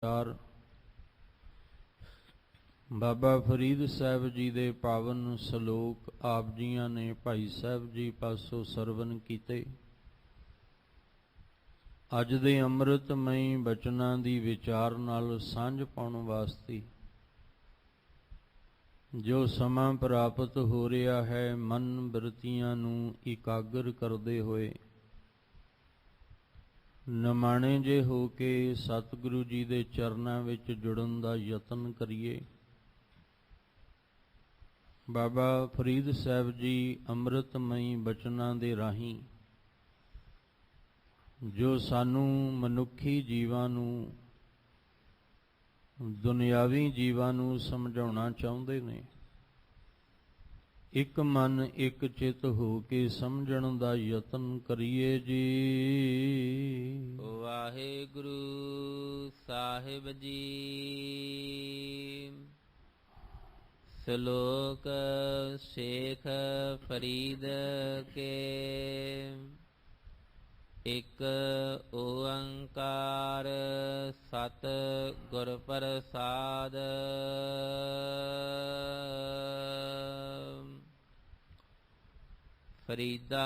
ਚਾਰ ਬਾਬਾ ਫਰੀਦ ਸਾਹਿਬ ਜੀ ਦੇ ਪਾਵਨ ਸਲੋਕ ਆਪ ਜੀਆਂ ਨੇ ਭਾਈ ਸਾਹਿਬ ਜੀ ਪਾਸੋਂ ਸਰਵਨ ਕੀਤੇ। ਅੱਜ ਦੇ ਅੰਮ੍ਰਿਤਮਈ ਬਚਨਾਂ ਦੀ ਵਿਚਾਰ ਨਾਲ ਸਾਂਝ ਪਾਉਣ ਵਾਸਤੇ ਜੋ ਸਮਾਂ ਪ੍ਰਾਪਤ ਹੋ ਰਿਹਾ ਹੈ, ਮਨ ਬਿਰਤੀਆਂ ਨੂੰ ਇਕਾਗਰ ਕਰਦੇ ਹੋਏ ਨਿਮਾਣੇ ਜੇ ਹੋ ਕੇ ਸਤਿਗੁਰੂ ਜੀ ਦੇ ਚਰਨਾਂ ਵਿੱਚ ਜੁੜਨ ਦਾ ਯਤਨ ਕਰੀਏ। ਬਾਬਾ ਫਰੀਦ ਸਾਹਿਬ ਜੀ ਅੰਮ੍ਰਿਤਮਈ ਬਚਨਾਂ ਦੇ ਰਾਹੀਂ ਜੋ ਸਾਨੂੰ ਮਨੁੱਖੀ ਜੀਵਾਂ ਨੂੰ, ਦੁਨਿਆਵੀ ਜੀਵਾਂ ਨੂੰ ਸਮਝਾਉਣਾ ਚਾਹੁੰਦੇ ਨੇ। ਇੱਕ ਮਨ ਇੱਕ ਚਿੱਤ ਹੋ ਕੇ ਸਮਝਣ ਦਾ ਯਤਨ ਕਰੀਏ ਜੀ। ਵਾਹਿਗੁਰੂ ਸਾਹਿਬ ਜੀ। ਸ਼ਲੋਕ ਸ਼ੇਖ ਫਰੀਦ ਕੇ। ਇਕ ਓੰਕਾਰ ਸਤ ਗੁਰ ਪ੍ਰਸਾਦ। ਫਰੀਦਾ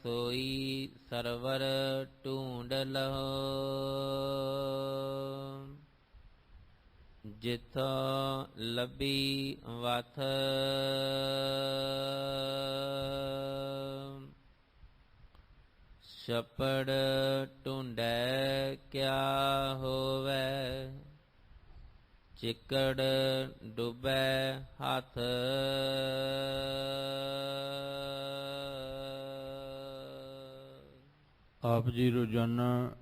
ਸੋਈ ਸਰਵਰ ਢੂੰਡ ਲਹੋ। ਜਿਥੋਂ ਲੱਭੀ ਵਥ ਛਪੜ ਢੂੰਡੈ ਕਿਆ ਹੋਵੈ। ਚਿੱਕੜ ਡੁੱਬੈ ਹੱਥ। ਆਪ ਜੀ ਰੋਜ਼ਾਨਾ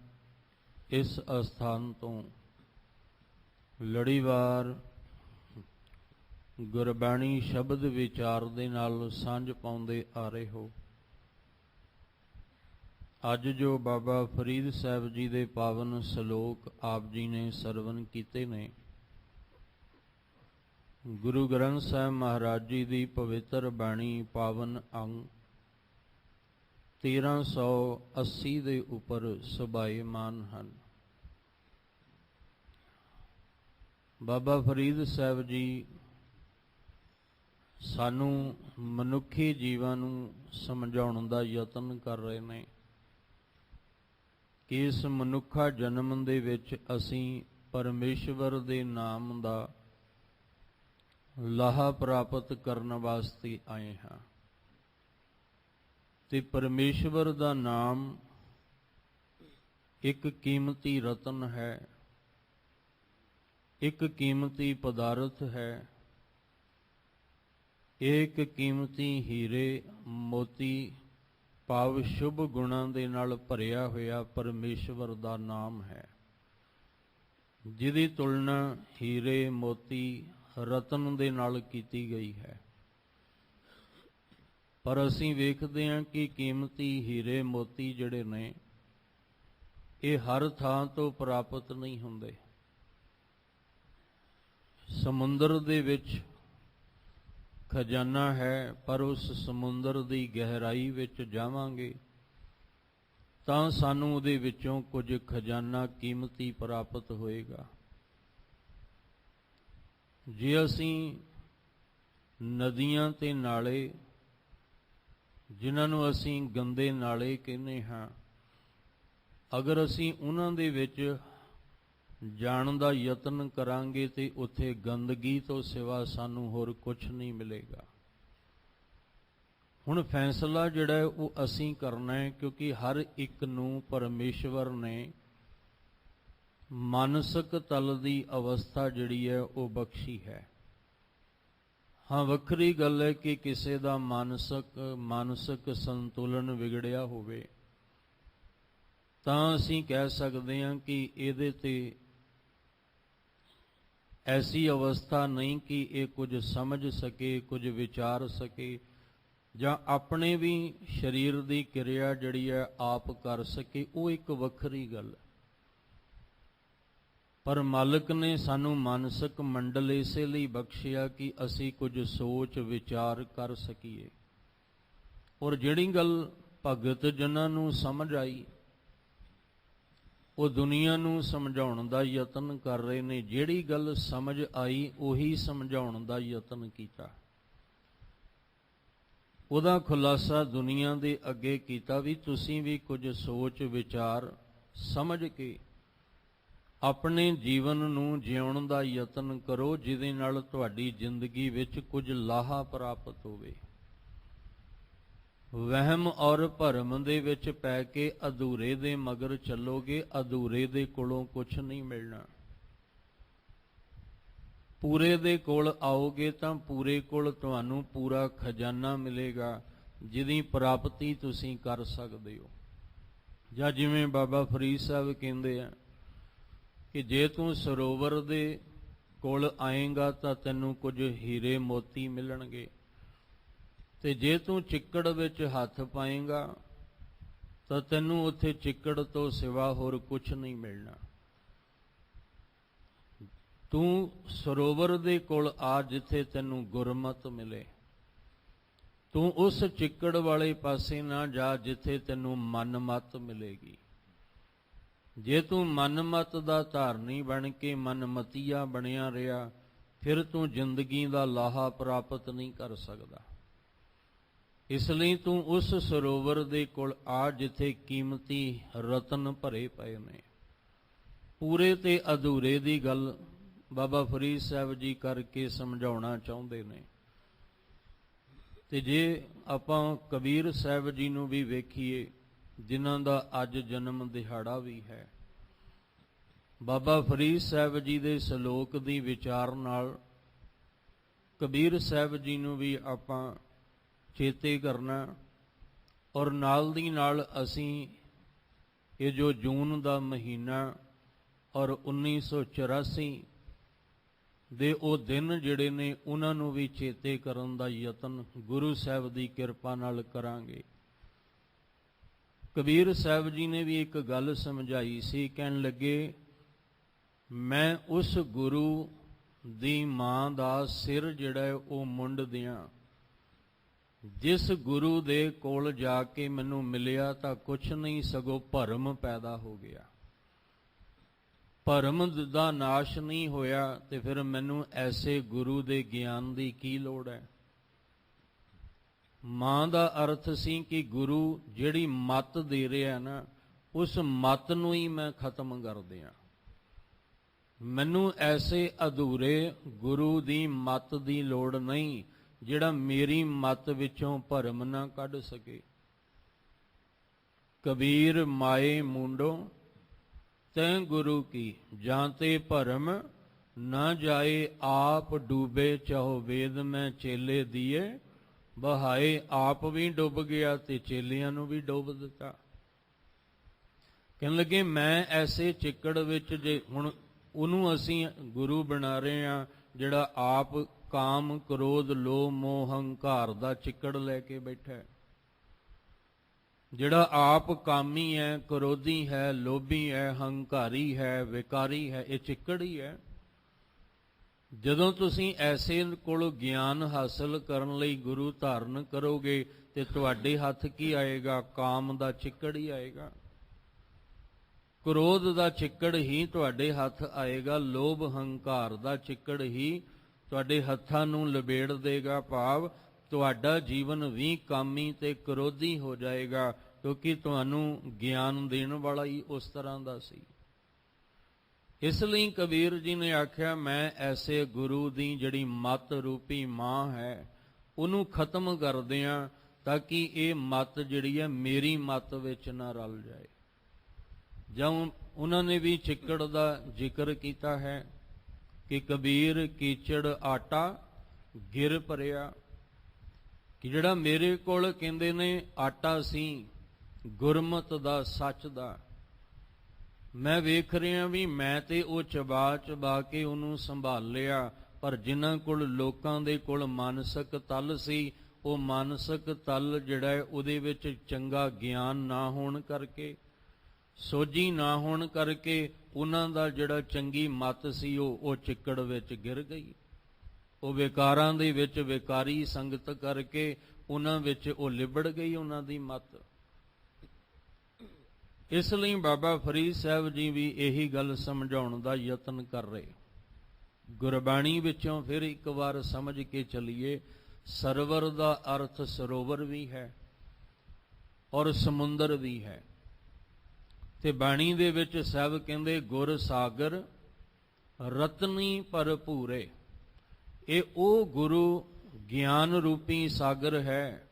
ਇਸ ਅਸਥਾਨ ਤੋਂ ਲੜੀਵਾਰ ਗੁਰਬਾਣੀ ਸ਼ਬਦ ਵਿਚਾਰ ਦੇ ਨਾਲ ਸਾਂਝ ਪਾਉਂਦੇ ਆ ਰਹੇ ਹੋ। ਅੱਜ ਜੋ ਬਾਬਾ ਫਰੀਦ ਸਾਹਿਬ ਜੀ ਦੇ ਪਾਵਨ ਸਲੋਕ ਆਪ ਜੀ ਨੇ ਸਰਵਨ ਕੀਤੇ ਨੇ, ਗੁਰੂ ਗ੍ਰੰਥ ਸਾਹਿਬ ਮਹਾਰਾਜ ਜੀ ਦੀ ਪਵਿੱਤਰ ਬਾਣੀ ਪਾਵਨ ਅੰਗ 1380 ਦੇ ਉੱਪਰ ਸੁਭਾਏਮਾਨ ਹਨ। ਬਾਬਾ ਫਰੀਦ ਸਾਹਿਬ ਜੀ ਸਾਨੂੰ ਮਨੁੱਖੀ ਜੀਵਾਂ ਨੂੰ ਸਮਝਾਉਣ ਦਾ ਯਤਨ ਕਰ ਰਹੇ ਨੇ ਕਿ ਇਸ ਮਨੁੱਖਾ ਜਨਮ ਦੇ ਵਿੱਚ ਅਸੀਂ ਪਰਮੇਸ਼ਵਰ ਦੇ ਨਾਮ ਦਾ ਲਾਹਾ ਪ੍ਰਾਪਤ ਕਰਨ ਵਾਸਤੇ ਆਏ ਹਾਂ। ਤੇ ਪਰਮੇਸ਼ਵਰ ਦਾ ਨਾਮ ਇੱਕ ਕੀਮਤੀ ਰਤਨ ਹੈ, ਇੱਕ ਕੀਮਤੀ ਪਦਾਰਥ ਹੈ। ਇੱਕ ਕੀਮਤੀ ਹੀਰੇ ਮੋਤੀ ਭਾਵ ਸ਼ੁਭ ਗੁਣਾਂ ਦੇ ਨਾਲ ਭਰਿਆ ਹੋਇਆ ਪਰਮੇਸ਼ਵਰ ਦਾ ਨਾਮ ਹੈ, ਜਿਹਦੀ ਤੁਲਨਾ ਹੀਰੇ ਮੋਤੀ ਰਤਨ ਦੇ ਨਾਲ ਕੀਤੀ ਗਈ ਹੈ। ਪਰ ਅਸੀਂ ਵੇਖਦੇ ਹਾਂ ਕਿ ਕੀਮਤੀ ਹੀਰੇ ਮੋਤੀ ਜਿਹੜੇ ਨੇ ਇਹ ਹਰ ਥਾਂ ਤੋਂ ਪ੍ਰਾਪਤ ਨਹੀਂ ਹੁੰਦੇ। ਸਮੁੰਦਰ ਦੇ ਵਿੱਚ ਖਜ਼ਾਨਾ ਹੈ, ਪਰ ਉਸ ਸਮੁੰਦਰ ਦੀ ਗਹਿਰਾਈ ਵਿੱਚ ਜਾਵਾਂਗੇ ਤਾਂ ਸਾਨੂੰ ਉਹਦੇ ਵਿੱਚੋਂ ਕੁਝ ਖਜ਼ਾਨਾ ਕੀਮਤੀ ਪ੍ਰਾਪਤ ਹੋਏਗਾ। ਜੇ ਅਸੀਂ ਨਦੀਆਂ ਤੇ ਨਾਲੇ, ਜਿਨ੍ਹਾਂ ਨੂੰ ਅਸੀਂ ਗੰਦੇ ਨਾਲੇ ਕਹਿੰਦੇ ਹਾਂ, ਅਗਰ ਅਸੀਂ ਉਹਨਾਂ ਦੇ ਵਿੱਚ ਜਾਣ ਦਾ ਯਤਨ ਕਰਾਂਗੇ ਤੇ ਉੱਥੇ ਗੰਦਗੀ ਤੋਂ ਸਿਵਾ ਸਾਨੂੰ ਹੋਰ ਕੁਝ ਨਹੀਂ ਮਿਲੇਗਾ। ਹੁਣ ਫੈਸਲਾ ਜਿਹੜਾ ਹੈ ਉਹ ਅਸੀਂ ਕਰਨਾ ਹੈ, ਕਿਉਂਕਿ ਹਰ ਇੱਕ ਨੂੰ ਪਰਮੇਸ਼ਵਰ ਨੇ ਮਾਨਸਿਕ ਤਲ ਦੀ ਅਵਸਥਾ ਜਿਹੜੀ ਹੈ ਉਹ ਬਖਸ਼ੀ ਹੈ। ਹਾਂ, ਵੱਖਰੀ ਗੱਲ ਹੈ ਕਿ ਕਿਸੇ ਦਾ ਮਾਨਸਿਕ ਸੰਤੁਲਨ ਵਿਗੜਿਆ ਹੋਵੇ ਤਾਂ ਅਸੀਂ ਕਹਿ ਸਕਦੇ ਹਾਂ ਕਿ ਇਹਦੇ ਤੇ ਐਸੀ ਅਵਸਥਾ ਨਹੀਂ ਕਿ ਇਹ ਕੁਝ ਸਮਝ ਸਕੇ, ਕੁਝ ਵਿਚਾਰ ਸਕੇ, ਜਾਂ ਆਪਣੇ ਵੀ ਸਰੀਰ ਦੀ ਕਿਰਿਆ ਜਿਹੜੀ ਹੈ ਆਪ ਕਰ ਸਕੇ। ਉਹ ਇੱਕ ਵੱਖਰੀ ਗੱਲ ਹੈ। ਪਰ ਮਾਲਕ ਨੇ ਸਾਨੂੰ ਮਾਨਸਿਕ ਮੰਡਲ ਇਸੇ ਲਈ ਬਖਸ਼ਿਆ ਕਿ ਅਸੀਂ ਕੁਝ ਸੋਚ ਵਿਚਾਰ ਕਰ ਸਕੀਏ। ਔਰ ਜਿਹੜੀ ਗੱਲ ਭਗਤ ਜਨਾਂ ਨੂੰ ਸਮਝ ਆਈ, ਉਹ ਦੁਨੀਆ ਨੂੰ ਸਮਝਾਉਣ ਦਾ ਯਤਨ ਕਰ ਰਹੇ ਨੇ। ਜਿਹੜੀ ਗੱਲ ਸਮਝ ਆਈ ਉਹੀ ਸਮਝਾਉਣ ਦਾ ਯਤਨ ਕੀਤਾ। ਉਹਦਾ ਖੁਲਾਸਾ ਦੁਨੀਆ ਦੇ ਅੱਗੇ ਕੀਤਾ ਵੀ ਤੁਸੀਂ ਵੀ ਕੁਝ ਸੋਚ ਵਿਚਾਰ ਸਮਝ ਕੇ ਆਪਣੇ ਜੀਵਨ ਨੂੰ ਜਿਉਣ ਦਾ ਯਤਨ ਕਰੋ, ਜਿਹਦੇ ਨਾਲ ਤੁਹਾਡੀ ਜ਼ਿੰਦਗੀ ਵਿੱਚ ਕੁਝ ਲਾਹਾ ਪ੍ਰਾਪਤ ਹੋਵੇ। ਵਹਿਮ ਔਰ ਭਰਮ ਦੇ ਵਿੱਚ ਪੈ ਕੇ ਅਧੂਰੇ ਦੇ ਮਗਰ ਚੱਲੋਗੇ, ਅਧੂਰੇ ਦੇ ਕੋਲੋਂ ਕੁਝ ਨਹੀਂ ਮਿਲਣਾ। ਪੂਰੇ ਦੇ ਕੋਲ ਆਓਗੇ ਤਾਂ ਪੂਰੇ ਕੋਲ ਤੁਹਾਨੂੰ ਪੂਰਾ ਖਜ਼ਾਨਾ ਮਿਲੇਗਾ, ਜਿਹਦੀ ਪ੍ਰਾਪਤੀ ਤੁਸੀਂ ਕਰ ਸਕਦੇ ਹੋ। ਜਾਂ ਜਿਵੇਂ ਬਾਬਾ ਫਰੀਦ ਸਾਹਿਬ ਕਹਿੰਦੇ ਆ ਕਿ ਜੇ ਤੂੰ ਸਰੋਵਰ ਦੇ ਕੋਲ ਆਏਗਾ ਤਾਂ ਤੈਨੂੰ ਕੁਝ ਹੀਰੇ ਮੋਤੀ ਮਿਲਣਗੇ, ਤੇ ਜੇ ਤੂੰ ਚਿੱਕੜ ਵਿੱਚ ਹੱਥ ਪਾਏਗਾ ਤਾਂ ਤੈਨੂੰ ਉੱਥੇ ਚਿੱਕੜ ਤੋਂ ਸਿਵਾ ਹੋਰ ਕੁਝ ਨਹੀਂ ਮਿਲਣਾ। ਤੂੰ ਸਰੋਵਰ ਦੇ ਕੋਲ ਆ ਜਿੱਥੇ ਤੈਨੂੰ ਗੁਰਮਤ ਮਿਲੇ। ਤੂੰ ਉਸ ਚਿੱਕੜ ਵਾਲੇ ਪਾਸੇ ਨਾ ਜਾ ਜਿੱਥੇ ਤੈਨੂੰ ਮਨਮਤ ਮਿਲੇਗੀ। ਜੇ ਤੂੰ ਮਨਮਤ ਦਾ ਧਾਰਨੀ ਬਣ ਕੇ ਮਨਮਤੀਆ ਬਣਿਆ ਰਿਹਾ, ਫਿਰ ਤੂੰ ਜ਼ਿੰਦਗੀ ਦਾ ਲਾਹਾ ਪ੍ਰਾਪਤ ਨਹੀਂ ਕਰ ਸਕਦਾ। ਇਸ ਲਈ ਤੂੰ ਉਸ ਸਰੋਵਰ ਦੇ ਕੋਲ ਆ ਜਿੱਥੇ ਕੀਮਤੀ ਰਤਨ ਭਰੇ ਪਏ ਨੇ। ਪੂਰੇ ਤੇ ਅਧੂਰੇ ਦੀ ਗੱਲ ਬਾਬਾ ਫਰੀਦ ਸਾਹਿਬ ਜੀ ਕਰਕੇ ਸਮਝਾਉਣਾ ਚਾਹੁੰਦੇ ਨੇ। ਤੇ ਜੇ ਆਪਾਂ ਕਬੀਰ ਸਾਹਿਬ ਜੀ ਨੂੰ ਵੀ ਵੇਖੀਏ, ਜਿਨ੍ਹਾਂ ਦਾ ਅੱਜ ਜਨਮ ਦਿਹਾੜਾ ਵੀ ਹੈ, ਬਾਬਾ ਫਰੀਦ ਸਾਹਿਬ ਜੀ ਦੇ ਸ਼ਲੋਕ ਦੀ ਵਿਚਾਰ ਨਾਲ ਕਬੀਰ ਸਾਹਿਬ ਜੀ ਨੂੰ ਵੀ ਆਪਾਂ ਚੇਤੇ ਕਰਨਾ। ਔਰ ਨਾਲ ਦੀ ਨਾਲ ਅਸੀਂ ਇਹ ਜੋ ਜੂਨ ਦਾ ਮਹੀਨਾ ਔਰ 1984 ਦੇ ਉਹ ਦਿਨ ਜਿਹੜੇ ਨੇ ਉਹਨਾਂ ਨੂੰ ਵੀ ਚੇਤੇ ਕਰਨ ਦਾ ਯਤਨ ਗੁਰੂ ਸਾਹਿਬ ਦੀ ਕਿਰਪਾ ਨਾਲ ਕਰਾਂਗੇ। ਕਬੀਰ ਸਾਹਿਬ ਜੀ ਨੇ ਵੀ ਇੱਕ ਗੱਲ ਸਮਝਾਈ ਸੀ, ਕਹਿਣ ਲੱਗੇ, ਮੈਂ ਉਸ ਗੁਰੂ ਦੀ ਮਾਂ ਦਾ ਸਿਰ ਜਿਹੜਾ ਉਹ ਮੁੰਡ ਦਿਆਂ। ਜਿਸ ਗੁਰੂ ਦੇ ਕੋਲ ਜਾ ਕੇ ਮੈਨੂੰ ਮਿਲਿਆ ਤਾਂ ਕੁਛ ਨਹੀਂ, ਸਗੋਂ ਭਰਮ ਪੈਦਾ ਹੋ ਗਿਆ। ਭਰਮ ਦਾ ਨਾਸ਼ ਨਹੀਂ ਹੋਇਆ ਤੇ ਫਿਰ ਮੈਨੂੰ ਐਸੇ ਗੁਰੂ ਦੇ ਗਿਆਨ ਦੀ ਕੀ ਲੋੜ ਹੈ। ਮਾਂ ਦਾ ਅਰਥ ਸੀ ਕਿ ਗੁਰੂ ਜਿਹੜੀ ਮੱਤ ਦੇ ਰਿਹਾ ਨਾ, ਉਸ ਮੱਤ ਨੂੰ ਹੀ ਮੈਂ ਖਤਮ ਕਰ ਦਿਆਂ। ਮੈਨੂੰ ਐਸੇ ਅਧੂਰੇ ਗੁਰੂ ਦੀ ਮੱਤ ਦੀ ਲੋੜ ਨਹੀਂ, ਜਿਹੜਾ ਮੇਰੀ ਮੱਤ ਵਿੱਚੋਂ ਭਰਮ ਨਾ ਕੱਢ ਸਕੇ। ਕਬੀਰ ਮਾਏ ਮੁੰਡੋ ਤੈਂ ਗੁਰੂ ਕੀ, ਜਾਂ ਤੇ ਭਰਮ ਨਾ ਜਾਏ ਆਪ ਡੂਬੇ, ਚਾਹੋ ਵੇਦ ਮੈਂ ਚੇਲੇ ਦੀਏ ਬਹਾਏ। ਆਪ ਵੀ ਡੁੱਬ ਗਿਆ ਤੇ ਚੇਲਿਆਂ ਨੂੰ ਵੀ ਡੁੱਬ ਦਿੱਤਾ। ਕਹਿਣ ਲੱਗੇ, ਮੈਂ ਐਸੇ ਚਿੱਕੜ ਵਿੱਚ, ਜੇ ਹੁਣ ਉਹਨੂੰ ਅਸੀਂ ਗੁਰੂ ਬਣਾ ਰਹੇ ਹਾਂ ਜਿਹੜਾ ਆਪ ਕਾਮ ਕ੍ਰੋਧ ਲੋਭ ਮੋਹ ਹੰਕਾਰ ਦਾ ਚਿੱਕੜ ਲੈ ਕੇ ਬੈਠਾ ਹੈ, ਜਿਹੜਾ ਆਪ ਕਾਮੀ ਹੈ, ਕ੍ਰੋਧੀ ਹੈ, ਲੋਭੀ ਹੈ, ਹੰਕਾਰੀ ਹੈ, ਵਿਕਾਰੀ ਹੈ, ਇਹ ਚਿੱਕੜ ਹੀ ਹੈ। ਜਦੋਂ ਤੁਸੀਂ ਐਸੇ ਕੋਲੋਂ ਗਿਆਨ ਹਾਸਲ ਕਰਨ ਲਈ ਗੁਰੂ ਧਾਰਨ ਕਰੋਗੇ ਤੇ ਤੁਹਾਡੇ ਹੱਥ ਕੀ ਆਏਗਾ? ਕਾਮ ਦਾ ਚਿੱਕੜ ਹੀ ਆਏਗਾ, ਕ੍ਰੋਧ ਦਾ ਚਿੱਕੜ ਹੀ ਤੁਹਾਡੇ ਹੱਥ ਆਏਗਾ, ਲੋਭ ਹੰਕਾਰ ਦਾ ਚਿੱਕੜ ਹੀ ਤੁਹਾਡੇ ਹੱਥਾਂ ਨੂੰ ਲਬੇੜ ਦੇਗਾ। ਭਾਵ ਤੁਹਾਡਾ ਜੀਵਨ ਵੀ ਕਾਮੀ ਤੇ ਕ੍ਰੋਧੀ ਹੋ ਜਾਏਗਾ, ਕਿਉਂਕਿ ਤੁਹਾਨੂੰ ਗਿਆਨ ਦੇਣ ਵਾਲਾ ਹੀ ਉਸ ਤਰ੍ਹਾਂ ਦਾ ਸੀ। ਇਸ ਲਈ ਕਬੀਰ ਜੀ ਨੇ ਆਖਿਆ, ਮੈਂ ਐਸੇ ਗੁਰੂ ਦੀ ਜਿਹੜੀ ਮੱਤ ਰੂਪੀ ਮਾਂ ਹੈ ਉਹਨੂੰ ਖਤਮ ਕਰ ਦਿਆਂ, ਤਾਂ ਕਿ ਇਹ ਮੱਤ ਜਿਹੜੀ ਹੈ ਮੇਰੀ ਮੱਤ ਵਿੱਚ ਨਾ ਰਲ ਜਾਏ। ਜਦੋਂ ਉਹਨਾਂ ਨੇ ਵੀ ਚਿੱਕੜ ਦਾ ਜ਼ਿਕਰ ਕੀਤਾ ਹੈ ਕਿ ਕਬੀਰ ਕੀਚੜ ਆਟਾ ਗਿਰ ਭਰਿਆ, ਕਿ ਜਿਹੜਾ ਮੇਰੇ ਕੋਲ ਕਹਿੰਦੇ ਨੇ ਆਟਾ ਸੀ ਗੁਰਮਤ ਦਾ, ਸੱਚ ਦਾ, ਮੈਂ ਵੇਖ ਰਿਹਾ ਵੀ ਮੈਂ ਤੇ ਉਹ ਚਬਾ ਚਬਾ ਕੇ ਉਹਨੂੰ ਸੰਭਾਲ ਲਿਆ, ਪਰ ਜਿਨ੍ਹਾਂ ਕੋਲ ਲੋਕਾਂ ਦੇ ਕੋਲ ਮਾਨਸਿਕ ਤਲ ਸੀ, ਉਹ ਮਾਨਸਿਕ ਤਲ ਜਿਹੜਾ ਹੈ ਉਹਦੇ ਵਿੱਚ ਚੰਗਾ ਗਿਆਨ ਨਾ ਹੋਣ ਕਰਕੇ, ਸੋਝੀ ਨਾ ਹੋਣ ਕਰਕੇ, ਉਹਨਾਂ ਦਾ ਜਿਹੜਾ ਚੰਗੀ ਮੱਤ ਸੀ ਉਹ ਚਿੱਕੜ ਵਿੱਚ ਗਿਰ ਗਈ। ਉਹ ਵਿਕਾਰਾਂ ਦੇ ਵਿੱਚ ਵਿਕਾਰੀ ਸੰਗਤ ਕਰਕੇ ਉਹਨਾਂ ਵਿੱਚ ਉਹ ਲਿਬੜ ਗਈ ਉਹਨਾਂ ਦੀ ਮੱਤ। ਇਸ ਲਈ ਬਾਬਾ ਫਰੀਦ ਸਾਹਿਬ ਜੀ ਵੀ ਇਹੀ ਗੱਲ ਸਮਝਾਉਣ ਦਾ ਯਤਨ ਕਰ ਰਹੇ। ਗੁਰਬਾਣੀ ਵਿੱਚੋਂ ਫਿਰ ਇੱਕ ਵਾਰ ਸਮਝ ਕੇ ਚੱਲੀਏ, ਸਰਵਰ ਦਾ ਅਰਥ ਸਰੋਵਰ ਵੀ ਹੈ ਔਰ ਸਮੁੰਦਰ ਵੀ ਹੈ। ਤੇ ਬਾਣੀ ਦੇ ਵਿੱਚ ਸਾਹਿਬ ਕਹਿੰਦੇ ਗੁਰ ਸਾਗਰ ਰਤਨੀ ਭਰਪੂਰੇ। ਇਹ ਉਹ ਗੁਰੂ ਗਿਆਨ ਰੂਪੀ ਸਾਗਰ ਹੈ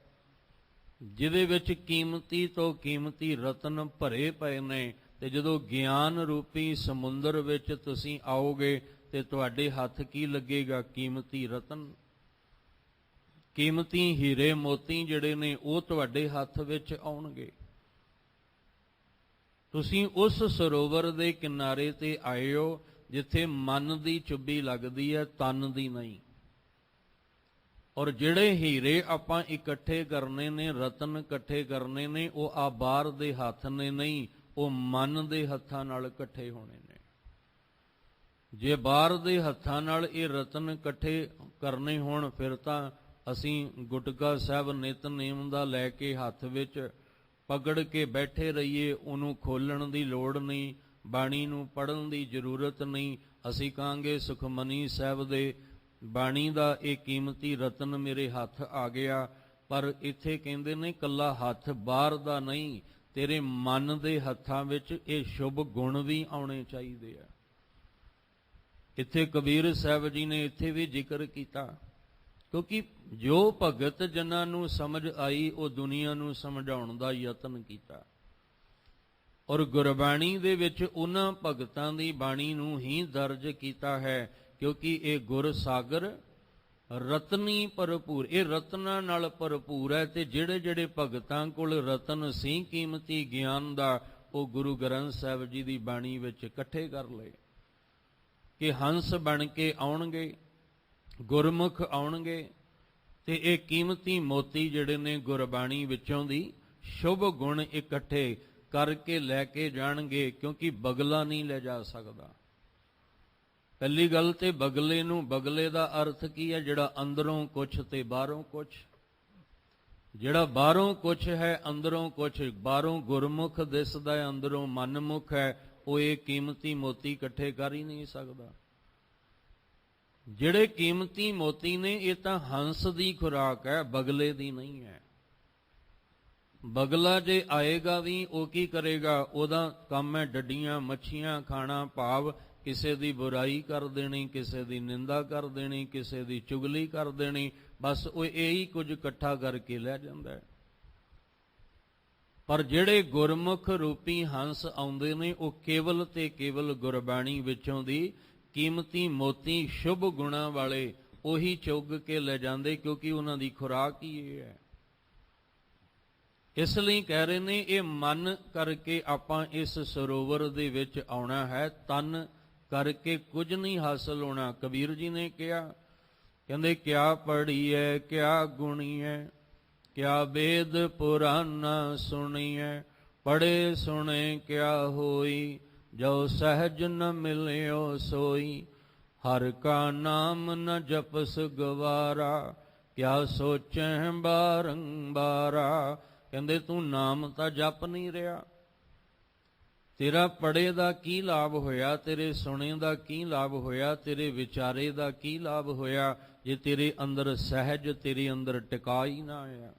ਜਿਹਦੇ ਵਿੱਚ ਕੀਮਤੀ ਤੋਂ ਕੀਮਤੀ ਰਤਨ ਭਰੇ ਪਏ ਨੇ। ਤੇ ਜਦੋਂ ਗਿਆਨ ਰੂਪੀ ਸਮੁੰਦਰ ਵਿੱਚ ਤੁਸੀਂ ਆਓਗੇ ਤੇ ਤੁਹਾਡੇ ਹੱਥ ਕੀ ਲੱਗੇਗਾ? ਕੀਮਤੀ ਰਤਨ, ਕੀਮਤੀ ਹੀਰੇ ਮੋਤੀ ਜਿਹੜੇ ਨੇ ਉਹ ਤੁਹਾਡੇ ਹੱਥ ਵਿੱਚ ਆਉਣਗੇ। ਤੁਸੀਂ ਉਸ ਸਰੋਵਰ ਦੇ ਕਿਨਾਰੇ ਤੇ ਆਏ ਹੋ ਜਿੱਥੇ ਮਨ ਦੀ ਚੁੱਭੀ ਲੱਗਦੀ ਹੈ, ਤਨ ਦੀ ਨਹੀਂ। ਔਰ ਜਿਹੜੇ ਹੀਰੇ ਆਪਾਂ ਇਕੱਠੇ ਕਰਨੇ ਨੇ, ਰਤਨ ਇਕੱਠੇ ਕਰਨੇ ਨੇ, ਉਹ ਆ ਬਾਹਰ ਦੇ ਹੱਥ ਨੇ ਨਹੀਂ, ਉਹ ਮਨ ਦੇ ਹੱਥਾਂ ਨਾਲ ਇਕੱਠੇ ਹੋਣੇ ਨੇ। ਜੇ ਬਾਹਰ ਦੇ ਹੱਥਾਂ ਨਾਲ ਇਹ ਰਤਨ ਇਕੱਠੇ ਕਰਨੇ ਹੋਣ ਫਿਰ ਤਾਂ ਅਸੀਂ ਗੁਟਕਾ ਸਾਹਿਬ ਨਿਤਨੇਮ ਦਾ ਲੈ ਕੇ ਹੱਥ ਵਿੱਚ ਪਕੜ ਕੇ ਬੈਠੇ ਰਹੀਏ, ਉਹਨੂੰ ਖੋਲਣ ਦੀ ਲੋੜ ਨਹੀਂ, ਬਾਣੀ ਨੂੰ ਪੜ੍ਹਨ ਦੀ ਜ਼ਰੂਰਤ ਨਹੀਂ। ਅਸੀਂ ਕਹਾਂਗੇ ਸੁਖਮਨੀ ਸਾਹਿਬ ਦੇ ਬਾਣੀ ਦਾ ਇਹ ਕੀਮਤੀ ਰਤਨ ਮੇਰੇ ਹੱਥ ਆ ਗਿਆ। ਪਰ ਇੱਥੇ ਕਹਿੰਦੇ ਨੇ ਕੱਲਾ ਹੱਥ ਬਾਹਰ ਦਾ ਨਹੀਂ, ਤੇਰੇ ਮਨ ਦੇ ਹੱਥਾਂ ਵਿੱਚ ਇਹ ਸ਼ੁਭ ਗੁਣ ਵੀ ਆਉਣੇ ਚਾਹੀਦੇ ਆ। ਇੱਥੇ ਕਬੀਰ ਸਾਹਿਬ ਜੀ ਨੇ ਇੱਥੇ ਵੀ ਜ਼ਿਕਰ ਕੀਤਾ, ਕਿਉਂਕਿ ਜੋ ਭਗਤ ਜਿਨ੍ਹਾਂ ਨੂੰ ਸਮਝ ਆਈ ਉਹ ਦੁਨੀਆ ਨੂੰ ਸਮਝਾਉਣ ਦਾ ਯਤਨ ਕੀਤਾ। ਔਰ ਗੁਰਬਾਣੀ ਦੇ ਵਿੱਚ ਉਹਨਾਂ ਭਗਤਾਂ ਦੀ ਬਾਣੀ ਨੂੰ ਹੀ ਦਰਜ ਕੀਤਾ ਹੈ, ਕਿਉਂਕਿ ਇਹ ਗੁਰ ਸਾਗਰ ਰਤਨੀ ਭਰਪੂਰ, ਇਹ ਰਤਨਾਂ ਨਾਲ ਭਰਪੂਰ ਹੈ। ਤੇ ਜਿਹੜੇ ਜਿਹੜੇ ਭਗਤਾਂ ਕੋਲ ਰਤਨ ਸੀ ਕੀਮਤੀ ਗਿਆਨ ਦਾ, ਉਹ ਗੁਰੂ ਗ੍ਰੰਥ ਸਾਹਿਬ ਜੀ ਦੀ ਬਾਣੀ ਵਿੱਚ ਇਕੱਠੇ ਕਰ ਲਏ ਕਿ ਹੰਸ ਬਣ ਕੇ ਆਉਣਗੇ, ਗੁਰਮੁਖ ਆਉਣਗੇ ਤੇ ਇਹ ਕੀਮਤੀ ਮੋਤੀ ਜਿਹੜੇ ਨੇ ਗੁਰਬਾਣੀ ਵਿੱਚੋਂ ਦੀ ਸ਼ੁਭ ਗੁਣ ਇਕੱਠੇ ਕਰਕੇ ਲੈ ਕੇ ਜਾਣਗੇ, ਕਿਉਂਕਿ ਬਗਲਾ ਨਹੀਂ ਲੈ ਜਾ ਸਕਦਾ। ਪਹਿਲੀ ਗੱਲ ਤੇ ਬਗਲੇ ਨੂੰ, ਬਗਲੇ ਦਾ ਅਰਥ ਕੀ ਹੈ? ਜਿਹੜਾ ਅੰਦਰੋਂ ਕੁਛ ਤੇ ਬਾਹਰੋਂ ਕੁਛ। ਜਿਹੜਾ ਬਾਹਰੋਂ ਕੁਛ ਹੈ ਅੰਦਰੋਂ ਕੁਛ, ਬਾਹਰੋਂ ਗੁਰਮੁਖ ਦਿਸਦਾ ਹੈ ਅੰਦਰੋਂ ਮਨਮੁਖ ਹੈ, ਉਹ ਇਹ ਕੀਮਤੀ ਮੋਤੀ ਇਕੱਠੇ ਕਰ ਹੀ ਨਹੀਂ ਸਕਦਾ। ਜਿਹੜੇ ਕੀਮਤੀ ਮੋਤੀ ਨੇ ਇਹ ਤਾਂ ਹੰਸ ਦੀ ਖੁਰਾਕ ਹੈ, ਬਗਲੇ ਦੀ ਨਹੀਂ ਹੈ। ਬਗਲਾ ਜੇ ਆਏਗਾ ਵੀ ਉਹ ਕੀ ਕਰੇਗਾ? ਉਹਦਾ ਕੰਮ ਹੈ ਡੱਡੀਆਂ ਮੱਛੀਆਂ ਖਾਣਾ, ਭਾਵ ਕਿਸੇ ਦੀ ਬੁਰਾਈ ਕਰ ਦੇਣੀ, ਕਿਸੇ ਦੀ ਨਿੰਦਾ ਕਰ ਦੇਣੀ, ਕਿਸੇ ਦੀ ਚੁਗਲੀ ਕਰ ਦੇਣੀ, ਬਸ ਉਹ ਇਹੀ ਕੁਝ ਇਕੱਠਾ ਕਰਕੇ ਲੈ ਜਾਂਦਾ ਹੈ। ਪਰ ਜਿਹੜੇ ਗੁਰਮੁਖ ਰੂਪੀ ਹੰਸ ਆਉਂਦੇ ਨੇ ਉਹ ਕੇਵਲ ਤੇ ਕੇਵਲ ਗੁਰਬਾਣੀ ਵਿੱਚੋਂ ਦੀ ਕੀਮਤੀ ਮੋਤੀ ਸ਼ੁਭ ਗੁਣਾਂ ਵਾਲੇ ਉਹੀ ਚੁੱਗ ਕੇ ਲੈ ਜਾਂਦੇ, ਕਿਉਂਕਿ ਉਹਨਾਂ ਦੀ ਖੁਰਾਕ ਹੀ ਇਹ ਹੈ। ਇਸ ਲਈ ਕਹਿ ਰਹੇ ਨੇ ਇਹ ਮਨ ਕਰਕੇ ਆਪਾਂ ਇਸ ਸਰੋਵਰ ਦੇ ਵਿੱਚ ਆਉਣਾ ਹੈ, ਤਨ ਕਰਕੇ ਕੁਝ ਨਹੀਂ ਹਾਸਲ ਹੋਣਾ। ਕਬੀਰ ਜੀ ਨੇ ਕਿਹਾ, ਕਹਿੰਦੇ ਕਿਆ ਪੜ੍ਹੀਐ ਕਿਆ ਗੁਣੀਐ, ਕਿਆ ਵੇਦ ਪੁਰਾਨਾ ਸੁਣੀਐ, ਪੜ੍ਹੇ ਸੁਣੇ ਕਿਆ ਹੋਈ, ਜੋ ਸਹਿਜ ਨ ਮਿਲਿਓ ਸੋਈ, ਹਰ ਕਾ ਨਾਮ ਨ ਜਪਸ ਗਵਾਰਾ, ਕਿਆ ਸੋਚੈ ਬਾਰੰਬਾਰਾ। ਕਹਿੰਦੇ ਤੂੰ ਨਾਮ ਤਾਂ ਜਪ ਨਹੀਂ ਰਿਹਾ, ਤੇਰਾ ਪੜ੍ਹੇ ਦਾ ਕੀ ਲਾਭ ਹੋਇਆ, ਤੇਰੇ ਸੁਣੇ ਦਾ ਕੀ ਲਾਭ ਹੋਇਆ, ਤੇਰੇ ਵਿਚਾਰੇ ਦਾ ਕੀ ਲਾਭ ਹੋਇਆ, ਜੇ ਤੇਰੇ ਅੰਦਰ ਸਹਿਜ, ਤੇਰੇ ਅੰਦਰ ਟਿਕਾ ਹੀ ਨਾ ਆਇਆ।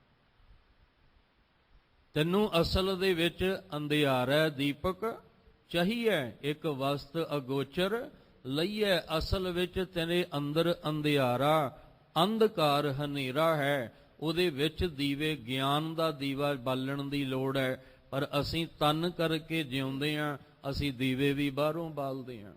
ਤੈਨੂੰ ਅਸਲ ਦੇ ਵਿੱਚ ਅੰਧਿਆਰਾ ਦੀਪਕ ਚਾਹੀਏ, ਇੱਕ ਵਸਤ ਅਗੋਚਰ ਲਈਏ। ਅਸਲ ਵਿੱਚ ਤੇਰੇ ਅੰਦਰ ਅੰਧਿਆਰਾ, ਅੰਧਕਾਰ ਹਨੇਰਾ ਹੈ, ਉਹਦੇ ਵਿੱਚ ਦੀਵੇ ਗਿਆਨ ਦਾ ਦੀਵਾ ਬਾਲਣ ਦੀ ਲੋੜ ਹੈ। ਪਰ ਅਸੀਂ ਤਨ ਕਰਕੇ ਜਿਉਂਦੇ ਹਾਂ, ਅਸੀਂ ਦੀਵੇ ਵੀ ਬਾਹਰੋਂ ਬਾਲਦੇ ਹਾਂ।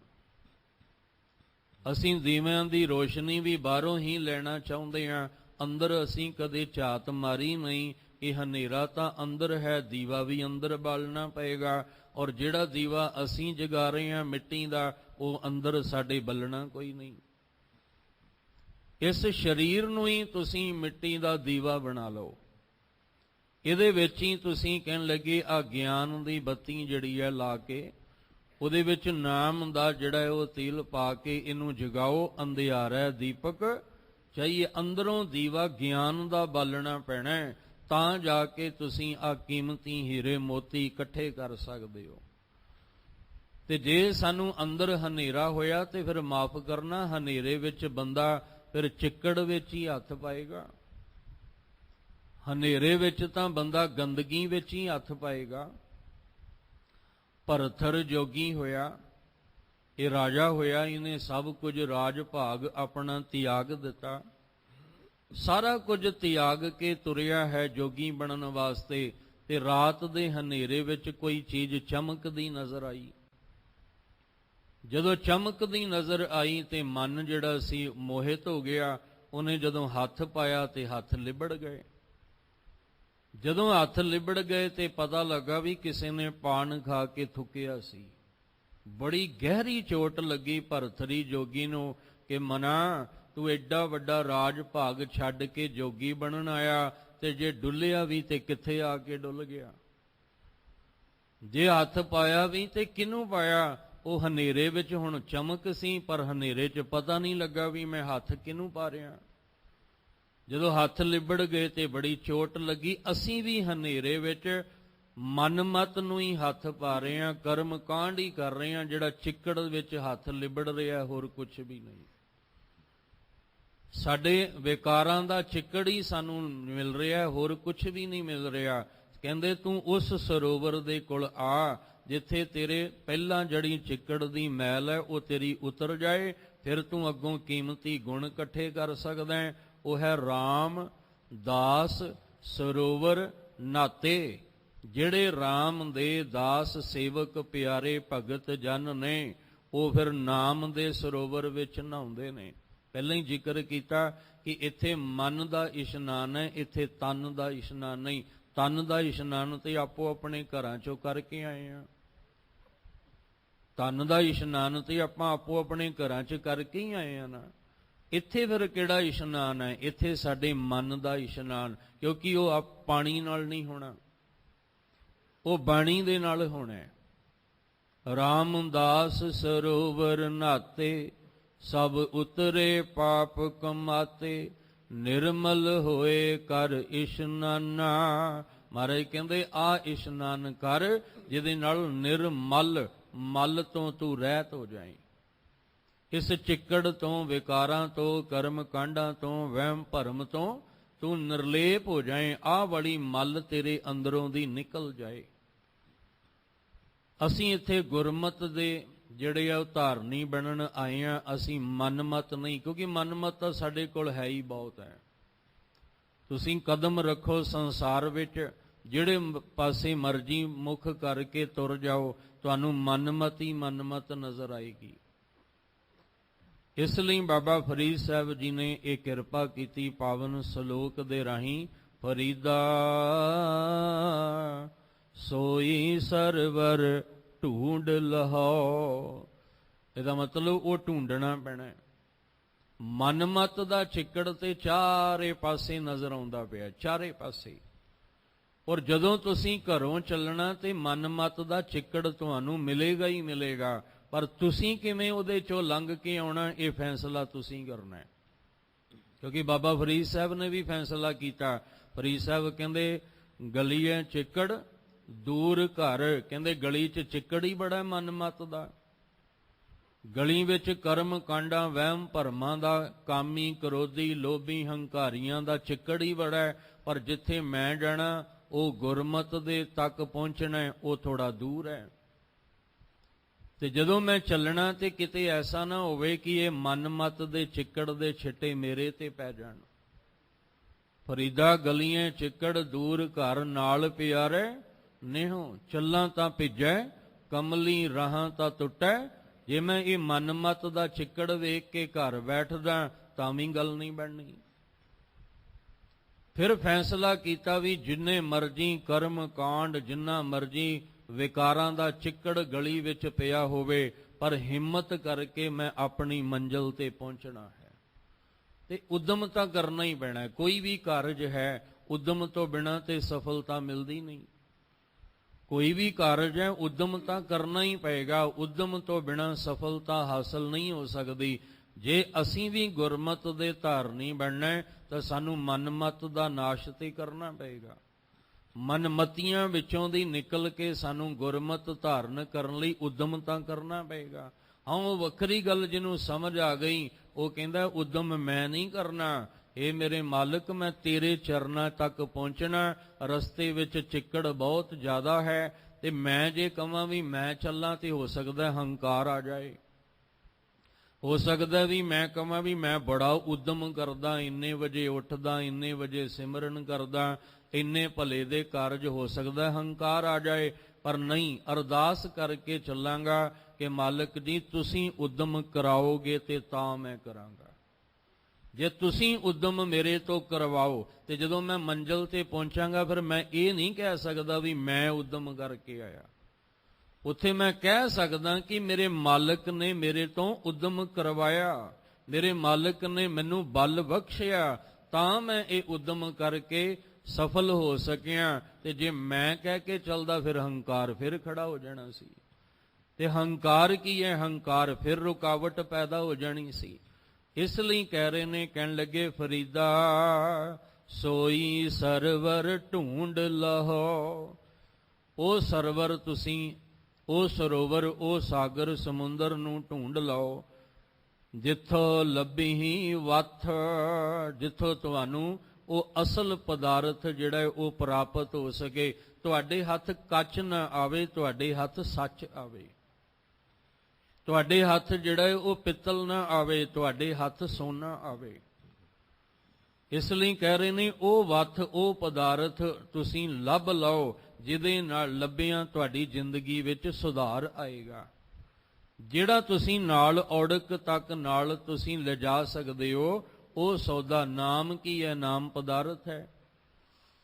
ਅਸੀਂ ਦੀਵਿਆਂ ਦੀ ਰੋਸ਼ਨੀ ਵੀ ਬਾਹਰੋਂ ਹੀ ਲੈਣਾ ਚਾਹੁੰਦੇ ਹਾਂ, ਅੰਦਰ ਅਸੀਂ ਕਦੇ ਝਾਤ ਮਾਰੀ ਨਹੀਂ ਕਿ ਹਨੇਰਾ ਤਾਂ ਅੰਦਰ ਹੈ, ਦੀਵਾ ਵੀ ਅੰਦਰ ਬਾਲਣਾ ਪਏਗਾ। ਔਰ ਜਿਹੜਾ ਦੀਵਾ ਅਸੀਂ ਜਗਾ ਰਹੇ ਹਾਂ ਮਿੱਟੀ ਦਾ, ਉਹ ਅੰਦਰ ਸਾਡੇ ਬਲਣਾ ਕੋਈ ਨਹੀਂ। ਇਸ ਸਰੀਰ ਨੂੰ ਹੀ ਤੁਸੀਂ ਮਿੱਟੀ ਦਾ ਦੀਵਾ ਬਣਾ ਲਓ, ਇਹਦੇ ਵਿੱਚ ਹੀ ਤੁਸੀਂ ਕਹਿਣ ਲੱਗੇ ਆ ਗਿਆਨ ਦੀ ਬੱਤੀ ਜਿਹੜੀ ਹੈ ਲਾ ਕੇ, ਉਹਦੇ ਵਿੱਚ ਨਾਮ ਦਾ ਜਿਹੜਾ ਹੈ ਉਹ ਤੇਲ ਪਾ ਕੇ ਇਹਨੂੰ ਜਗਾਓ। ਅੰਧਿਆਰਾ ਦੀਪਕ ਚਾਹੀਏ, ਅੰਦਰੋਂ ਦੀਵਾ ਗਿਆਨ ਦਾ ਬਾਲਣਾ ਪੈਣਾ ਹੈ, ਤਾਂ ਜਾ ਕੇ ਤੁਸੀਂ ਆ ਕੀਮਤੀ ਹੀਰੇ ਮੋਤੀ ਇਕੱਠੇ ਕਰ ਸਕਦੇ ਹੋ। ਤੇ ਜੇ ਸਾਨੂੰ ਅੰਦਰ ਹਨੇਰਾ ਹੋਇਆ ਤੇ ਫਿਰ ਮਾਫ ਕਰਨਾ, ਹਨੇਰੇ ਵਿੱਚ ਬੰਦਾ ਫਿਰ ਚਿੱਕੜ ਵਿੱਚ ਹੀ ਹੱਥ ਪਾਏਗਾ। ਹਨੇਰੇ ਵਿੱਚ ਤਾਂ ਬੰਦਾ ਗੰਦਗੀ ਵਿੱਚ ਹੀ ਹੱਥ ਪਾਏਗਾ। ਭਰਥਰ ਜੋਗੀ ਹੋਇਆ, ਇਹ ਰਾਜਾ ਹੋਇਆ, ਇਹਨੇ ਸਭ ਕੁਝ ਰਾਜ ਭਾਗ ਆਪਣਾ ਤਿਆਗ ਦਿੱਤਾ, ਸਾਰਾ ਕੁਝ ਤਿਆਗ ਕੇ ਤੁਰਿਆ ਹੈ ਜੋਗੀ ਬਣਨ ਵਾਸਤੇ। ਤੇ ਰਾਤ ਦੇ ਹਨੇਰੇ ਵਿੱਚ ਕੋਈ ਚੀਜ਼ ਚਮਕਦੀ ਨਜ਼ਰ ਆਈ। ਜਦੋਂ ਚਮਕਦੀ ਨਜ਼ਰ ਆਈ ਤੇ ਮਨ ਜਿਹੜਾ ਸੀ ਮੋਹਿਤ ਹੋ ਗਿਆ। ਉਹਨੇ ਜਦੋਂ ਹੱਥ ਪਾਇਆ ਤੇ ਹੱਥ ਲਿਬੜ ਗਏ। ਜਦੋਂ ਹੱਥ ਲਿਬੜ ਗਏ ਤੇ ਪਤਾ ਲੱਗਾ ਵੀ ਕਿਸੇ ਨੇ ਪਾਨ ਖਾ ਕੇ ਥੁੱਕਿਆ ਸੀ। ਬੜੀ ਗਹਿਰੀ ਚੋਟ ਲੱਗੀ ਭਰਥਰੀ ਜੋਗੀ ਨੂੰ ਕਿ ਮਨਾ, ਤੂੰ ਐਡਾ ਵੱਡਾ ਰਾਜ ਭਾਗ ਛੱਡ ਕੇ ਜੋਗੀ ਬਣਨ ਆਇਆ ਤੇ ਜੇ ਡੁੱਲਿਆ ਵੀ ਤੇ ਕਿੱਥੇ ਆ ਕੇ ਡੁੱਲ ਗਿਆ। ਜੇ ਹੱਥ ਪਾਇਆ ਵੀ ਤੇ ਕਿਹਨੂੰ ਪਾਇਆ। ਉਹ ਹਨੇਰੇ ਵਿੱਚ ਹੁਣ ਚਮਕ ਸੀ, ਪਰ ਹਨੇਰੇ 'ਚ ਪਤਾ ਨਹੀਂ ਲੱਗਾ ਵੀ ਮੈਂ ਹੱਥ ਕਿਹਨੂੰ ਪਾ ਰਿਹਾ। ਜਦੋਂ ਹੱਥ ਲਿਬੜ ਗਏ ਤੇ ਬੜੀ ਚੋਟ ਲੱਗੀ। ਅਸੀਂ ਵੀ ਹਨੇਰੇ ਵਿੱਚ ਮਨਮਤ ਨੂੰ ਹੀ ਹੱਥ ਪਾ ਰਹੇ ਹਾਂ, ਕਰਮ ਕਾਂਡ ਹੀ ਕਰ ਰਹੇ ਹਾਂ, ਜਿਹੜਾ ਚਿੱਕੜ ਵਿੱਚ ਹੱਥ ਲਿਬੜ ਰਿਹਾ, ਹੋਰ ਕੁਝ ਵੀ ਨਹੀਂ। ਸਾਡੇ ਵਿਕਾਰਾਂ ਦਾ ਚਿੱਕੜ ਹੀ ਸਾਨੂੰ ਮਿਲ ਰਿਹਾ, ਹੋਰ ਕੁਝ ਵੀ ਨਹੀਂ ਮਿਲ ਰਿਹਾ। ਕਹਿੰਦੇ ਤੂੰ ਉਸ ਸਰੋਵਰ ਦੇ ਕੋਲ ਆ ਜਿੱਥੇ ਤੇਰੇ ਪਹਿਲਾਂ ਜਿਹੜੀ ਚਿੱਕੜ ਦੀ ਮੈਲ ਹੈ ਉਹ ਤੇਰੀ ਉਤਰ ਜਾਏ, ਫਿਰ ਤੂੰ ਅੱਗੋਂ ਕੀਮਤੀ ਗੁਣ ਇਕੱਠੇ ਕਰ ਸਕਦਾ ਹੈ। ਉਹ ਹੈ ਰਾਮ ਦਾਸ ਸਰੋਵਰ ਨਾਤੇ। ਜਿਹੜੇ ਰਾਮ ਦੇ ਦਾਸ ਸੇਵਕ ਪਿਆਰੇ ਭਗਤ ਜਨ ਨੇ, ਉਹ ਫਿਰ ਨਾਮ ਦੇ ਸਰੋਵਰ ਵਿੱਚ ਨਹਾਉਂਦੇ ਨੇ। ਪਹਿਲਾਂ ਹੀ ਜ਼ਿਕਰ ਕੀਤਾ ਕਿ ਇੱਥੇ ਮਨ ਦਾ ਇਸ਼ਨਾਨ ਹੈ, ਇੱਥੇ ਤਨ ਦਾ ਇਸ਼ਨਾਨ ਨਹੀਂ। ਤਨ ਦਾ ਇਸ਼ਨਾਨ ਤੇ ਆਪੋ ਆਪਣੇ ਘਰਾਂ ਚੋਂ ਕਰਕੇ ਆਏ ਆ। ਤਨ ਦਾ ਇਸ਼ਨਾਨ ਤੇ ਆਪਾਂ ਆਪੋ ਆਪਣੇ ਘਰਾਂ 'ਚ ਕਰਕੇ ਹੀ ਆਏ ਆ ਨਾ। ਇੱਥੇ ਫਿਰ ਕਿਹੜਾ ਇਸ਼ਨਾਨ ਹੈ? ਇੱਥੇ ਸਾਡੇ ਮਨ ਦਾ ਇਸ਼ਨਾਨ, ਕਿਉਂਕਿ ਉਹ ਪਾਣੀ ਨਾਲ ਨਹੀਂ ਹੋਣਾ, ਉਹ ਬਾਣੀ ਦੇ ਨਾਲ ਹੋਣਾ। ਰਾਮਦਾਸ ਸਰੋਵਰ ਨਾਤੇ, ਸਭ ਉਤਰੇ ਪਾਪ ਕਮਾਤੇ, ਨਿਰਮਲ ਹੋਏ ਕਰ ਇਸ਼ਨਾਨਾ। ਮਹਾਰਾਜ ਕਹਿੰਦੇ ਆ ਇਸ਼ਨਾਨ ਕਰ ਜਿਹਦੇ ਨਾਲ ਨਿਰਮਲ, ਮਲ ਤੋਂ ਤੂੰ ਰਹਿਤ ਹੋ ਜਾਏ। ਇਸ ਚਿੱਕੜ ਤੋਂ, ਵਿਕਾਰਾਂ ਤੋਂ, ਕਰਮ ਕਾਂਡਾਂ ਤੋਂ, ਵਹਿਮ ਭਰਮ ਤੋਂ ਤੂੰ ਨਿਰਲੇਪ ਹੋ ਜਾਏ। ਆਹ ਵਾਲੀ ਮਲ ਤੇਰੇ ਅੰਦਰੋਂ ਦੀ ਨਿਕਲ ਜਾਏ। ਅਸੀਂ ਇੱਥੇ ਗੁਰਮਤ ਦੇ ਜਿਹੜੇ ਆ ਉਹ ਧਾਰਨੀ ਬਣਨ ਆਏ ਆ, ਅਸੀਂ ਮਨਮਤ ਨਹੀਂ, ਕਿਉਂਕਿ ਮਨਮਤ ਤਾਂ ਸਾਡੇ ਕੋਲ ਹੈ ਹੀ ਬਹੁਤ ਹੈ। ਤੁਸੀਂ ਕਦਮ ਰੱਖੋ ਸੰਸਾਰ ਵਿੱਚ, ਜਿਹੜੇ ਪਾਸੇ ਮਰਜ਼ੀ ਮੁਖ ਕਰਕੇ ਤੁਰ ਜਾਓ, ਤੁਹਾਨੂੰ ਮਨਮਤ ਹੀ ਮਨਮਤ ਨਜ਼ਰ ਆਏਗੀ। ਇਸ ਲਈ ਬਾਬਾ ਫਰੀਦ ਸਾਹਿਬ ਜੀ ਨੇ ਇਹ ਕਿਰਪਾ ਕੀਤੀ ਪਾਵਨ ਸ਼ਲੋਕ ਦੇ ਰਾਹੀਂ, ਫਰੀਦਾ ਸੋਈ ਸਰਵਰ ਢੂੰਡ ਲਹੋ। ਇਹਦਾ ਮਤਲਬ ਉਹ ਢੂੰਡਣਾ ਪੈਣਾ। ਮਨਮਤ ਦਾ ਚਿੱਕੜ ਤੇ ਚਾਰੇ ਪਾਸੇ ਨਜ਼ਰ ਆਉਂਦਾ ਪਿਆ, ਚਾਰੇ ਪਾਸੇ। ਔਰ ਜਦੋਂ ਤੁਸੀਂ ਘਰੋਂ ਚੱਲਣਾ ਤੇ ਮਨਮਤ ਦਾ ਚਿੱਕੜ ਤੁਹਾਨੂੰ ਮਿਲੇਗਾ ਹੀ ਮਿਲੇਗਾ, ਪਰ ਤੁਸੀਂ ਕਿਵੇਂ ਉਹਦੇ ਚੋਂ ਲੰਘ ਕੇ ਆਉਣਾ, ਇਹ ਫੈਸਲਾ ਤੁਸੀਂ ਕਰਨਾ ਹੈ। ਕਿਉਂਕਿ ਬਾਬਾ ਫਰੀਦ ਸਾਹਿਬ ਨੇ ਵੀ ਫੈਸਲਾ ਕੀਤਾ। ਫਰੀਦ ਸਾਹਿਬ ਕਹਿੰਦੇ ਗਲੀ ਹੈ ਚਿੱਕੜ, ਦੂਰ ਘਰ। ਕਹਿੰਦੇ ਗਲੀ 'ਚ ਚਿੱਕੜ ਹੀ ਬੜਾ ਮਨਮਤ ਦਾ। ਗਲੀ ਵਿੱਚ ਕਰਮ ਕਾਂਡਾਂ, ਵਹਿਮ ਭਰਮਾਂ ਦਾ, ਕਾਮੀ ਕਰੋਧੀ ਲੋਭੀ ਹੰਕਾਰੀਆਂ ਦਾ ਚਿੱਕੜ ਹੀ ਬੜਾ ਹੈ। ਪਰ ਜਿੱਥੇ ਮੈਂ ਜਾਣਾ, ਉਹ ਗੁਰਮਤ ਦੇ ਤੱਕ ਪਹੁੰਚਣਾ, ਉਹ ਥੋੜਾ ਦੂਰ ਹੈ। ਤੇ ਜਦੋਂ ਮੈਂ ਚੱਲਣਾ ਤੇ ਕਿਤੇ ਐਸਾ ਨਾ ਹੋਵੇ ਕਿ ਇਹ ਮਨਮਤ ਦੇ ਚਿੱਕੜ ਦੇ ਛਿੱਟੇ ਮੇਰੇ ਤੇ ਪੈ ਜਾਣ। ਫਰੀਦਾ ਗਲੀਆਂ ਚਿੱਕੜ, ਦੂਰ ਘਰ, ਨਾਲ ਪਿਆਰੇ ਨੇਹੋ। ਚੱਲਾਂ ਤਾਂ ਭਿੱਜੈ, ਕਮਲੀ ਰਾਹਾਂ ਤਾਂ ਟੁੱਟੈ। ਜੇ ਮੈਂ ਇਹ ਮਨਮਤ ਦਾ ਚਿੱਕੜ ਵੇਖ ਕੇ ਘਰ ਬੈਠਦਾ ਤਾਂ ਵੀ ਗੱਲ ਨਹੀਂ ਬਣਨੀ। ਫਿਰ ਫੈਸਲਾ ਕੀਤਾ ਵੀ ਜਿੰਨੇ ਮਰਜ਼ੀ ਕਰਮ ਕਾਂਡ, ਜਿੰਨਾ ਮਰਜ਼ੀ ਵਿਕਾਰਾਂ ਦਾ ਚਿੱਕੜ ਗਲੀ ਵਿੱਚ ਪਿਆ ਹੋਵੇ, ਪਰ ਹਿੰਮਤ ਕਰਕੇ ਮੈਂ ਆਪਣੀ ਮੰਜ਼ਿਲ ਤੇ ਪਹੁੰਚਣਾ ਹੈ। ਤੇ ਉਦਮ ਤਾਂ ਕਰਨਾ ਹੀ ਪੈਣਾ। ਕੋਈ ਵੀ ਕਾਰਜ ਹੈ, ਉਦਮ ਤੋਂ ਬਿਨਾਂ ਤੇ ਸਫਲਤਾ ਮਿਲਦੀ ਨਹੀਂ। ਕੋਈ ਵੀ ਕਾਰਜ ਹੈ, ਉਦਮ ਤਾਂ ਕਰਨਾ ਹੀ ਪਏਗਾ। ਉਦਮ ਤੋਂ ਬਿਨਾਂ ਸਫਲਤਾ ਹਾਸਲ ਨਹੀਂ ਹੋ ਸਕਦੀ। ਜੇ ਅਸੀਂ ਵੀ ਗੁਰਮਤ ਦੇ ਧਾਰਨੀ ਬਣਨਾ ਹੈ ਤਾਂ ਸਾਨੂੰ ਮਨਮਤ ਦਾ ਨਾਸ਼ ਤੇ ਕਰਨਾ ਪਏਗਾ। ਮਨਮਤੀਆਂ ਵਿੱਚੋਂ ਦੀ ਨਿਕਲ ਕੇ ਸਾਨੂੰ ਗੁਰਮਤ ਧਾਰਨ ਕਰਨ ਲਈ ਉਦਮ ਤਾਂ ਕਰਨਾ ਪਏਗਾ। ਹਾਂ, ਉਹ ਵੱਖਰੀ ਗੱਲ ਜਿਹਨੂੰ ਸਮਝ ਆ ਗਈ ਉਹ ਕਹਿੰਦਾ ਉਦਮ ਮੈਂ ਨਹੀਂ ਕਰਨਾ, ਇਹ ਮੇਰੇ ਮਾਲਕ ਮੈਂ ਤੇਰੇ ਚਰਨਾਂ ਤੱਕ ਪਹੁੰਚਣਾ, ਰਸਤੇ ਵਿੱਚ ਚਿੱਕੜ ਬਹੁਤ ਜ਼ਿਆਦਾ ਹੈ ਤੇ ਮੈਂ ਜੇ ਕਹਾਂ ਵੀ ਮੈਂ ਚੱਲਾਂ ਤੇ ਹੋ ਸਕਦਾ ਹੰਕਾਰ ਆ ਜਾਏ, ਹੋ ਸਕਦਾ ਵੀ ਮੈਂ ਕਹਾਂ ਵੀ ਮੈਂ ਬੜਾ ਉਦਮ ਕਰਦਾ, ਇੰਨੇ ਵਜੇ ਉੱਠਦਾ, ਇੰਨੇ ਵਜੇ ਸਿਮਰਨ ਕਰਦਾ, ਇੰਨੇ ਭਲੇ ਦੇ ਕਾਰਜ, ਹੋ ਸਕਦਾ ਹੰਕਾਰ ਆ ਜਾਏ। ਪਰ ਨਹੀਂ, ਅਰਦਾਸ ਕਰਕੇ ਚੱਲਾਂਗਾ ਕਿ ਮਾਲਕ ਜੀ ਤੁਸੀਂ ਉਦਮ ਕਰਾਓਗੇ ਤੇ ਤਾਂ ਮੈਂ ਕਰਾਂਗਾ। ਜੇ ਤੁਸੀਂ ਉਦਮ ਮੇਰੇ ਤੋਂ ਕਰਵਾਓ ਤੇ ਜਦੋਂ ਮੈਂ ਮੰਜ਼ਿਲ ਤੇ ਪਹੁੰਚਾਂਗਾ ਫਿਰ ਮੈਂ ਇਹ ਨਹੀਂ ਕਹਿ ਸਕਦਾ ਵੀ ਮੈਂ ਉਦਮ ਕਰਕੇ ਆਇਆ। ਉੱਥੇ ਮੈਂ ਕਹਿ ਸਕਦਾ ਕਿ ਮੇਰੇ ਮਾਲਕ ਨੇ ਮੇਰੇ ਤੋਂ ਉਦਮ ਕਰਵਾਇਆ, ਮੇਰੇ ਮਾਲਕ ਨੇ ਮੈਨੂੰ ਬਲ ਬਖਸ਼ਿਆ, ਤਾਂ ਮੈਂ ਇਹ ਉਦਮ ਕਰਕੇ ਸਫਲ ਹੋ ਸਕਿਆ। ਤੇ ਜੇ ਮੈਂ ਕਹਿ ਕੇ ਚੱਲਦਾ ਫਿਰ ਹੰਕਾਰ ਫਿਰ ਖੜਾ ਹੋ ਜਾਣਾ ਸੀ। ਤੇ ਹੰਕਾਰ ਕੀ ਹੈ? ਹੰਕਾਰ ਫਿਰ ਰੁਕਾਵਟ ਪੈਦਾ ਹੋ ਜਾਣੀ ਸੀ। ਇਸ ਲਈ ਕਹਿ ਰਹੇ ਨੇ, ਕਹਿਣ ਲੱਗੇ ਫਰੀਦਾ ਸੋਈ ਸਰਵਰ ਢੂੰਡ ਲਹੋ। ਉਹ ਸਰਵਰ ਤੁਸੀਂ, ਉਹ ਸਰੋਵਰ, ਉਹ ਸਾਗਰ ਸਮੁੰਦਰ ਨੂੰ ਢੂੰਡ ਲਓ, ਜਿੱਥੋਂ ਲੱਭੀ ਵੱਥ, ਜਿੱਥੋਂ ਤੁਹਾਨੂੰ ਉਹ ਅਸਲ ਪਦਾਰਥ ਜਿਹੜਾ ਉਹ ਪ੍ਰਾਪਤ ਹੋ ਸਕੇ। ਤੁਹਾਡੇ ਹੱਥ ਕੱਚ ਨਾ ਆਵੇ, ਤੁਹਾਡੇ ਹੱਥ ਸੱਚ ਆਵੇ, ਤੁਹਾਡੇ ਹੱਥ ਜਿਹੜਾ ਉਹ ਪਿੱਤਲ ਨਾ ਆਵੇ, ਤੁਹਾਡੇ ਹੱਥ ਸੋਨਾ ਆਵੇ। ਇਸ ਲਈ ਕਹਿ ਰਹੇ ਨੇ ਉਹ ਵੱਥ, ਉਹ ਪਦਾਰਥ ਤੁਸੀਂ ਲੱਭ ਲਓ ਜਿਹਦੇ ਨਾਲ ਲੱਭਿਆਂ ਤੁਹਾਡੀ ਜ਼ਿੰਦਗੀ ਵਿੱਚ ਸੁਧਾਰ ਆਏਗਾ। ਜਿਹੜਾ ਤੁਸੀਂ ਨਾਲ ਔੜਕ ਤੱਕ ਨਾਲ ਤੁਸੀਂ ਲਿਜਾ ਸਕਦੇ ਹੋ, ਉਹ ਸੌਦਾ ਨਾਮ ਕੀ ਹੈ? ਨਾਮ ਪਦਾਰਥ ਹੈ।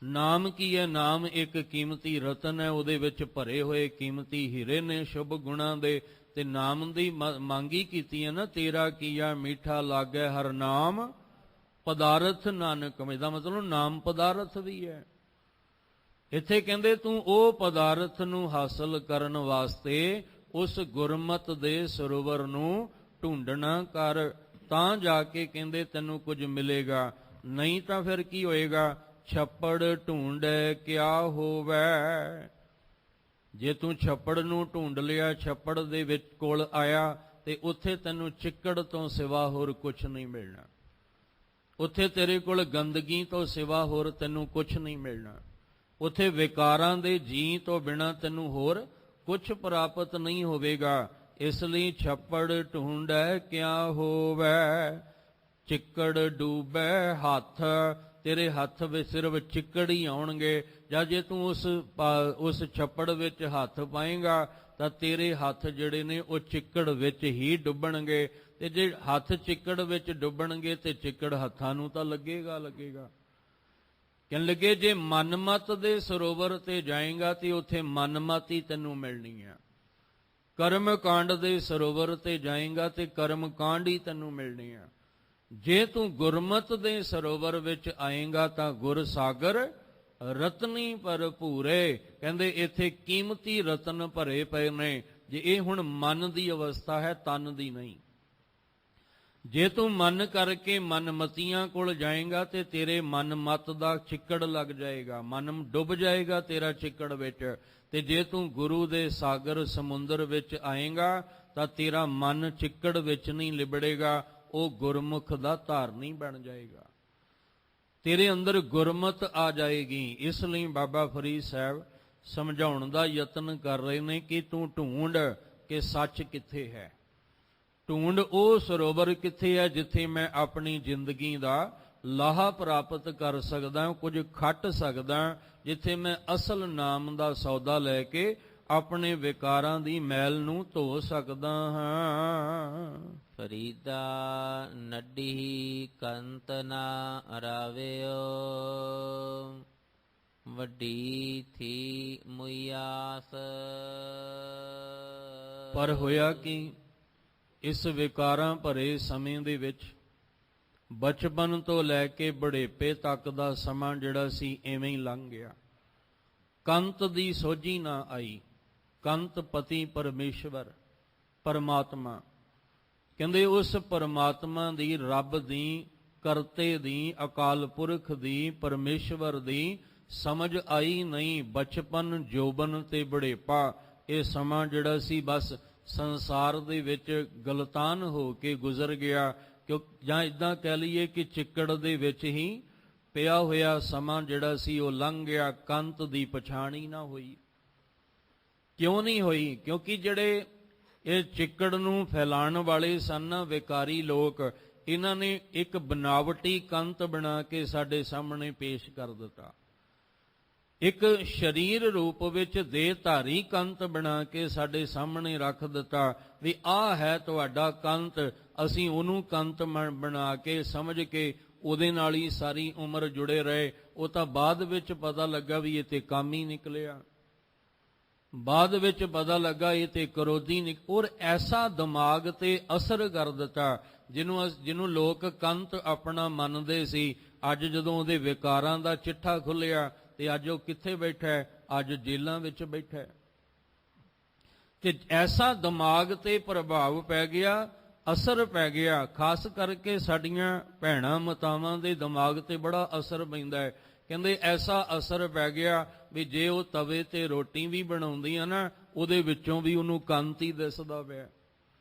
ਨਾਮ ਕੀ ਹੈ? ਨਾਮ ਇੱਕ ਕੀਮਤੀ ਰਤਨ ਹੈ, ਉਹਦੇ ਵਿੱਚ ਭਰੇ ਹੋਏ ਕੀਮਤੀ ਹੀਰੇ ਨੇ ਸ਼ੁਭ ਗੁਣਾਂ ਦੇ। ਤੇ ਨਾਮ ਦੀ ਮੰਗੀ ਕੀਤੀ ਹੈ ਨਾ, ਤੇਰਾ ਕੀਆ ਮੀਠਾ ਲਾਗੈ ਹਰ ਨਾਮ ਪਦਾਰਥ ਨਾਨਕ। ਇਹਦਾ ਮਤਲਬ ਨਾਮ ਪਦਾਰਥ ਵੀ ਹੈ। ਇੱਥੇ ਕਹਿੰਦੇ ਤੂੰ ਉਹ ਪਦਾਰਥ ਨੂੰ ਹਾਸਲ ਕਰਨ ਵਾਸਤੇ ਉਸ ਗੁਰਮਤ ਦੇ ਸਰੋਵਰ ਨੂੰ ਢੂੰਡਣਾ ਕਰ, ਤਾਂ ਜਾ ਕੇ ਕਹਿੰਦੇ ਤੈਨੂੰ ਕੁਝ ਮਿਲੇਗਾ। ਨਹੀਂ ਤਾਂ ਫਿਰ ਕੀ ਹੋਏਗਾ? ਛੱਪੜ ਢੂੰਡੈ ਕਿਆ ਹੋਵੈ। ਜੇ ਤੂੰ ਛੱਪੜ ਨੂੰ ਢੂੰਡ ਲਿਆ, ਛੱਪੜ ਦੇ ਵਿੱਚ ਕੋਲ ਆਇਆ ਤੇ ਉੱਥੇ ਤੈਨੂੰ ਚਿੱਕੜ ਤੋਂ ਸਿਵਾ ਹੋਰ ਕੁਝ ਨਹੀਂ ਮਿਲਣਾ। ਉੱਥੇ ਤੇਰੇ ਕੋਲ ਗੰਦਗੀ ਤੋਂ ਸਿਵਾ ਹੋਰ ਤੈਨੂੰ ਕੁਝ ਨਹੀਂ ਮਿਲਣਾ। ਉੱਥੇ ਵਿਕਾਰਾਂ ਦੇ ਜੀ ਤੋਂ ਬਿਨਾਂ ਤੈਨੂੰ ਹੋਰ ਕੁਝ ਪ੍ਰਾਪਤ ਨਹੀਂ ਹੋਵੇਗਾ। ਇਸ ਲਈ ਛੱਪੜ ਢੂੰਡੈ ਕਿਆ ਹੋਵੈ, ਚਿੱਕੜ ਡੂਬੈ ਹੱਥ। ਤੇਰੇ ਹੱਥ ਵਿੱਚ ਸਿਰਫ ਚਿੱਕੜ ਹੀ ਆਉਣਗੇ। ਜਾਂ ਜੇ ਤੂੰ ਉਸ ਛੱਪੜ ਵਿੱਚ ਹੱਥ ਪਾਏਗਾ ਤਾਂ ਤੇਰੇ ਹੱਥ ਜਿਹੜੇ ਨੇ ਉਹ ਚਿੱਕੜ ਵਿੱਚ ਹੀ ਡੁੱਬਣਗੇ। ਤੇ ਜੇ ਹੱਥ ਚਿੱਕੜ ਵਿੱਚ ਡੁੱਬਣਗੇ ਤੇ ਚਿੱਕੜ ਹੱਥਾਂ ਨੂੰ ਤਾਂ ਲੱਗੇਗਾ। ਕਹਿਣ ਲੱਗੇ ਜੇ ਮਨਮਤ ਦੇ ਸਰੋਵਰ ਤੇ ਜਾਏਗਾ ਤੇ ਉੱਥੇ ਮਨਮਤ ਹੀ ਤੈਨੂੰ ਮਿਲਣੀ ਆ। ਕਰਮ ਕਾਂਡ ਦੇ ਸਰੋਵਰ ਤੇ ਜਾਏਗਾ ਤੇ ਕਰਮ ਕਾਂਡ ਹੀ ਤੈਨੂੰ ਮਿਲਣੀ ਆ। ਜੇ ਤੂੰ ਗੁਰਮਤ ਦੇ ਸਰੋਵਰ ਵਿੱਚ ਆਏਗਾ ਤਾਂ ਗੁਰ ਸਾਗਰ ਰਤਨੀ ਭਰਪੂਰੇ। ਕਹਿੰਦੇ ਇੱਥੇ ਕੀਮਤੀ ਰਤਨ ਭਰੇ ਪਏ ਨੇ। ਜੇ ਇਹ ਹੁਣ ਮਨ ਦੀ ਅਵਸਥਾ ਹੈ, ਤਨ ਦੀ ਨਹੀਂ। ਜੇ ਤੂੰ ਮਨ ਕਰਕੇ ਮਨਮਤੀਆਂ ਕੋਲ ਜਾਏਗਾ ਤੇ ਤੇਰੇ ਮਨਮਤ ਦਾ ਚਿੱਕੜ ਲੱਗ ਜਾਏਗਾ, ਮਨ ਡੁੱਬ ਜਾਏਗਾ ਤੇਰਾ ਚਿੱਕੜ ਵਿੱਚ। ਤੇ ਜੇ ਤੂੰ ਗੁਰੂ ਦੇ ਸਾਗਰ ਸਮੁੰਦਰ ਵਿੱਚ ਆਏਗਾ ਤਾਂ ਤੇਰਾ ਮਨ ਚਿੱਕੜ ਵਿੱਚ ਨਹੀਂ ਲਿਬੜੇਗਾ, ਉਹ ਗੁਰਮੁਖ ਦਾ ਧਾਰਨੀ ਬਣ ਜਾਏਗਾ। ਤੇਰੇ ਅੰਦਰ ਗੁਰਮਤ ਆ ਜਾਏਗੀ। ਇਸ ਲਈ ਬਾਬਾ ਫਰੀਦ ਸਾਹਿਬ ਸਮਝਾਉਣ ਦਾ ਯਤਨ ਕਰ ਰਹੇ ਨੇ ਕਿ ਤੂੰ ਢੂੰਡ ਕਿ ਸੱਚ ਕਿੱਥੇ ਹੈ। ਢੂੰਡ ਉਹ ਸਰੋਵਰ ਕਿੱਥੇ ਹੈ ਜਿੱਥੇ ਮੈਂ ਆਪਣੀ ਜ਼ਿੰਦਗੀ ਦਾ ਲਾਹਾ ਪ੍ਰਾਪਤ ਕਰ ਸਕਦਾ, ਕੁਝ ਖੱਟ ਸਕਦਾ, ਜਿੱਥੇ ਮੈਂ ਅਸਲ ਨਾਮ ਦਾ ਸੌਦਾ ਲੈ ਕੇ ਆਪਣੇ ਵਿਕਾਰਾਂ ਦੀ ਮੈਲ ਨੂੰ ਧੋ ਸਕਦਾ ਹਾਂ। ਫਰੀਦਾ ਨੱਡੀ ਕੰਤ ਨਾ ਰਾਵਿਓ, ਵੱਡੀ ਥੀ ਮੁਯਾਸ। ਪਰ ਹੋਇਆ ਕਿ ਇਸ ਵਿਕਾਰਾਂ ਭਰੇ ਸਮੇਂ ਦੇ ਵਿੱਚ ਬਚਪਨ ਤੋਂ ਲੈ ਕੇ ਬੁਢੇਪੇ ਤੱਕ ਦਾ ਸਮਾਂ ਜਿਹੜਾ ਸੀ ਐਵੇਂ ਹੀ ਲੰਘ ਗਿਆ। ਕੰਤ ਦੀ ਸੋਝੀ ਨਾ ਆਈ। ਕੰਤ ਪਤੀ ਪਰਮੇਸ਼ਵਰ ਪਰਮਾਤਮਾ ਕਹਿੰਦੇ ਉਸ ਪਰਮਾਤਮਾ ਦੀ, ਰੱਬ ਦੀ, ਕਰਤੇ ਦੀ, ਅਕਾਲ ਪੁਰਖ ਦੀ, ਪਰਮੇਸ਼ਵਰ ਦੀ ਸਮਝ ਆਈ ਨਹੀਂ। ਬਚਪਨ, ਜੋਬਨ ਤੇ ਬੁਢੇਪਾ, ਇਹ ਸਮਾਂ ਜਿਹੜਾ ਸੀ ਬਸ ਸੰਸਾਰ ਦੇ ਵਿੱਚ ਗਲਤਾਨ ਹੋ ਕੇ ਗੁਜ਼ਰ ਗਿਆ। ਜਾਂ ਇਦਾਂ ਕਹਿ ਲਈਏ ਕਿ ਚਿੱਕੜ ਦੇ ਵਿੱਚ ਹੀ ਪਿਆ ਹੋਇਆ ਸਮਾਂ ਜਿਹੜਾ ਸੀ ਉਹ ਲੰਘ ਗਿਆ। ਕੰਤ ਦੀ ਪਛਾਣ ਹੀ ਨਾ ਹੋਈ। ਕਿਉਂ ਨਹੀਂ ਹੋਈ? ਕਿਉਂਕਿ ਜਿਹੜੇ ਇਹ ਚਿੱਕੜ ਨੂੰ ਫੈਲਾਉਣ ਵਾਲੇ ਸਨ ਵਿਕਾਰੀ ਲੋਕ, ਇਹਨਾਂ ਨੇ ਇੱਕ ਬਨਾਵਟੀ ਕੰਤ ਬਣਾ ਕੇ ਸਾਡੇ ਸਾਹਮਣੇ ਪੇਸ਼ ਕਰ ਦਿੱਤਾ। ਇੱਕ ਸਰੀਰ ਰੂਪ ਵਿੱਚ ਦੇਹਧਾਰੀ ਕੰਤ ਬਣਾ ਕੇ ਸਾਡੇ ਸਾਹਮਣੇ ਰੱਖ ਦਿੱਤਾ ਵੀ ਆਹ ਹੈ ਤੁਹਾਡਾ ਕੰਤ। ਅਸੀਂ ਉਹਨੂੰ ਕੰਤ ਬਣਾ ਕੇ ਸਮਝ ਕੇ ਉਹਦੇ ਨਾਲ ਹੀ ਸਾਰੀ ਉਮਰ ਜੁੜੇ ਰਹੇ। ਉਹ ਤਾਂ ਬਾਅਦ ਵਿੱਚ ਪਤਾ ਲੱਗਾ ਵੀ ਇਹ ਤੇ ਕੰਮ ਹੀ ਨਿਕਲਿਆ, ਬਾਅਦ ਵਿੱਚ ਪਤਾ ਲੱਗਾ ਇਹ ਤੇ ਕਰੋਧੀ ਔਰ ਐਸਾ ਦਿਮਾਗ ਤੇ ਅਸਰ ਕਰ ਦਿੱਤਾ ਜਿਹਨੂੰ ਲੋਕ ਕੰਤ ਆਪਣਾ ਮੰਨਦੇ ਸੀ। ਅੱਜ ਜਦੋਂ ਉਹਦੇ ਵਿਕਾਰਾਂ ਦਾ ਚਿੱਠਾ ਖੁੱਲਿਆ ਤੇ ਅੱਜ ਉਹ ਕਿੱਥੇ ਬੈਠਾ ਹੈ? ਅੱਜ ਜੇਲ੍ਹਾਂ ਵਿੱਚ ਬੈਠਾ ਹੈ। ਕਿ ਐਸਾ ਦਿਮਾਗ ਤੇ ਪ੍ਰਭਾਵ ਪੈ ਗਿਆ, ਅਸਰ ਪੈ ਗਿਆ। ਖਾਸ ਕਰਕੇ ਸਾਡੀਆਂ ਭੈਣਾਂ ਮਾਤਾਵਾਂ ਦੇ ਦਿਮਾਗ ਤੇ ਬੜਾ ਅਸਰ ਪੈਂਦਾ ਹੈ। ਕਹਿੰਦੇ ਐਸਾ ਅਸਰ ਪੈ ਗਿਆ ਵੀ ਜੇ ਉਹ ਤਵੇ ਤੇ ਰੋਟੀ ਵੀ ਬਣਾਉਂਦੀਆਂ ਨਾ, ਉਹਦੇ ਵਿੱਚੋਂ ਵੀ ਉਹਨੂੰ ਕੰਤ ਹੀ ਦਿਸਦਾ ਪਿਆ।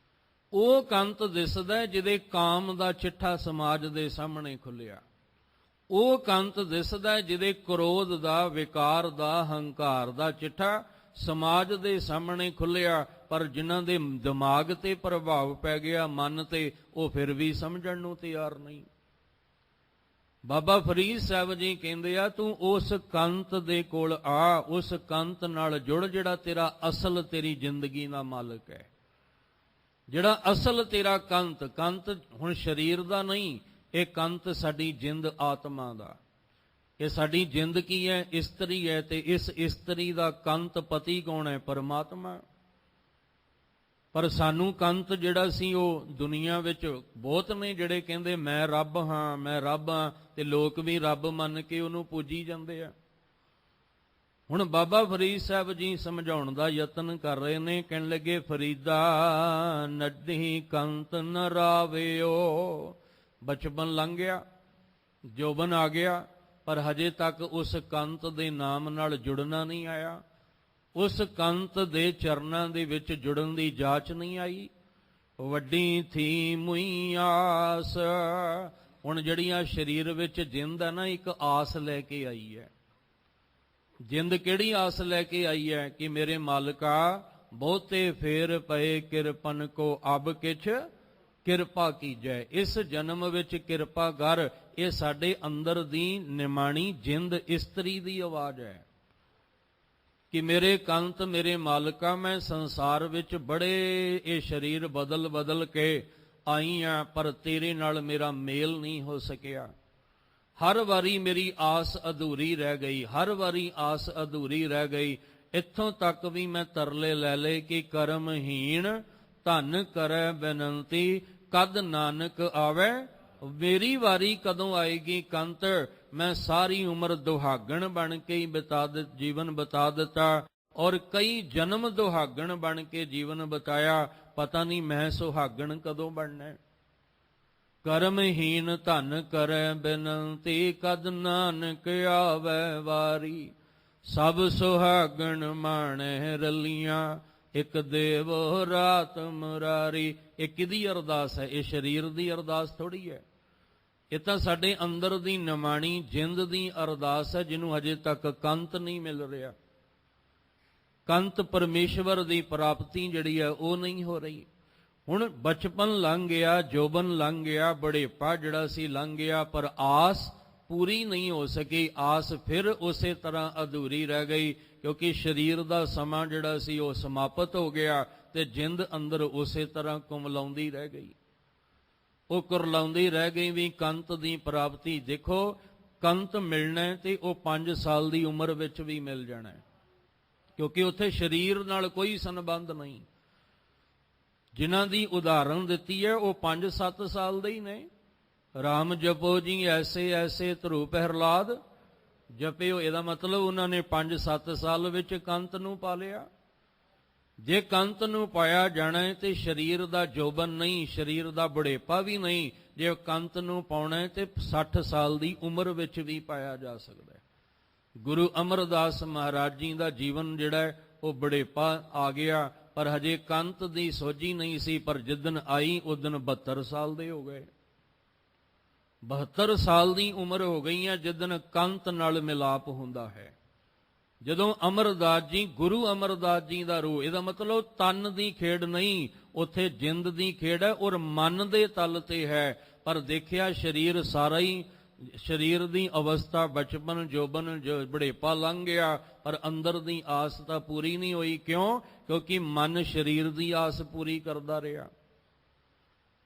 ਉਹ ਕੰਤ ਦਿਸਦਾ ਜਿਹਦੇ ਕਾਮ ਦਾ ਚਿੱਠਾ ਸਮਾਜ ਦੇ ਸਾਹਮਣੇ ਖੁੱਲਿਆ। ਉਹ ਕੰਤ ਦਿਸਦਾ ਜਿਹਦੇ ਕ੍ਰੋਧ ਦਾ, ਵਿਕਾਰ ਦਾ, ਹੰਕਾਰ ਦਾ ਚਿੱਠਾ ਸਮਾਜ ਦੇ ਸਾਹਮਣੇ ਖੁੱਲਿਆ। ਪਰ ਜਿਨ੍ਹਾਂ ਦੇ ਦਿਮਾਗ ਤੇ ਪ੍ਰਭਾਵ ਪੈ ਗਿਆ, ਮਨ ਤੇ, ਉਹ ਫਿਰ ਵੀ ਸਮਝਣ ਨੂੰ ਤਿਆਰ ਨਹੀਂ। ਬਾਬਾ ਫਰੀਦ ਸਾਹਿਬ ਜੀ ਕਹਿੰਦੇ ਆ, ਤੂੰ ਉਸ ਕੰਤ ਦੇ ਕੋਲ ਆ, ਉਸ ਕੰਤ ਨਾਲ ਜੁੜ ਜਿਹੜਾ ਤੇਰਾ ਅਸਲ, ਤੇਰੀ ਜ਼ਿੰਦਗੀ ਦਾ ਮਾਲਕ ਹੈ। ਜਿਹੜਾ ਅਸਲ ਤੇਰਾ ਕੰਤ ਹੁਣ ਸਰੀਰ ਦਾ ਨਹੀਂ, ਇਹ ਕੰਤ ਸਾਡੀ ਜਿੰਦ ਆਤਮਾ ਦਾ। ਇਹ ਸਾਡੀ ਜਿੰਦ ਕੀ ਹੈ? ਇਸਤਰੀ ਹੈ। ਤੇ ਇਸ ਇਸਤਰੀ ਦਾ ਕੰਤ ਪਤੀ ਕੌਣ ਹੈ? ਪਰਮਾਤਮਾ। ਪਰ ਸਾਨੂੰ ਕੰਤ ਜਿਹੜਾ ਸੀ ਉਹ ਦੁਨੀਆ ਵਿੱਚ ਬਹੁਤ ਨੇ ਜਿਹੜੇ ਕਹਿੰਦੇ ਮੈਂ ਰੱਬ ਹਾਂ, ਮੈਂ ਰੱਬ ਹਾਂ, ਤੇ ਲੋਕ ਵੀ ਰੱਬ ਮੰਨ ਕੇ ਉਹਨੂੰ ਪੂਜੀ ਜਾਂਦੇ ਆ। ਹੁਣ ਬਾਬਾ ਫਰੀਦ ਸਾਹਿਬ ਜੀ ਸਮਝਾਉਣ ਦਾ ਯਤਨ ਕਰ ਰਹੇ ਨੇ। ਕਹਿਣ ਲੱਗੇ, ਫਰੀਦਾ ਨੱਢੀ ਕੰਤ ਨ ਰਾਵਿਓ। ਬਚਪਨ ਲੰਘ ਗਿਆ, ਜੋਬਨ ਆ ਗਿਆ, ਪਰ ਹਜੇ ਤੱਕ ਉਸ ਕੰਤ ਦੇ ਨਾਮ ਨਾਲ ਜੁੜਨਾ ਨਹੀਂ ਆਇਆ। ਉਸ ਕੰਤ ਦੇ ਚਰਨਾਂ ਦੇ ਵਿੱਚ ਜੁੜਨ ਦੀ ਜਾਚ ਨਹੀਂ ਆਈ। ਵੱਡੀ ਥੀ ਮੁਈ ਆਸ। ਹੁਣ ਜਿਹੜੀਆਂ ਸਰੀਰ ਵਿੱਚ ਜਿੰਦ ਹੈ ਨਾ, ਇੱਕ ਆਸ ਲੈ ਕੇ ਆਈ ਹੈ। ਜਿੰਦ ਕਿਹੜੀ ਆਸ ਲੈ ਕੇ ਆਈ ਹੈ? ਕਿ ਮੇਰੇ ਮਾਲਕਾ ਬਹੁਤੇ ਫੇਰ ਪਏ ਕਿਰਪਨ ਕੋ ਅਬ ਕਿਛ ਕਿਰਪਾ ਕੀਜੈ। ਇਸ ਜਨਮ ਵਿੱਚ ਕਿਰਪਾ ਕਰ। ਇਹ ਸਾਡੇ ਅੰਦਰ ਦੀ ਨਿਮਾਣੀ ਜਿੰਦ ਇਸਤਰੀ ਦੀ ਆਵਾਜ਼ ਹੈ ਕਿ ਮੇਰੇ ਕੰਤ, ਮੇਰੇ ਮਾਲਕਾ, ਮੈਂ ਸੰਸਾਰ ਵਿੱਚ ਬੜੇ ਇਹ ਸਰੀਰ ਬਦਲ ਬਦਲ ਕੇ ਆਈ ਹਾਂ, ਪਰ ਤੇਰੇ ਨਾਲ ਮੇਰਾ ਮੇਲ ਨਹੀਂ ਹੋ ਸਕਿਆ। ਹਰ ਵਾਰੀ ਮੇਰੀ ਆਸ ਅਧੂਰੀ ਰਹਿ ਗਈ, ਹਰ ਵਾਰੀ ਆਸ ਅਧੂਰੀ ਰਹਿ ਗਈ। ਇੱਥੋਂ ਤੱਕ ਵੀ ਮੈਂ ਤਰਲੇ ਲੈ ਲਏ ਕਿ ਕਰਮਹੀਣ ਧਨ ਕਰੈ ਬੇਨੰਤੀ, ਕਦ ਨਾਨਕ ਆਵੇ। ਮੇਰੀ ਵਾਰੀ ਕਦੋਂ ਆਏਗੀ ਕੰਤ? ਮੈਂ ਸਾਰੀ ਉਮਰ ਦੁਹਾਗਣ ਬਣ ਕੇ ਹੀ ਜੀਵਨ ਬਿਤਾ ਦਿੱਤਾ, ਔਰ ਕਈ ਜਨਮ ਦੁਹਾਗਣ ਬਣ ਕੇ ਜੀਵਨ ਬਿਤਾਇਆ। ਪਤਾ ਨਹੀਂ ਮੈਂ ਸੁਹਾਗਣ ਕਦੋਂ ਬਣਨਾ। ਕਰਮਹੀਨ ਧਨ ਕਰੈ ਬੇਨੰਤੀ, ਕਦ ਨਾਨਕ ਆਵੇ ਵਾਰੀ। ਸਭ ਸੁਹਾਗਣ ਮਾਣੈ ਰਲੀਆਂ, ਇੱਕ ਦੇਵ ਰਾਤ ਮੁਰਾਰੀ। ਇਹ ਕਿਹਦੀ ਅਰਦਾਸ ਹੈ? ਇਹ ਸਰੀਰ ਦੀ ਅਰਦਾਸ ਥੋੜੀ ਹੈ। ਇਹ ਤਾਂ ਸਾਡੇ ਅੰਦਰ ਦੀ ਨਿਮਾਣੀ ਜਿੰਦ ਦੀ ਅਰਦਾਸ ਹੈ, ਜਿਹਨੂੰ ਹਜੇ ਤੱਕ ਕੰਤ ਨਹੀਂ ਮਿਲ ਰਿਹਾ। ਕੰਤ ਪਰਮੇਸ਼ਵਰ ਦੀ ਪ੍ਰਾਪਤੀ ਜਿਹੜੀ ਹੈ ਉਹ ਨਹੀਂ ਹੋ ਰਹੀ। ਹੁਣ ਬਚਪਨ ਲੰਘ ਗਿਆ, ਜੋਬਨ ਲੰਘ ਗਿਆ, ਬੁਢੇਪਾ ਜਿਹੜਾ ਸੀ ਲੰਘ ਗਿਆ, ਪਰ ਆਸ ਪੂਰੀ ਨਹੀਂ ਹੋ ਸਕੀ। ਆਸ ਫਿਰ ਉਸੇ ਤਰ੍ਹਾਂ ਅਧੂਰੀ ਰਹਿ ਗਈ, ਕਿਉਂਕਿ ਸਰੀਰ ਦਾ ਸਮਾਂ ਜਿਹੜਾ ਸੀ ਉਹ ਸਮਾਪਤ ਹੋ ਗਿਆ ਤੇ ਜਿੰਦ ਅੰਦਰ ਉਸੇ ਤਰ੍ਹਾਂ ਕੁਮਲਾਉਂਦੀ ਰਹਿ ਗਈ। ਉਹ ਕੁਰਲਾਉਂਦੀ ਰਹਿ ਗਈ ਵੀ ਕੰਤ ਦੀ ਪ੍ਰਾਪਤੀ। ਦੇਖੋ, ਕੰਤ ਮਿਲਣਾ ਤੇ ਉਹ 5 ਸਾਲ ਦੀ ਉਮਰ ਵਿੱਚ ਵੀ ਮਿਲ ਜਾਣਾ, ਕਿਉਂਕਿ ਉੱਥੇ ਸਰੀਰ ਨਾਲ ਕੋਈ ਸੰਬੰਧ ਨਹੀਂ। ਜਿਨ੍ਹਾਂ ਦੀ ਉਦਾਹਰਣ ਦਿੱਤੀ ਹੈ ਉਹ 5-7 ਸਾਲ ਦੇ ਹੀ ਨੇ। ਰਾਮ ਜਪੋ ਜੀ ਐਸੇ ਐਸੇ ਧਰੂ ਪ੍ਰਹਿਲਾਦ ਜਪਿਓ। ਇਹਦਾ ਮਤਲਬ ਉਹਨਾਂ ਨੇ 5-7 ਸਾਲ ਵਿੱਚ ਕੰਤ ਨੂੰ ਪਾ ਲਿਆ। ਜੇ ਕੰਤ ਨੂੰ ਪਾਇਆ ਜਾਣਾ ਹੈ ਤੇ ਸਰੀਰ ਦਾ ਜੋਬਨ ਨਹੀਂ, ਸਰੀਰ ਦਾ ਬੁਢੇਪਾ ਵੀ ਨਹੀਂ। ਜੇ ਕੰਤ ਨੂੰ ਪਾਉਣਾ ਹੈ ਤੇ 60 ਸਾਲ ਦੀ ਉਮਰ ਵਿੱਚ ਵੀ ਪਾਇਆ ਜਾ ਸਕਦਾ ਹੈ। ਗੁਰੂ ਅਮਰਦਾਸ ਮਹਾਰਾਜ ਜੀ ਦਾ ਜੀਵਨ ਜਿਹੜਾ ਹੈ ਉਹ ਬੁਢੇਪਾ ਆ ਗਿਆ, ਪਰ ਹਜੇ ਕੰਤ ਦੀ ਸੋਝੀ ਨਹੀਂ ਸੀ। ਪਰ ਜਿੱਦਣ ਆਈ ਉਦਣ 72 ਸਾਲ ਦੇ ਹੋ ਗਏ। 72 ਸਾਲ ਦੀ ਉਮਰ ਹੋ ਗਈ ਹੈ ਜਿੱਦਣ ਕੰਤ ਨਾਲ ਮਿਲਾਪ ਹੁੰਦਾ ਹੈ। ਜਦੋਂ ਅਮਰਦਾਸ ਜੀ, ਗੁਰੂ ਅਮਰਦਾਸ ਜੀ ਦਾ ਰੂਹ, ਇਹਦਾ ਮਤਲਬ ਤਨ ਦੀ ਖੇਡ ਨਹੀਂ, ਉੱਥੇ ਜਿੰਦ ਦੀ ਖੇਡ ਹੈ ਔਰ ਮਨ ਦੇ ਤਲ ਤੇ ਹੈ। ਪਰ ਦੇਖਿਆ ਸਰੀਰ ਸਾਰਾ ਹੀ, ਸਰੀਰ ਦੀ ਅਵਸਥਾ ਬਚਪਨ ਜੋਬਨ ਬੁਢੇਪਾ ਲੰਘ ਗਿਆ, ਪਰ ਅੰਦਰ ਦੀ ਆਸ ਤਾਂ ਪੂਰੀ ਨਹੀਂ ਹੋਈ। ਕਿਉਂ? ਕਿਉਂਕਿ ਮਨ ਸਰੀਰ ਦੀ ਆਸ ਪੂਰੀ ਕਰਦਾ ਰਿਹਾ।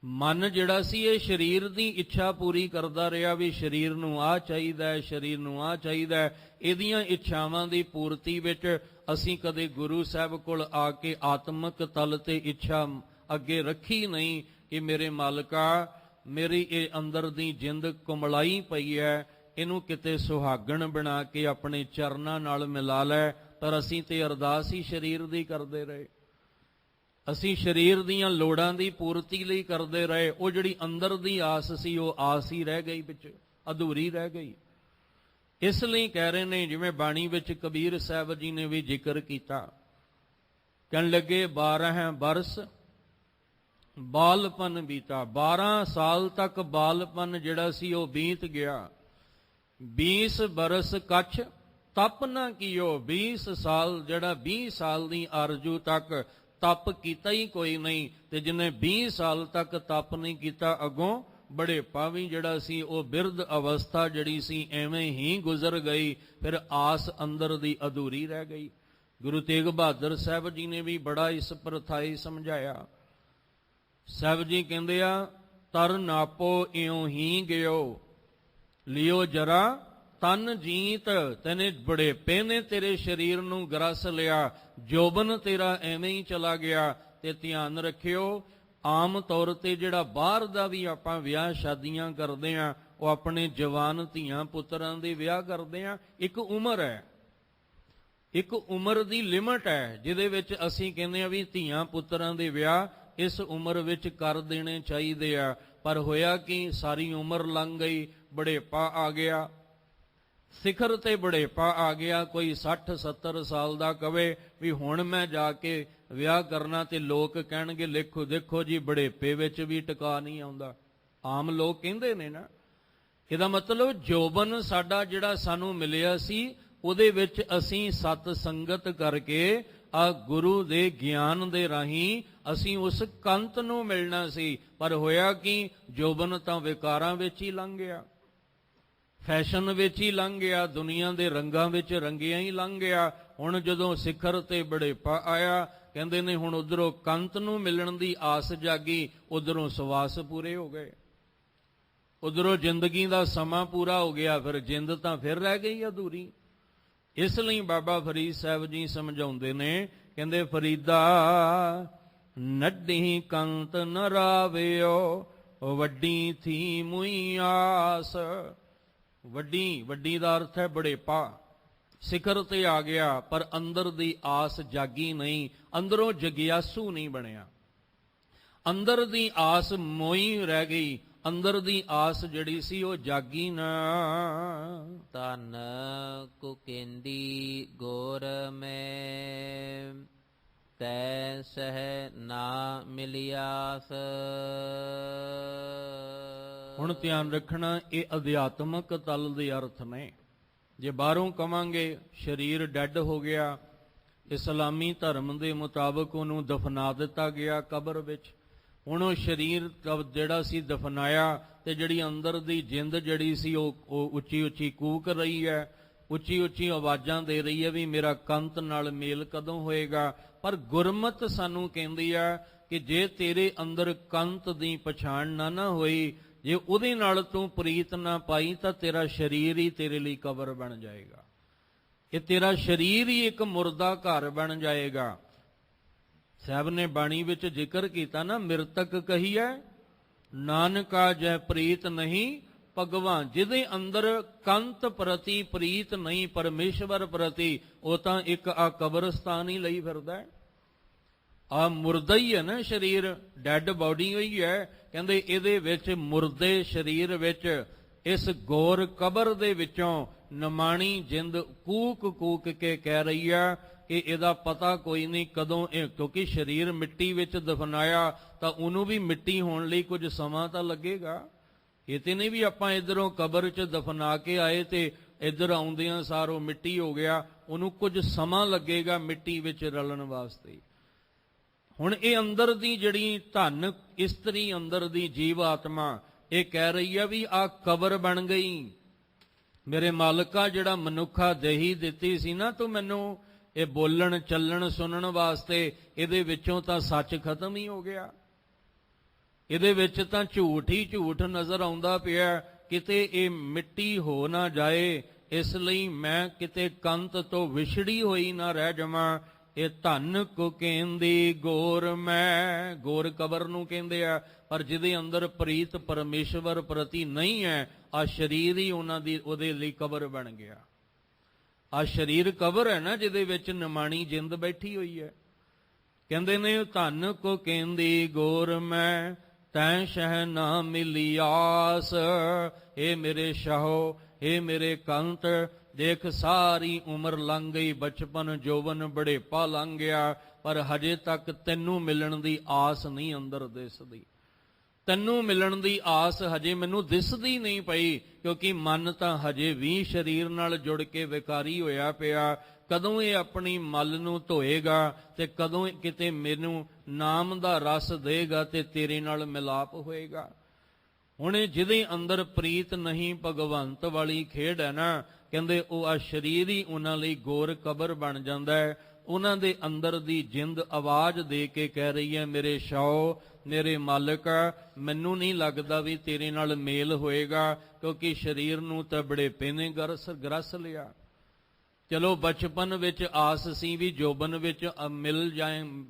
ਮਨ ਜਿਹੜਾ ਸੀ ਇਹ ਸਰੀਰ ਦੀ ਇੱਛਾ ਪੂਰੀ ਕਰਦਾ ਰਿਹਾ ਵੀ ਸਰੀਰ ਨੂੰ ਆਹ ਚਾਹੀਦਾ ਹੈ, ਸਰੀਰ ਨੂੰ ਆਹ ਚਾਹੀਦਾ ਹੈ। ਇਹਦੀਆਂ ਇੱਛਾਵਾਂ ਦੀ ਪੂਰਤੀ ਵਿੱਚ ਅਸੀਂ ਕਦੇ ਗੁਰੂ ਸਾਹਿਬ ਕੋਲ ਆ ਕੇ ਆਤਮਿਕ ਤਲ ਤੇ ਇੱਛਾ ਅੱਗੇ ਰੱਖੀ ਨਹੀਂ ਕਿ ਮੇਰੇ ਮਾਲਕਾ, ਮੇਰੀ ਇਹ ਅੰਦਰ ਦੀ ਜਿੰਦ ਕੁਮਲਾਈ ਪਈ ਹੈ, ਇਹਨੂੰ ਕਿਤੇ ਸੁਹਾਗਣ ਬਣਾ ਕੇ ਆਪਣੇ ਚਰਨਾਂ ਨਾਲ ਮਿਲਾ ਲੈ। ਪਰ ਅਸੀਂ ਤੇ ਅਰਦਾਸ ਹੀ ਸਰੀਰ ਦੀ ਕਰਦੇ ਰਹੇ। ਅਸੀਂ ਸਰੀਰ ਦੀਆਂ ਲੋੜਾਂ ਦੀ ਪੂਰਤੀ ਲਈ ਕਰਦੇ ਰਹੇ। ਉਹ ਜਿਹੜੀ ਅੰਦਰ ਦੀ ਆਸ ਸੀ ਉਹ ਆਸ ਹੀ ਰਹਿ ਗਈ, ਵਿੱਚ ਅਧੂਰੀ ਰਹਿ ਗਈ। ਇਸ ਲਈ ਕਹਿ ਰਹੇ ਨੇ, ਜਿਵੇਂ ਬਾਣੀ ਵਿੱਚ ਕਬੀਰ ਸਾਹਿਬ ਜੀ ਨੇ ਵੀ ਜ਼ਿਕਰ ਕੀਤਾ, ਕਹਿਣ ਲੱਗੇ 12 ਬਰਸ ਬਾਲਪਨ ਬੀਤਾ। 12 ਸਾਲ ਤੱਕ ਬਾਲਪਨ ਜਿਹੜਾ ਸੀ ਉਹ ਬੀਤ ਗਿਆ। 20 ਬਰਸ ਕਛ ਤਪ ਨਾ ਕੀਓ। 20 ਸਾਲ ਜਿਹੜਾ 20 ਸਾਲ ਦੀ ਆਰਜੂ ਤੱਕ ਤਪ ਕੀਤਾ ਹੀ ਕੋਈ ਨਹੀਂ। ਤੇ ਜਿਹਨੇ 20 ਸਾਲ ਤੱਕ ਤਪ ਨਹੀਂ ਕੀਤਾ, ਅੱਗੋਂ ਬੁਢੇਪਾ ਵੀ ਜਿਹੜਾ ਸੀ ਉਹ ਬਿਰਧ ਅਵਸਥਾ ਜਿਹੜੀ ਸੀ ਐਵੇਂ ਹੀ ਗੁਜ਼ਰ ਗਈ। ਫਿਰ ਆਸ ਅੰਦਰ ਦੀ ਅਧੂਰੀ ਰਹਿ ਗਈ। ਗੁਰੂ ਤੇਗ ਬਹਾਦਰ ਸਾਹਿਬ ਜੀ ਨੇ ਵੀ ਬੜਾ ਇਸ ਪ੍ਰਥਾਈ ਸਮਝਾਇਆ। ਸਾਹਿਬ ਜੀ ਕਹਿੰਦੇ ਆ, ਤਰ ਨਾਪੋ ਇਉਂ ਹੀ ਗਿਓ, ਲਿਓ ਜਰਾ ਤਨ ਜੀਤ। ਤੈਨੇ ਬੁਢੇਪੇ ਨੇ ਤੇਰੇ ਸਰੀਰ ਨੂੰ ਗਰਸ ਲਿਆ, ਜੋਬਨ ਤੇਰਾ ਐਵੇਂ ਹੀ ਚਲਾ ਗਿਆ। ਤੇ ਧਿਆਨ ਰੱਖਿਓ, ਆਮ ਤੌਰ ਤੇ ਜਿਹੜਾ ਬਾਹਰ ਦਾ ਵੀ ਆਪਾਂ ਵਿਆਹ ਸ਼ਾਦੀਆਂ ਕਰਦੇ ਆ, ਉਹ ਆਪਣੇ ਜਵਾਨ ਧੀਆਂ ਪੁੱਤਰਾਂ ਦੇ ਵਿਆਹ ਕਰਦੇ ਆ। ਇੱਕ ਉਮਰ ਹੈ, ਇੱਕ ਉਮਰ ਦੀ ਲਿਮਟ ਹੈ ਜਿਹਦੇ ਵਿੱਚ ਅਸੀਂ ਕਹਿੰਦੇ ਆ ਵੀ ਧੀਆਂ ਪੁੱਤਰਾਂ ਦੇ ਵਿਆਹ ਇਸ ਉਮਰ ਵਿੱਚ ਕਰ ਦੇਣੇ ਚਾਹੀਦੇ ਆ। ਪਰ ਹੋਇਆ ਕਿ ਸਾਰੀ ਉਮਰ ਲੰਘ ਗਈ, ਬੁਢੇਪਾ ਆ ਗਿਆ, ਸਿਖਰ ਤੇ ਬੁਢੇਪਾ ਆ ਗਿਆ। ਕੋਈ 60-70 ਸਾਲ ਦਾ ਕਵੇ ਵੀ ਹੁਣ ਮੈਂ ਜਾ ਕੇ ਵਿਆਹ ਕਰਨਾ, ਤੇ ਲੋਕ ਕਹਿਣਗੇ ਲਿਖੋ ਦੇਖੋ ਜੀ ਬੁਢੇਪੇ ਵਿੱਚ ਵੀ ਟਿਕਾ ਨਹੀਂ ਆਉਂਦਾ। ਆਮ ਲੋਕ ਕਹਿੰਦੇ ਨੇ ਨਾ। ਇਹਦਾ ਮਤਲਬ ਜੋਬਨ ਸਾਡਾ ਜਿਹੜਾ ਸਾਨੂੰ ਮਿਲਿਆ ਸੀ ਉਹਦੇ ਵਿੱਚ ਅਸੀਂ ਸਤ ਸੰਗਤ ਕਰਕੇ ਆ ਗੁਰੂ ਦੇ ਗਿਆਨ ਦੇ ਰਾਹੀਂ ਅਸੀਂ ਉਸ ਕੰਤ ਨੂੰ ਮਿਲਣਾ ਸੀ। ਪਰ ਹੋਇਆ ਕਿ ਜੋਬਨ ਤਾਂ ਵਿਕਾਰਾਂ ਵਿੱਚ ਹੀ ਲੰਘ ਗਿਆ, ਫੈਸ਼ਨ ਵਿੱਚ ਹੀ ਲੰਘ ਗਿਆ, ਦੁਨੀਆ ਦੇ ਰੰਗਾਂ ਵਿੱਚ ਰੰਗਿਆ ਹੀ ਲੰਘ ਗਿਆ। ਹੁਣ ਜਦੋਂ ਸਿਖਰ ਤੇ ਬੁਢੇਪਾ ਆਇਆ, ਕਹਿੰਦੇ ਨੇ ਹੁਣ ਉਧਰੋਂ ਕੰਤ ਨੂੰ ਮਿਲਣ ਦੀ ਆਸ ਜਾਗੀ, ਉਧਰੋਂ ਸਵਾਸ ਪੂਰੇ ਹੋ ਗਏ, ਉਧਰੋਂ ਜ਼ਿੰਦਗੀ ਦਾ ਸਮਾਂ ਪੂਰਾ ਹੋ ਗਿਆ, ਫਿਰ ਜਿੰਦ ਤਾਂ ਫਿਰ ਰਹਿ ਗਈ ਅਧੂਰੀ। ਇਸ ਲਈ ਬਾਬਾ ਫਰੀਦ ਸਾਹਿਬ ਜੀ ਸਮਝਾਉਂਦੇ ਨੇ, ਕਹਿੰਦੇ ਫਰੀਦਾ ਨੱਢੀ ਕੰਤ ਨ ਰਾਵਿਓ, ਵੱਡੀ ਥੀ ਮੁਈ ਆਸ। ਵੱਡੀ ਦਾ ਅਰਥ ਹੈ ਬੁਢੇਪਾ। ਸਿਖਰ ਤੇ ਆ ਗਿਆ ਪਰ ਅੰਦਰ ਦੀ ਆਸ ਜਾਗੀ ਨਹੀਂ, ਅੰਦਰੋਂ ਜਗਿਆਸੂ ਨਹੀਂ ਬਣਿਆ, ਅੰਦਰ ਦੀ ਆਸ ਮੋਈ ਰਹਿ ਗਈ, ਅੰਦਰ ਦੀ ਆਸ ਜਿਹੜੀ ਸੀ ਉਹ ਜਾਗੀ ਨਾ। ਤਨ ਕੁਕੇਂਦੀ ਗੋਰ ਮੈਂ, ਤੈ ਸਹਿ ਨਾ ਮਿਲਿਆਸ। ਹੁਣ ਧਿਆਨ ਰੱਖਣਾ, ਇਹ ਅਧਿਆਤਮਕ ਤਲ ਦੇ ਅਰਥ ਨੇ। ਜੇ ਬਾਹਰੋਂ ਕਵਾਂਗੇ ਸਰੀਰ ਡੈੱਡ ਹੋ ਗਿਆ, ਇਸਲਾਮੀ ਧਰਮ ਦੇ ਮੁਤਾਬਕ ਉਹਨੂੰ ਦਫਨਾ ਦਿੱਤਾ ਗਿਆ ਕਬਰ ਵਿੱਚ। ਹੁਣ ਉਹ ਸਰੀਰ ਜਿਹੜਾ ਸੀ ਦਫਨਾਇਆ, ਤੇ ਜਿਹੜੀ ਅੰਦਰ ਦੀ ਜਿੰਦ ਜਿਹੜੀ ਸੀ ਉਹ ਉੱਚੀ ਉੱਚੀ ਕੂਕ ਰਹੀ ਹੈ, ਉੱਚੀ ਉੱਚੀ ਆਵਾਜ਼ਾਂ ਦੇ ਰਹੀ ਹੈ ਵੀ ਮੇਰਾ ਕੰਤ ਨਾਲ ਮੇਲ ਕਦੋਂ ਹੋਏਗਾ। ਪਰ ਗੁਰਮਤਿ ਸਾਨੂੰ ਕਹਿੰਦੀ ਆ ਕਿ ਜੇ ਤੇਰੇ ਅੰਦਰ ਕੰਤ ਦੀ ਪਛਾਣ ਨਾ ਹੋਈ, ਜੇ ਉਹਦੇ ਨਾਲ ਤੂੰ ਪ੍ਰੀਤ ਨਾ ਪਾਈ, ਤਾਂ ਤੇਰਾ ਸਰੀਰ ਹੀ ਤੇਰੇ ਲਈ ਕਬਰ ਬਣ ਜਾਏਗਾ। ਇਹ ਤੇਰਾ ਸਰੀਰ ਹੀ ਇੱਕ ਮੁਰਦਾ ਘਰ ਬਣ ਜਾਏਗਾ। ਸਾਹਿਬ ਨੇ ਬਾਣੀ ਵਿੱਚ ਜ਼ਿਕਰ ਕੀਤਾ ਨਾ, ਮਿਰਤਕ ਕਹੀਐ ਨਾਨਕਾ ਜੈ ਪ੍ਰੀਤ ਨਹੀਂ ਭਗਵਾਨ। ਜਿਹਦੇ ਅੰਦਰ ਕੰਤ ਪ੍ਰਤੀ ਪ੍ਰੀਤ ਨਹੀਂ, ਪਰਮੇਸ਼ਵਰ ਪ੍ਰਤੀ, ਉਹ ਤਾਂ ਇੱਕ ਆ ਕਬਰਸਤਾਨ ਹੀ ਲਈ ਫਿਰਦਾ ਹੈ। ਆ ਮੁਰਦਾ ਹੀ ਹੈ ਨਾ ਸਰੀਰ, ਡੈਡ ਬਾਡੀ ਹੋਈ ਹੈ। ਕਹਿੰਦੇ ਇਹਦੇ ਵਿੱਚ ਮੁਰਦੇ ਸਰੀਰ ਵਿੱਚ ਇਸ ਗੌਰ ਕਬਰ ਦੇ ਵਿੱਚੋਂ ਨਿਮਾਣੀ ਜਿੰਦ ਕੂਕ ਕੂਕ ਕੇ ਕਹਿ ਰਹੀ ਆ ਕਿ ਇਹਦਾ ਪਤਾ ਕੋਈ ਨਹੀਂ ਕਦੋਂ ਇਹ, ਕਿਉਂਕਿ ਸਰੀਰ ਮਿੱਟੀ ਵਿੱਚ ਦਫਨਾਇਆ ਤਾਂ ਉਹਨੂੰ ਵੀ ਮਿੱਟੀ ਹੋਣ ਲਈ ਕੁਝ ਸਮਾਂ ਤਾਂ ਲੱਗੇਗਾ। ਇਹ ਤੇ ਨਹੀਂ ਵੀ ਆਪਾਂ ਇੱਧਰੋਂ ਕਬਰ 'ਚ ਦਫਨਾ ਕੇ ਆਏ ਤੇ ਇੱਧਰ ਆਉਂਦਿਆਂ ਸਾਰ ਉਹ ਮਿੱਟੀ ਹੋ ਗਿਆ। ਉਹਨੂੰ ਕੁਝ ਸਮਾਂ ਲੱਗੇਗਾ ਮਿੱਟੀ ਵਿੱਚ ਰਲਣ ਵਾਸਤੇ। ਹੁਣ ਇਹ ਅੰਦਰ ਦੀ ਜਿਹੜੀ ਧਨ ਇਸਤਰੀ, ਅੰਦਰ ਦੀ ਜੀਵ ਆਤਮਾ, ਇਹ ਕਹਿ ਰਹੀ ਆ ਵੀ ਆ ਕਬਰ ਬਣ ਗਈ। ਮੇਰੇ ਮਾਲਕਾ, ਜਿਹੜਾ ਮਨੁੱਖਾ ਦੇਹੀ ਦਿੱਤੀ ਸੀ ਨਾ ਤੂੰ ਮੈਨੂੰ ਇਹ ਬੋਲਣ ਚੱਲਣ ਸੁਣਨ ਵਾਸਤੇ, ਇਹਦੇ ਵਿੱਚੋਂ ਤਾਂ ਸੱਚ ਖਤਮ ਹੀ ਹੋ ਗਿਆ। ਇਹਦੇ ਵਿੱਚ ਤਾਂ ਝੂਠ ਹੀ ਝੂਠ ਨਜ਼ਰ ਆਉਂਦਾ ਪਿਆ। ਕਿਤੇ ਇਹ ਮਿੱਟੀ ਹੋ ਨਾ ਜਾਏ, ਇਸ ਲਈ ਮੈਂ ਕਿਤੇ ਕੰਤ ਤੋਂ ਵਿਛੜੀ ਹੋਈ ਨਾ ਰਹਿ ਜਾਵਾਂ। ਇਹ ਧਨ ਕੋ ਕਹਿੰਦੀ ਗੌਰ ਮੈਂ, ਗੌਰ ਕਬਰ ਨੂੰ ਕਹਿੰਦੇ ਆ, ਪਰ ਜਿਹਦੇ ਅੰਦਰ ਪ੍ਰੀਤ ਪਰਮੇਸ਼ਵਰ ਪ੍ਰਤੀ ਨਹੀਂ ਹੈ, ਆ ਸਰੀਰ ਹੀ ਉਹਨਾਂ ਦੀ ਉਹਦੇ ਲਈ ਕਬਰ ਬਣ ਗਿਆ। ਆ ਸਰੀਰ ਕਬਰ ਹੈ ਨਾ, ਜਿਹਦੇ ਵਿੱਚ ਨਿਮਾਣੀ ਜਿੰਦ ਬੈਠੀ ਹੋਈ ਹੈ। ਕਹਿੰਦੇ ਨੇ ਧਨ ਕੋ ਕਹਿੰਦੀ ਗੌਰ ਮੈਂ, ਤੈਂ ਸ਼ਹਿ ਨਾ ਮਿਲੀ ਆਸ। ਇਹ ਮੇਰੇ ਸ਼ਾਹੋ, ਇਹ ਮੇਰੇ ਕੰਤ, ਦੇਖ ਸਾਰੀ ਉਮਰ ਲੰਘ ਗਈ, ਬਚਪਨ ਜੋਵਨ ਬੜੇਪਾ ਲੰਘ ਗਿਆ, ਪਰ ਹਜੇ ਤੱਕ ਤੈਨੂੰ ਮਿਲਣ ਦੀ ਆਸ ਨਹੀਂ ਅੰਦਰ ਦਿਸਦੀ। ਤੈਨੂੰ ਮਿਲਣ ਦੀ ਆਸ ਹਜੇ ਮੈਨੂੰ ਦਿਸਦੀ ਨਹੀਂ ਪਈ, ਕਿਉਂਕਿ ਮਨ ਤਾਂ ਹਜੇ ਵੀ ਸਰੀਰ ਨਾਲ ਜੁੜ ਕੇ ਵਿਕਾਰੀ ਹੋਇਆ ਪਿਆ। ਕਦੋਂ ਇਹ ਆਪਣੀ ਮਲ ਨੂੰ ਧੋਏਗਾ ਤੇ ਕਦੋਂ ਕਿਤੇ ਮੈਨੂੰ ਨਾਮ ਦਾ ਰਸ ਦੇਗਾ ਤੇ ਤੇਰੇ ਨਾਲ ਮਿਲਾਪ ਹੋਏਗਾ। ਹੁਣ ਜਿਹਦੇ ਅੰਦਰ ਪ੍ਰੀਤ ਨਹੀਂ, ਭਗਵੰਤ ਵਾਲੀ ਖੇਡ ਹੈ ਨਾ, ਕਹਿੰਦੇ ਉਹ ਆ ਸਰੀਰ ਹੀ ਉਹਨਾਂ ਲਈ ਗੌਰ ਕਬਰ ਬਣ ਜਾਂਦਾ ਹੈ। ਉਹਨਾਂ ਦੇ ਅੰਦਰ ਦੀ ਜਿੰਦ ਆਵਾਜ਼ ਦੇ ਕੇ ਕਹਿ ਰਹੀ ਹੈ, ਮੇਰੇ ਸ਼ਾਓ, ਮੇਰੇ ਮਾਲਕ, ਮੈਨੂੰ ਨਹੀਂ ਲੱਗਦਾ ਵੀ ਤੇਰੇ ਨਾਲ ਮੇਲ ਹੋਏਗਾ, ਕਿਉਂਕਿ ਸਰੀਰ ਨੂੰ ਤਾਂ ਬੜੇਪੇ ਨੇ ਗਰਸ ਲਿਆ। ਚਲੋ ਬਚਪਨ ਵਿੱਚ ਆਸ ਸੀ ਵੀ ਜੋਬਨ ਵਿੱਚ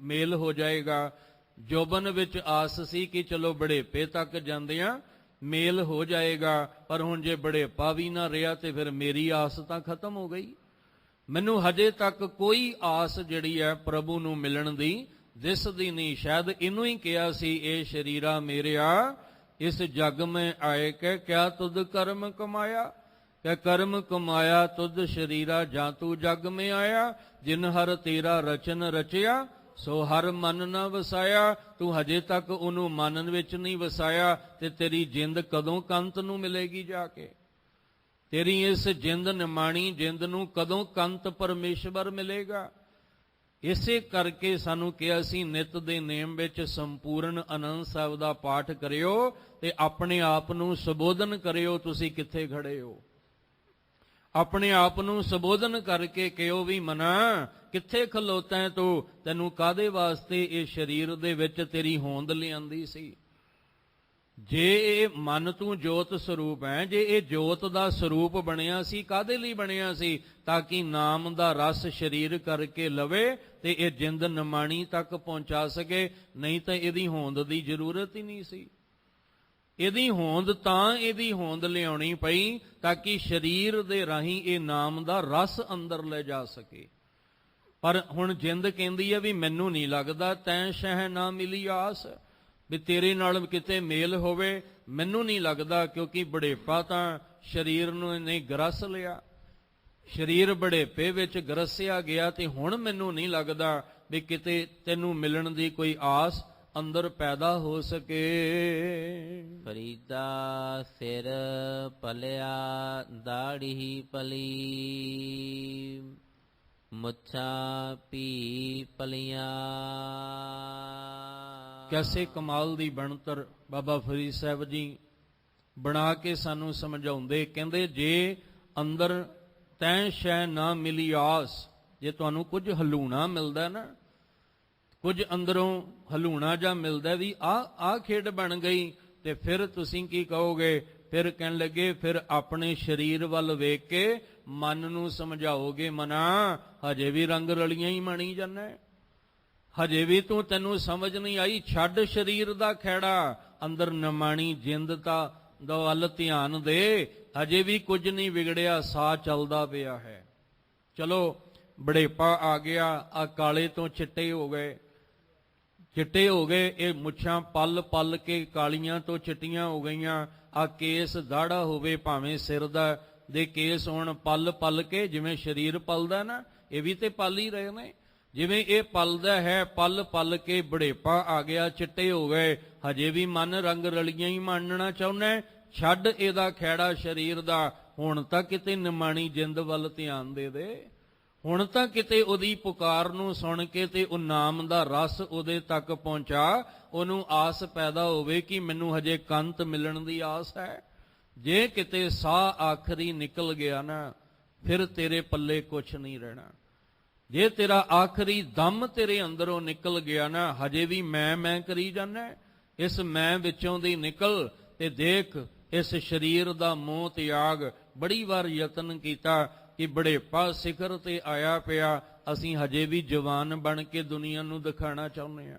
ਮੇਲ ਹੋ ਜਾਏਗਾ। ਜੋਬਨ ਵਿੱਚ ਆਸ ਸੀ ਕਿ ਚਲੋ ਬੜੇਪੇ ਤੱਕ ਜਾਂਦਿਆਂ ਮੇਲ ਹੋ ਜਾਏਗਾ, ਪਰ ਹੁਣ ਜੇ ਬੜੇਪਾ ਵੀ ਨਾ ਰਿਹਾ ਤੇ ਫਿਰ ਮੇਰੀ ਆਸ ਤਾਂ ਖਤਮ ਹੋ ਗਈ। ਮੈਨੂੰ ਹਜੇ ਤੱਕ ਕੋਈ ਆਸ ਜਿਹੜੀ ਹੈ ਪ੍ਰਭੂ ਨੂੰ ਮਿਲਣ ਦੀ ਦਿਸਦੀ ਨਹੀਂ। ਸ਼ਾਇਦ ਇਹਨੂੰ ਹੀ ਕਿਹਾ ਸੀ, ਇਹ ਸ਼ਰੀਰਾ ਮੇਰਿਆ, ਇਸ ਜਗ ਮੈਂ ਆਏ ਕੇ ਕਿਆ ਤੁਧ ਕਰਮ ਕਮਾਇਆ। ਕਿ ਕਰਮ ਕਮਾਇਆ ਤੁਧ ਸ਼ਰੀਰਾ, ਜਾਂ ਤੂੰ ਜਗ ਮੈਂ ਆਇਆ। ਜਿਨ ਹਰ ਤੇਰਾ ਰਚਨ ਰਚਿਆ, ਸੋ ਹਰ ਮਨ ਨਾ ਵਸਾਇਆ। ਤੂੰ ਹਜੇ ਤੱਕ ਉਹਨੂੰ ਮਨ ਵਿੱਚ ਨਹੀਂ ਵਸਾਇਆ, ਤੇ ਤੇਰੀ ਜਿੰਦ ਕਦੋਂ ਕੰਤ ਨੂੰ ਮਿਲੇਗੀ ਜਾ ਕੇ? ਤੇਰੀ ਇਸ ਜਿੰਦ ਨਿਮਾਣੀ ਜਿੰਦ ਨੂੰ ਕਦੋਂ ਕੰਤ ਪਰਮੇਸ਼ਵਰ ਮਿਲੇਗਾ? ਇਸੇ ਕਰਕੇ ਸਾਨੂੰ ਕਿਹਾ ਸੀ, ਨਿਤ ਦੇ ਨੇਮ ਵਿੱਚ ਸੰਪੂਰਨ ਆਨੰਦ ਸਾਹਿਬ ਦਾ ਪਾਠ ਕਰਿਓ ਤੇ ਆਪਣੇ ਆਪ ਨੂੰ ਸੰਬੋਧਨ ਕਰਿਓ, ਤੁਸੀਂ ਕਿੱਥੇ ਖੜੇ ਹੋ। ਆਪਣੇ ਆਪ ਨੂੰ ਸੰਬੋਧਨ ਕਰਕੇ ਕਿਹੋ ਵੀ ਮਨਾ, ਕਿੱਥੇ ਖਲੋਤਾ ਹੈ ਤੂੰ? ਤੈਨੂੰ ਕਾਦੇ ਵਾਸਤੇ ਇਹ ਸਰੀਰ ਦੇ ਵਿੱਚ ਤੇਰੀ ਹੋਂਦ ਲਿਆਂਦੀ ਸੀ? ਜੇ ਇਹ ਮਨ ਤੂੰ ਜੋਤ ਸਰੂਪ ਹੈ, ਜੇ ਇਹ ਜੋਤ ਦਾ ਸਰੂਪ ਬਣਿਆ ਸੀ, ਕਾਦੇ ਲਈ ਬਣਿਆ ਸੀ? ਤਾਂ ਕਿ ਨਾਮ ਦਾ ਰਸ ਸਰੀਰ ਕਰਕੇ ਲਵੇ ਤੇ ਇਹ ਜਿੰਦ ਨਿਮਾਣੀ ਤੱਕ ਪਹੁੰਚਾ ਸਕੇ। ਨਹੀਂ ਤਾਂ ਇਹਦੀ ਹੋਂਦ ਦੀ ਜ਼ਰੂਰਤ ਹੀ ਨਹੀਂ ਸੀ। ਇਹਦੀ ਹੋਂਦ ਤਾਂ ਇਹਦੀ ਹੋਂਦ ਲਿਆਉਣੀ ਪਈ ਤਾਂ ਕਿ ਸਰੀਰ ਦੇ ਰਾਹੀਂ ਇਹ ਨਾਮ ਦਾ ਰਸ ਅੰਦਰ ਲੈ ਜਾ ਸਕੇ। ਪਰ ਹੁਣ ਜਿੰਦ ਕਹਿੰਦੀ ਹੈ ਵੀ ਮੈਨੂੰ ਨਹੀਂ ਲੱਗਦਾ ਤੈਂ ਸ਼ਹਿ ਨਾ ਮਿਲੀ ਆਸ, ਵੀ ਤੇਰੇ ਨਾਲ ਕਿਤੇ ਮੇਲ ਹੋਵੇ, ਮੈਨੂੰ ਨਹੀਂ ਲੱਗਦਾ, ਕਿਉਂਕਿ ਬੜੇਪਾ ਤਾਂ ਸਰੀਰ ਨੂੰ ਇਹਨੇ ਗਰਸ ਲਿਆ। ਸਰੀਰ ਬੜੇਪੇ ਵਿੱਚ ਗਰਸਿਆ ਗਿਆ ਤੇ ਹੁਣ ਮੈਨੂੰ ਨਹੀਂ ਲੱਗਦਾ ਵੀ ਕਿਤੇ ਤੈਨੂੰ ਮਿਲਣ ਦੀ ਕੋਈ ਆਸ ਅੰਦਰ ਪੈਦਾ ਹੋ ਸਕੇ। ਫਰੀਦਾ ਸਿਰ ਪਲਿਆ ਦਾੜੀ ਪਲੀ, ਮੁੱਛਾਂ ਭੀ ਪਲੀਆਂ। ਕੈਸੇ ਕਮਾਲ ਦੀ ਬਣਤਰ ਬਾਬਾ ਫਰੀਦ ਸਾਹਿਬ ਜੀ ਬਣਾ ਕੇ ਸਾਨੂੰ ਸਮਝਾਉਂਦੇ। ਕਹਿੰਦੇ ਜੇ ਅੰਦਰ ਤੈਂ ਸ਼ੈ ਨਾ ਮਿਲੀ ਆਸ, ਜੇ ਤੁਹਾਨੂੰ ਕੁਝ ਹਲੂਣਾ ਮਿਲਦਾ ਨਾ, ਕੁਝ ਅੰਦਰੋਂ ਹਲੂਣਾ ਜਾਂ ਮਿਲਦਾ ਵੀ ਆ ਖੇਡ ਬਣ ਗਈ, ਤੇ ਫਿਰ ਤੁਸੀਂ ਕੀ ਕਹੋਗੇ? ਫਿਰ ਕਹਿਣ ਲੱਗੇ, ਫਿਰ ਆਪਣੇ ਸਰੀਰ ਵੱਲ ਵੇਖ ਕੇ ਮਨ ਨੂੰ ਸਮਝਾਓਗੇ, ਮਨਾ ਹਜੇ ਵੀ ਰੰਗ ਰਲੀਆਂ ਹੀ ਮਾਣੀ ਜਾਂਦਾ, ਹਜੇ ਵੀ ਤੈਨੂੰ ਸਮਝ ਨਹੀਂ ਆਈ। ਛੱਡ ਸਰੀਰ ਦਾ ਖੈੜਾ, ਅੰਦਰ ਨਿਮਾਣੀ ਜਿੰਦ ਦਾ ਵੱਲ ਧਿਆਨ ਦੇ। ਹਜੇ ਵੀ ਕੁਝ ਨਹੀਂ ਵਿਗੜਿਆ, ਸਾਹ ਚੱਲਦਾ ਪਿਆ ਹੈ। ਚਲੋ ਬੜੇਪਾ ਆ ਗਿਆ, ਆ ਕਾਲੇ ਤੋਂ ਚਿੱਟੇ ਹੋ ਗਏ, ਚਿੱਟੇ ਹੋ ਗਏ, ਇਹ ਮੁੱਛਾਂ ਪਲ ਪਲ ਕੇ ਕਾਲੀਆਂ ਤੋਂ ਚਿੱਟੀਆਂ ਹੋ ਗਈਆਂ। ਆ ਕੇਸ ਦਾੜਾ ਹੋਵੇ ਭਾਵੇਂ ਸਿਰ ਦਾ ਦੇ ਕੇਸ ਹੋਣ ਪਲ ਪਲ ਕੇ, ਜਿਵੇਂ ਸਰੀਰ ਪਲਦਾ ਨਾ, ਇਹ ਵੀ ਤੇ ਪਲ ਹੀ ਰਹੇ ਨੇ। ਜਿਵੇਂ ਇਹ ਪਲਦਾ ਹੈ ਪਲ ਪਲ ਕੇ ਬੁਢੇਪਾ ਆ ਗਿਆ, ਚਿੱਟੇ ਹੋ ਗਏ, ਹਜੇ ਵੀ ਮਨ ਰੰਗ ਰਲੀਆਂ ਹੀ ਮੰਨਣਾ ਚਾਹੁੰਦਾ। ਛੱਡ ਇਹਦਾ ਖੈੜਾ ਸਰੀਰ ਦਾ, ਹੁਣ ਤਾਂ ਕਿਤੇ ਨਿਮਾਣੀ ਜਿੰਦ ਵੱਲ ਧਿਆਨ ਦੇ ਦੇ। ਹੁਣ ਤਾਂ ਕਿਤੇ ਉਹਦੀ ਪੁਕਾਰ ਨੂੰ ਸੁਣ ਕੇ ਤੇ ਉਹ ਨਾਮ ਦਾ ਰਸ ਉਹਦੇ ਤੱਕ ਪਹੁੰਚਾ, ਉਹਨੂੰ ਆਸ ਪੈਦਾ ਹੋਵੇ ਕਿ ਮੈਨੂੰ ਹਜੇ ਕੰਤ ਮਿਲਣ ਦੀ ਆਸ ਹੈ। ਜੇ ਕਿਤੇ ਸਾਹ ਆਖਰੀ ਨਿਕਲ ਗਿਆ ਨਾ, ਫਿਰ ਤੇਰੇ ਪੱਲੇ ਕੁਛ ਨਹੀਂ ਰਹਿਣਾ। ਜੇ ਤੇਰਾ ਆਖਰੀ ਦਮ ਤੇਰੇ ਅੰਦਰੋਂ ਨਿਕਲ ਗਿਆ ਨਾ, ਹਜੇ ਵੀ ਮੈਂ ਕਰੀ ਜਾਂਦਾ। ਇਸ ਮੈਂ ਵਿੱਚੋਂ ਦੀ ਨਿਕਲ ਤੇ ਦੇਖ ਇਸ ਸਰੀਰ ਦਾ ਮੋਹ ਤਿਆਗ। ਬੜੀ ਵਾਰ ਯਤਨ ਕੀਤਾ ਕਿ ਬੁਢੇਪਾ ਸਿਖਰ ਤੇ ਆਇਆ ਪਿਆ, ਅਸੀਂ ਹਜੇ ਵੀ ਜਵਾਨ ਬਣ ਕੇ ਦੁਨੀਆ ਨੂੰ ਦਿਖਾਣਾ ਚਾਹੁੰਦੇ ਹਾਂ।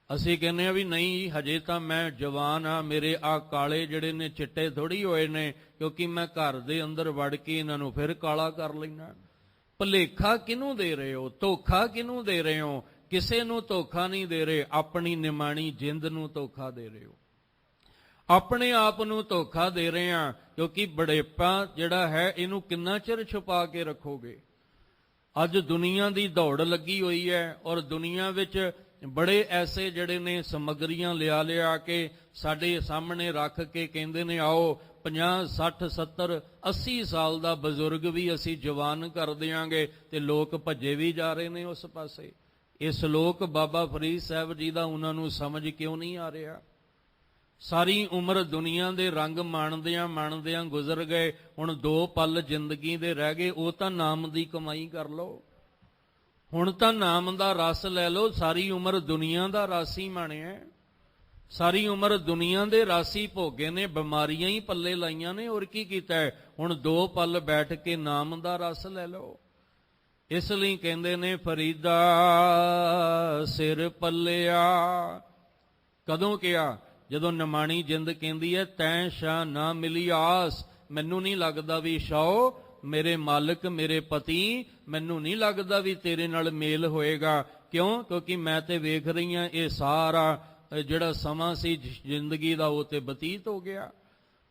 ਅਸੀਂ ਕਹਿੰਦੇ ਆ ਵੀ ਨਹੀਂ, ਹਜੇ ਤਾਂ ਮੈਂ ਜਵਾਨ ਆ, ਮੇਰੇ ਆ ਕਾਲੇ ਜਿਹੜੇ ਨੇ ਚਿੱਟੇ ਥੋੜੀ ਹੋਏ ਨੇ, ਕਿਉਂਕਿ ਮੈਂ ਘਰ ਦੇ ਅੰਦਰ ਵੜ ਕੇ ਇਹਨਾਂ ਨੂੰ ਫਿਰ ਕਾਲਾ ਕਰ ਲੈਣਾ। ਭੁਲੇਖਾ ਕਿਹਨੂੰ ਦੇ ਰਹੇ ਹੋ? ਧੋਖਾ ਕਿਹਨੂੰ ਦੇ ਰਹੇ ਹੋ? ਕਿਸੇ ਨੂੰ ਧੋਖਾ ਨਹੀਂ ਦੇ ਰਹੇ, ਆਪਣੀ ਨਿਮਾਣੀ ਜਿੰਦ ਨੂੰ ਧੋਖਾ ਦੇ ਰਹੇ ਹੋ, ਆਪਣੇ ਆਪ ਨੂੰ ਧੋਖਾ ਦੇ ਰਹੇ ਆ। ਕਿਉਂਕਿ ਬੁਢੇਪਾ ਜਿਹੜਾ ਹੈ, ਇਹਨੂੰ ਕਿੰਨਾ ਚਿਰ ਛੁਪਾ ਕੇ ਰੱਖੋਗੇ? ਅੱਜ ਦੁਨੀਆ ਦੀ ਦੌੜ ਲੱਗੀ ਹੋਈ ਹੈ, ਔਰ ਦੁਨੀਆ ਵਿੱਚ ਬੜੇ ਐਸੇ ਜਿਹੜੇ ਨੇ ਸਮੱਗਰੀਆਂ ਲਿਆ ਕੇ ਸਾਡੇ ਸਾਹਮਣੇ ਰੱਖ ਕੇ ਕਹਿੰਦੇ ਨੇ ਆਓ 50 60 70 80 ਸਾਲ ਦਾ ਬਜ਼ੁਰਗ ਵੀ ਅਸੀਂ ਜਵਾਨ ਕਰ ਦਿਆਂਗੇ, ਤੇ ਲੋਕ ਭੱਜੇ ਵੀ ਜਾ ਰਹੇ ਨੇ ਉਸ ਪਾਸੇ। ਇਹ ਸ਼ਲੋਕ ਬਾਬਾ ਫਰੀਦ ਸਾਹਿਬ ਜੀ ਦਾ ਉਹਨਾਂ ਨੂੰ ਸਮਝ ਕਿਉਂ ਨਹੀਂ ਆ ਰਿਹਾ? ਸਾਰੀ ਉਮਰ ਦੁਨੀਆ ਦੇ ਰੰਗ ਮਾਣਦਿਆਂ ਗੁਜ਼ਰ ਗਏ, ਹੁਣ 2 ਪਲ ਜ਼ਿੰਦਗੀ ਦੇ ਰਹਿ ਗਏ, ਉਹ ਤਾਂ ਨਾਮ ਦੀ ਕਮਾਈ ਕਰ ਲਓ। ਹੁਣ ਤਾਂ ਨਾਮ ਦਾ ਰਸ ਲੈ ਲਓ। ਸਾਰੀ ਉਮਰ ਦੁਨੀਆ ਦਾ ਰਸ ਹੀ ਮਾਣਿਆ, ਸਾਰੀ ਉਮਰ ਦੁਨੀਆ ਦੇ ਰਾਸੀ ਭੋਗੇ ਨੇ, ਬਿਮਾਰੀਆਂ ਹੀ ਪੱਲੇ ਲਾਈਆਂ ਨੇ, ਹੋਰ ਕੀ ਕੀਤਾ ਹੈ? ਹੁਣ 2 ਪਲ ਬੈਠ ਕੇ ਨਾਮ ਦਾ ਰਸ ਲੈ ਲਓ। ਇਸ ਲਈ ਕਹਿੰਦੇ ਨੇ ਫਰੀਦਾ ਸਿਰ ਪੱਲਿਆ। ਕਦੋਂ ਕਿਹਾ? ਜਦੋਂ ਨਿਮਾਣੀ ਜਿੰਦ ਕਹਿੰਦੀ ਹੈ ਤੈਂ ਸ਼ਾ ਨਾ ਮਿਲੀ ਆਸ, ਮੈਨੂੰ ਨਹੀਂ ਲੱਗਦਾ ਵੀ ਸ਼ਾਓ ਮੇਰੇ ਮਾਲਕ ਮੇਰੇ ਪਤੀ, ਮੈਨੂੰ ਨਹੀਂ ਲੱਗਦਾ ਵੀ ਤੇਰੇ ਨਾਲ ਮੇਲ ਹੋਏਗਾ। ਕਿਉਂ? ਕਿਉਂਕਿ ਮੈਂ ਤੇ ਵੇਖ ਰਹੀ ਹਾਂ ਇਹ ਸਾਰਾ ਜਿਹੜਾ ਸਮਾਂ ਸੀ ਜ਼ਿੰਦਗੀ ਦਾ ਉਹ ਤੇ ਬਤੀਤ ਹੋ ਗਿਆ।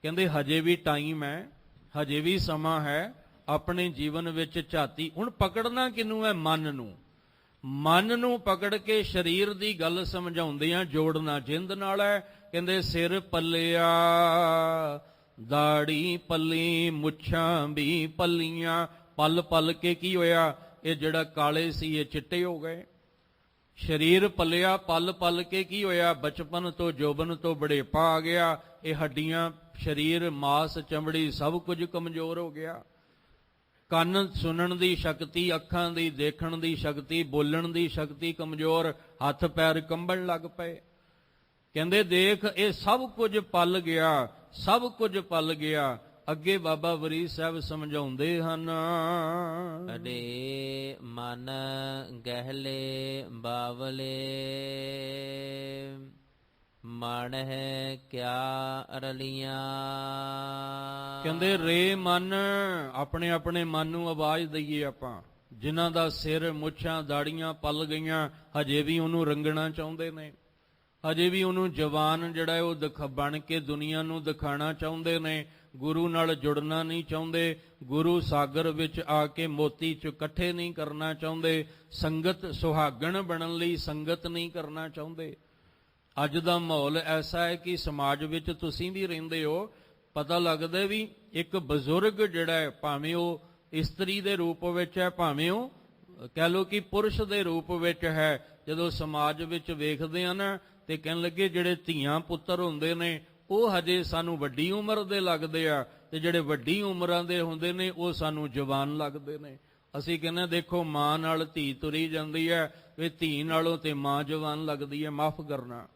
ਕਹਿੰਦੇ ਹਜੇ ਵੀ ਟਾਈਮ ਹੈ, ਹਜੇ ਵੀ ਸਮਾਂ ਹੈ, ਆਪਣੇ ਜੀਵਨ ਵਿੱਚ ਝਾਤੀ। ਹੁਣ ਪਕੜਨਾ ਕਿਹਨੂੰ ਹੈ? ਮਨ ਨੂੰ। ਮਨ ਨੂੰ ਪਕੜ ਕੇ ਸਰੀਰ ਦੀ ਗੱਲ ਸਮਝਾਉਂਦੇ ਆ, ਜੋੜਨਾ ਜਿੰਦ ਨਾਲ ਹੈ। ਕਹਿੰਦੇ ਸਿਰ ਪੱਲਿਆ, ਦਾੜੀ ਪੱਲੀ, ਮੁੱਛਾਂ ਵੀ ਪੱਲੀਆਂ। ਪਲ ਪਲ ਕੇ ਕੀ ਹੋਇਆ? ਇਹ ਜਿਹੜਾ ਕਾਲੇ ਸੀ ਇਹ ਚਿੱਟੇ ਹੋ ਗਏ। ਸਰੀਰ ਪੱਲਿਆ, ਪਲ ਪਲ ਕੇ ਕੀ ਹੋਇਆ? ਬਚਪਨ ਤੋਂ ਜੋਬਨ ਤੋਂ ਬੁਢੇਪਾ ਆ ਗਿਆ। ਇਹ ਹੱਡੀਆਂ, ਸਰੀਰ, ਮਾਸ, ਚਮੜੀ ਸਭ ਕੁਝ ਕਮਜ਼ੋਰ ਹੋ ਗਿਆ। ਕੰਨ ਸੁਣਨ ਦੀ ਸ਼ਕਤੀ, ਅੱਖਾਂ ਦੀ ਦੇਖਣ ਦੀ ਸ਼ਕਤੀ, ਬੋਲਣ ਦੀ ਸ਼ਕਤੀ ਕਮਜ਼ੋਰ, ਹੱਥ ਪੈਰ ਕੰਬਣ ਲੱਗ ਪਏ। ਕਹਿੰਦੇ ਦੇਖ ਇਹ ਸਭ ਕੁਝ ਪਲ ਗਿਆ, ਸਭ ਕੁਝ ਪਲ ਗਿਆ। ਅੱਗੇ ਬਾਬਾ ਫਰੀਦ ਸਾਹਿਬ ਸਮਝਾਉਂਦੇ ਹਨ, ਅਡੇ ਮਨ ਗਹਿਲੇ ਬਾਵਲੇ, ਮਨ ਹੈ ਕਿਆ ਰਲੀਆਂ। ਕਹਿੰਦੇ ਰੇ ਮਨ, ਆਪਣੇ ਆਪਣੇ ਮਨ ਨੂੰ ਆਵਾਜ਼ ਦਈਏ ਆਪਾਂ, ਜਿਨ੍ਹਾਂ ਦਾ ਸਿਰ ਮੁੱਛਾਂ ਦਾੜੀਆਂ ਪਲ ਗਈਆਂ, ਹਜੇ ਵੀ ਉਹਨੂੰ ਰੰਗਣਾ ਚਾਹੁੰਦੇ ਨੇ, ਹਜੇ ਵੀ ਉਹਨੂੰ ਜਵਾਨ ਜਿਹੜਾ ਹੈ ਉਹ ਬਣ ਕੇ ਦੁਨੀਆ ਨੂੰ ਦਿਖਾਣਾ ਚਾਹੁੰਦੇ ਨੇ। ਗੁਰੂ ਨਾਲ ਜੁੜਨਾ ਨਹੀਂ ਚਾਹੁੰਦੇ, ਗੁਰੂ ਸਾਗਰ ਵਿੱਚ ਆ ਕੇ ਮੋਤੀ ਚ ਇਕੱਠੇ ਨਹੀਂ ਕਰਨਾ ਚਾਹੁੰਦੇ, ਸੰਗਤ ਸੁਹਾਗਣ ਬਣਨ ਲਈ ਸੰਗਤ ਨਹੀਂ ਕਰਨਾ ਚਾਹੁੰਦੇ। ਅੱਜ ਦਾ ਮਾਹੌਲ ਐਸਾ ਹੈ ਕਿ ਸਮਾਜ ਵਿੱਚ ਤੁਸੀਂ ਵੀ ਰਹਿੰਦੇ ਹੋ, ਪਤਾ ਲੱਗਦਾ ਵੀ ਇੱਕ ਬਜ਼ੁਰਗ ਜਿਹੜਾ ਹੈ, ਭਾਵੇਂ ਉਹ ਇਸਤਰੀ ਦੇ ਰੂਪ ਵਿੱਚ ਹੈ, ਭਾਵੇਂ ਉਹ ਕਹਿ ਲਓ ਕਿ ਪੁਰਸ਼ ਦੇ ਰੂਪ ਵਿੱਚ ਹੈ, ਜਦੋਂ ਸਮਾਜ ਵਿੱਚ ਵੇਖਦੇ ਆ ਨਾ ਤੇ ਕਹਿਣ ਲੱਗੇ ਜਿਹੜੇ ਧੀਆਂ ਪੁੱਤਰ ਹੁੰਦੇ ਨੇ ਉਹ ਹਜੇ ਸਾਨੂੰ ਵੱਡੀ ਉਮਰ ਦੇ ਲੱਗਦੇ ਆ, ਤੇ ਜਿਹੜੇ ਵੱਡੀ ਉਮਰਾਂ ਦੇ ਹੁੰਦੇ ਨੇ ਉਹ ਸਾਨੂੰ ਜਵਾਨ ਲੱਗਦੇ ਨੇ। ਅਸੀਂ ਕਹਿੰਦੇ ਦੇਖੋ ਮਾਂ ਨਾਲ ਧੀ ਤੁਰੀ ਜਾਂਦੀ ਹੈ, ਵੀ ਧੀ ਨਾਲੋਂ ਤੇ ਮਾਂ ਜਵਾਨ ਲੱਗਦੀ ਹੈ। ਮਾਫ ਕਰਨਾ,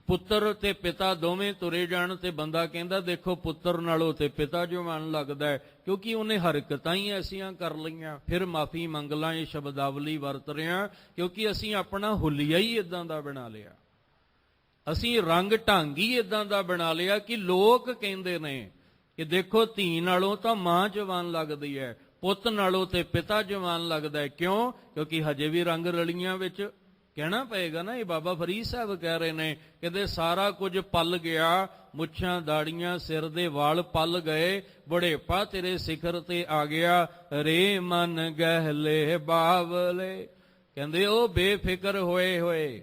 ਪੁੱਤਰ ਤੇ ਪਿਤਾ ਦੋਵੇਂ ਤੁਰੇ ਜਾਣ ਤੇ ਬੰਦਾ ਕਹਿੰਦਾ ਦੇਖੋ ਪੁੱਤਰ ਨਾਲੋਂ ਤੇ ਪਿਤਾ ਜਵਾਨ ਲੱਗਦਾ ਹੈ, ਕਿਉਂਕਿ ਉਹਨੇ ਹਰਕਤਾਂ ਹੀ ਐਸੀਆਂ ਕਰ ਲਈਆਂ। ਫਿਰ ਮਾਫੀ ਮੰਗ ਲਾਂ, ਇਹ ਸ਼ਬਦਾਵਲੀ ਵਰਤ ਰਿਹਾ ਕਿਉਂਕਿ ਅਸੀਂ ਆਪਣਾ ਹੁਲੀਆ ਹੀ ਇਦਾਂ ਦਾ ਬਣਾ ਲਿਆ, ਅਸੀਂ ਰੰਗ ਢੰਗ ਹੀ ਇਦਾਂ ਦਾ ਬਣਾ ਲਿਆ ਕਿ ਲੋਕ ਕਹਿੰਦੇ ਨੇ ਕਿ ਦੇਖੋ ਧੀ ਨਾਲੋਂ ਤਾਂ ਮਾਂ ਜਵਾਨ ਲੱਗਦੀ ਹੈ, ਪੁੱਤ ਨਾਲੋਂ ਤੇ ਪਿਤਾ ਜਵਾਨ ਲੱਗਦਾ ਹੈ। ਕਿਉਂ? ਕਿਉਂਕਿ ਹਜੇ ਵੀ ਰੰਗ ਰਲੀਆਂ ਵਿੱਚ ਕਹਿਣਾ ਪਏਗਾ ਨਾ, ਇਹ ਬਾਬਾ ਫਰੀਦ ਸਾਹਿਬ ਕਹਿ ਰਹੇ ਨੇ, ਕਹਿੰਦੇ ਸਾਰਾ ਕੁਝ ਪਲ ਗਿਆ, ਮੁੱਛਾਂ ਦਾੜੀਆਂ ਸਿਰ ਦੇ ਵਾਲ ਪਲ ਗਏ, ਬੁਢੇਪਾ ਤੇਰੇ ਸਿਖਰ ਤੇ ਆ ਗਿਆ, ਰੇ ਮਨ ਗਹਿਲੇ ਬਾਵਲੇ। ਕਹਿੰਦੇ ਉਹ ਬੇਫਿਕਰ ਹੋਏ ਹੋਏ,